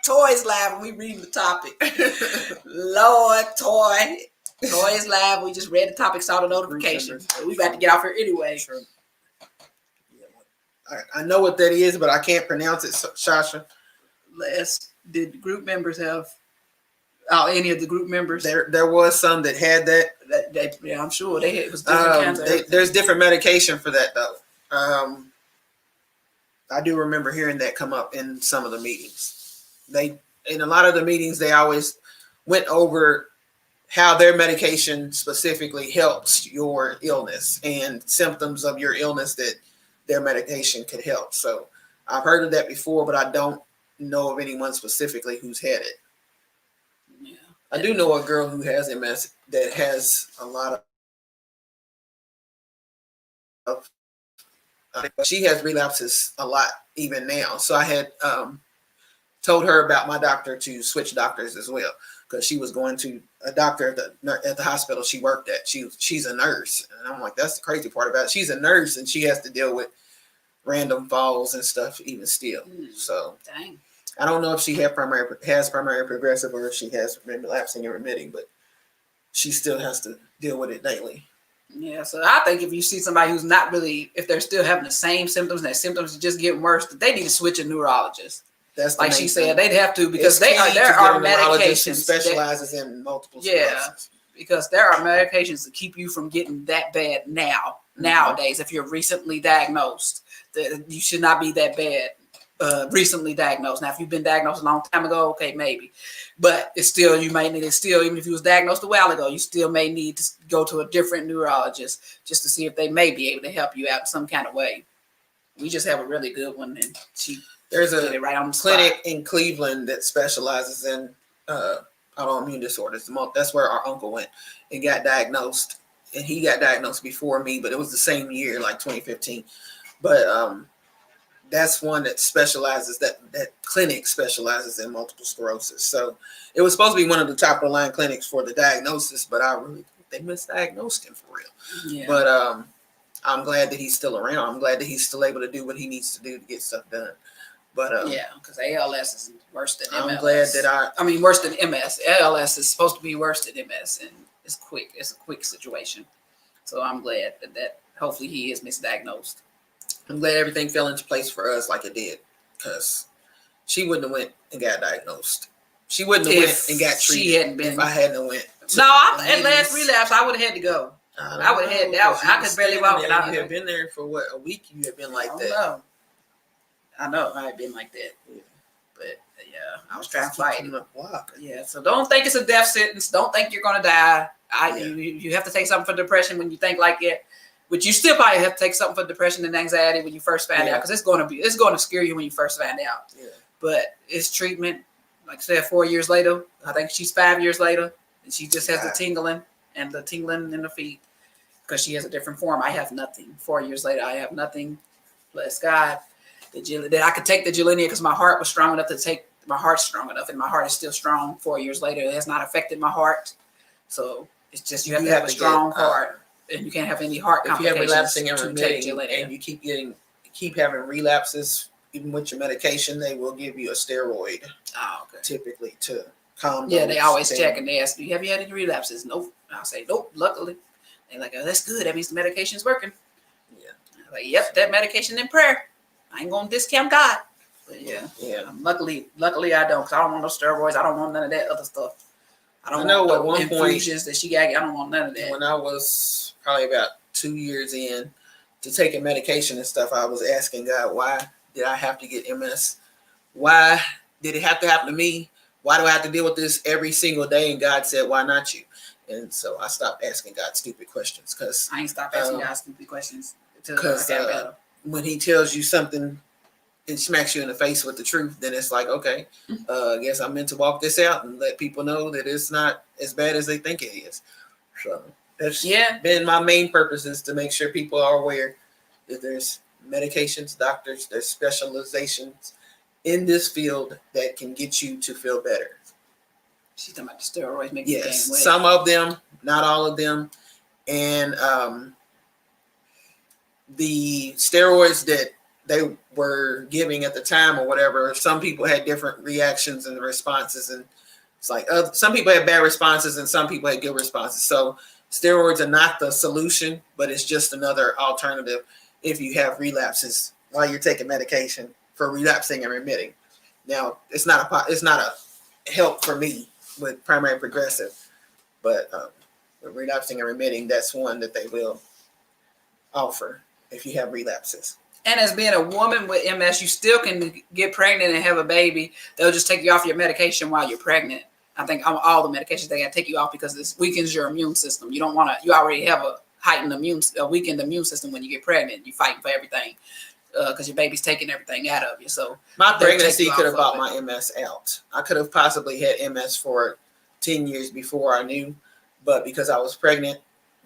Toy's live when we read the topic. Lord, Toy's live. We just read the topic, saw the notification. So we about to get off here anyway. I know what that is, but I can't pronounce it, Sasha. Did the group members have any of the group members? There was some that had that. Yeah, I'm sure they had, it was different kinds of There's different medication for that though. I do remember hearing that come up in some of the meetings. In a lot of the meetings, they always went over how their medication specifically helps your illness and symptoms of your illness that their medication could help. So I've heard of that before, but I don't know of anyone specifically who's had it. Yeah. I do know a girl who has MS that has a lot of she has relapses a lot even now. So I had told her about my doctor to switch doctors as well, because she was going to a doctor at the hospital she worked at. She's a nurse, and I'm like, that's the crazy part about it. She's a nurse and she has to deal with random falls and stuff even still. So Dang. I don't know if she has primary progressive or if she has relapsing and remitting, but she still has to deal with it daily. Yeah, so I think if you see somebody who's not really, if they're still having the same symptoms and their symptoms are just getting worse, that they need to switch a neurologist. That's the Like main she thing. said, they'd have to, because It's key there to are get a neurologist who medications. specializes in multiple sclerosis. Because there are medications to keep you from getting that bad nowadays. If you're recently diagnosed, you should not be that bad. Recently diagnosed. Now, if you've been diagnosed a long time ago, okay, maybe, but it's still, you might need it still, even if you was diagnosed a while ago, you still may need to go to a different neurologist just to see if they may be able to help you out in some kind of way. We just have a really good one, and There's did a it right on the clinic spot. in Cleveland that specializes in autoimmune disorders. That's where our uncle went and got diagnosed, and he got diagnosed before me, but it was the same year, like 2015. But that's one that specializes, that clinic specializes in multiple sclerosis. So it was supposed to be one of the top of the line clinics for the diagnosis, but I really think they misdiagnosed him for real. Yeah. But I'm glad that he's still around. I'm glad that he's still able to do what he needs to do to get stuff done. But yeah, because ALS is worse than MLS. I'm glad that I mean, worse than MS. ALS is supposed to be worse than MS, and it's quick. It's a quick situation. So I'm glad that hopefully he is misdiagnosed. I'm glad everything fell into place for us like it did, because she wouldn't have went and got diagnosed. She wouldn't have went and got treated she hadn't been. if I hadn't went. At last relapse, I would have had to go. I would have had that. I could barely walk it out. You had been there for what, a week? You had been like that. I know. I had been like that. Yeah. But yeah, I was trying to fight it. Block. Yeah, so don't think it's a death sentence. Don't think you're gonna die. You have to take something for depression when you think like it. But you still probably have to take something for depression and anxiety when you first find out, because it's going to scare you when you first find out. Yeah. But it's treatment. Like I said, 4 years later, I think she's 5 years later, and she just has the tingling in the feet because she has a different form. I have nothing. 4 years later, I have nothing. Bless God. That I could take the Gilenya because my heart was strong enough to take. My heart's strong enough, and my heart is still strong. 4 years later, it has not affected my heart. So it's just you have to have a strong heart, and you can't have any heart complications. If you have relapsing and to remitting, take Gilenya. and you keep having relapses, even with your medication, they will give you a steroid. Oh, okay. Typically to calm. Yeah, they always check and they ask me, "Have you had any relapses?" Nope. I'll say, "Nope." Luckily, they're like, "Oh, that's good. That means the medication's working." Yeah. I'm like, "Yep, that medication and prayer. I ain't gonna discount God." But yeah. Luckily, I don't. Cause I don't want no steroids. I don't want none of that other stuff. I don't know want at one infusions that she got. I don't want none of that. When I was probably about 2 years in to taking medication and stuff, I was asking God, why did I have to get MS? Why did it have to happen to me? Why do I have to deal with this every single day? And God said, why not you? And so I stopped asking God stupid questions, because I ain't stopped asking God stupid questions until because I got better. When he tells you something and smacks you in the face with the truth, then it's like, okay, I guess I'm meant to walk this out and let people know that it's not as bad as they think it is. So that's been my main purpose, is to make sure people are aware that there's medications, doctors, there's specializations in this field that can get you to feel better. She's talking about the steroids making you gain weight. Some of them, not all of them. And the steroids that they were giving at the time or whatever, some people had different reactions and responses, and it's like some people had bad responses and some people had good responses. So steroids are not the solution, but it's just another alternative if you have relapses while you're taking medication for relapsing and remitting. Now, it's not a help for me with primary progressive, but with relapsing and remitting, that's one that they will offer if you have relapses. And as being a woman with MS, you still can get pregnant and have a baby. They'll just take you off your medication while you're pregnant. I think all the medications they got to take you off because this weakens your immune system. You don't want to. You already have a weakened immune system when you get pregnant. You're fighting for everything because your baby's taking everything out of you. So my pregnancy could have brought my MS out. I could have possibly had MS for 10 years before I knew, but because I was pregnant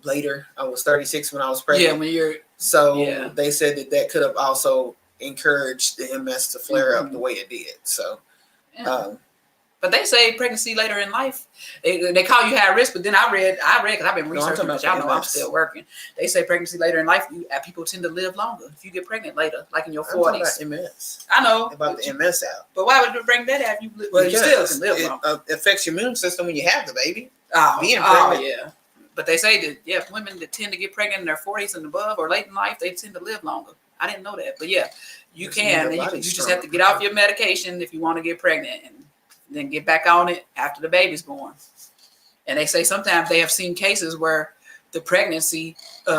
later, I was 36 when I was pregnant. Yeah, when you're. So they said that could have also encouraged the MS to flare up the way it did. So, but they say pregnancy later in life, they call you high risk. But then I read because I've been researching, but y'all know I'm still working. They say pregnancy later in life, people tend to live longer if you get pregnant later, like in your 40s. About MS. I know about the MS out. But why would you bring that out? You still can live longer. It affects your immune system when you have the baby. Being pregnant. Yeah. But they say that, women that tend to get pregnant in their 40s and above or late in life, they tend to live longer. I didn't know that. But you can. You just have to get off your medication if you want to get pregnant and then get back on it after the baby's born. And they say sometimes they have seen cases where the pregnancy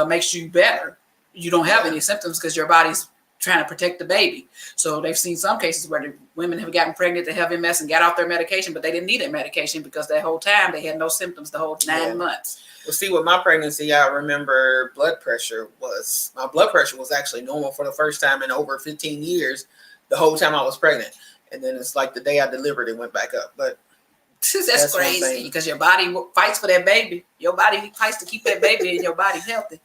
makes you better. You don't have any symptoms because your body's trying to protect the baby. So they've seen some cases where the women have gotten pregnant to have MS and got off their medication, but they didn't need that medication because that whole time they had no symptoms the whole 9 months. Well, see, with my pregnancy, I remember my blood pressure was actually normal for the first time in over 15 years, the whole time I was pregnant. And then it's like the day I delivered, it went back up. But that's crazy because your body fights for that baby. Your body fights to keep that baby in your body healthy.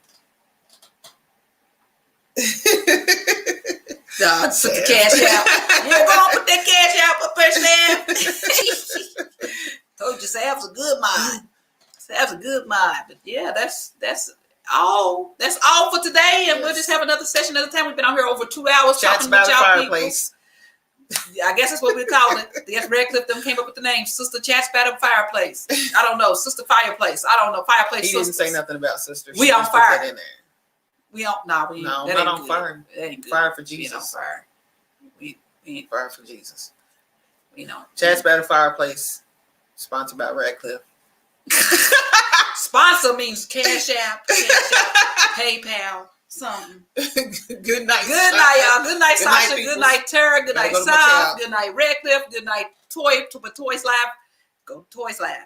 Put the cash out. Yeah, go on, put that cash out up there, Sam. Told you Sam's a good mind. Sam's a good mind. But yeah, that's all. That's all for today. And we'll just have another session at a time. We've been on here over 2 hours Chats talking by with the y'all fireplace. people. I guess that's what we call it. Yes, Redcliffe them came up with the name Sister Chats by the Fireplace. I don't know. Sister Fireplace. I don't know. Fireplace He didn't Sisters. say nothing about sisters. We She on just put fire. that in there. We don't. Nah, we ain't. No, that not ain't on good. fire. That ain't good. Fire for We ain't on Jesus. fire. We ain't. Fire for Jesus. We know. Chats by the fireplace. Sponsored by Radcliffe. Sponsor means Cash App, PayPal, something. Good night. Good night, y'all. Good night, Good night, Sasha. people. Good night, Tara. Good Gotta night, go to my South. child. Good night, Redcliffe. Good night, Toys Lab. Go to Toys Lab.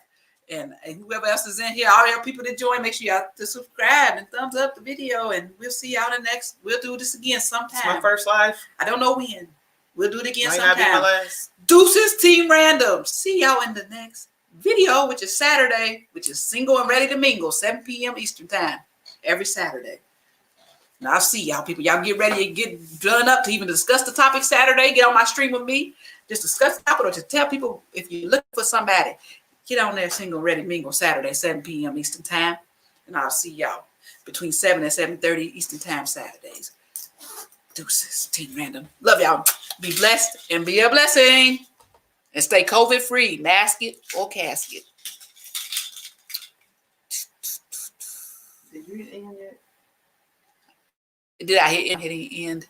And whoever else is in here, all your people that join, make sure y'all to subscribe and thumbs up the video. And we'll see y'all in the next. We'll do this again It's my sometime. first live. I don't know when. We'll do it again Might not be my sometime. last. Deuces Team Random. See y'all in the next video, which is Saturday, which is Single and Ready to Mingle, 7 p.m. Eastern Time, every Saturday. Now I'll see y'all people. Y'all get ready and get done up to even discuss the topic Saturday. Get on my stream with me. Just discuss the topic or just tell people if you're looking for somebody, get on there, Single Ready Mingle, Saturday, 7 p.m. Eastern Time. And I'll see y'all between 7 and 7:30 Eastern Time Saturdays. Deuces Team Random. Love y'all. Be blessed and be a blessing. And stay COVID free. Mask it or casket. Did you end yet? Did I hit end?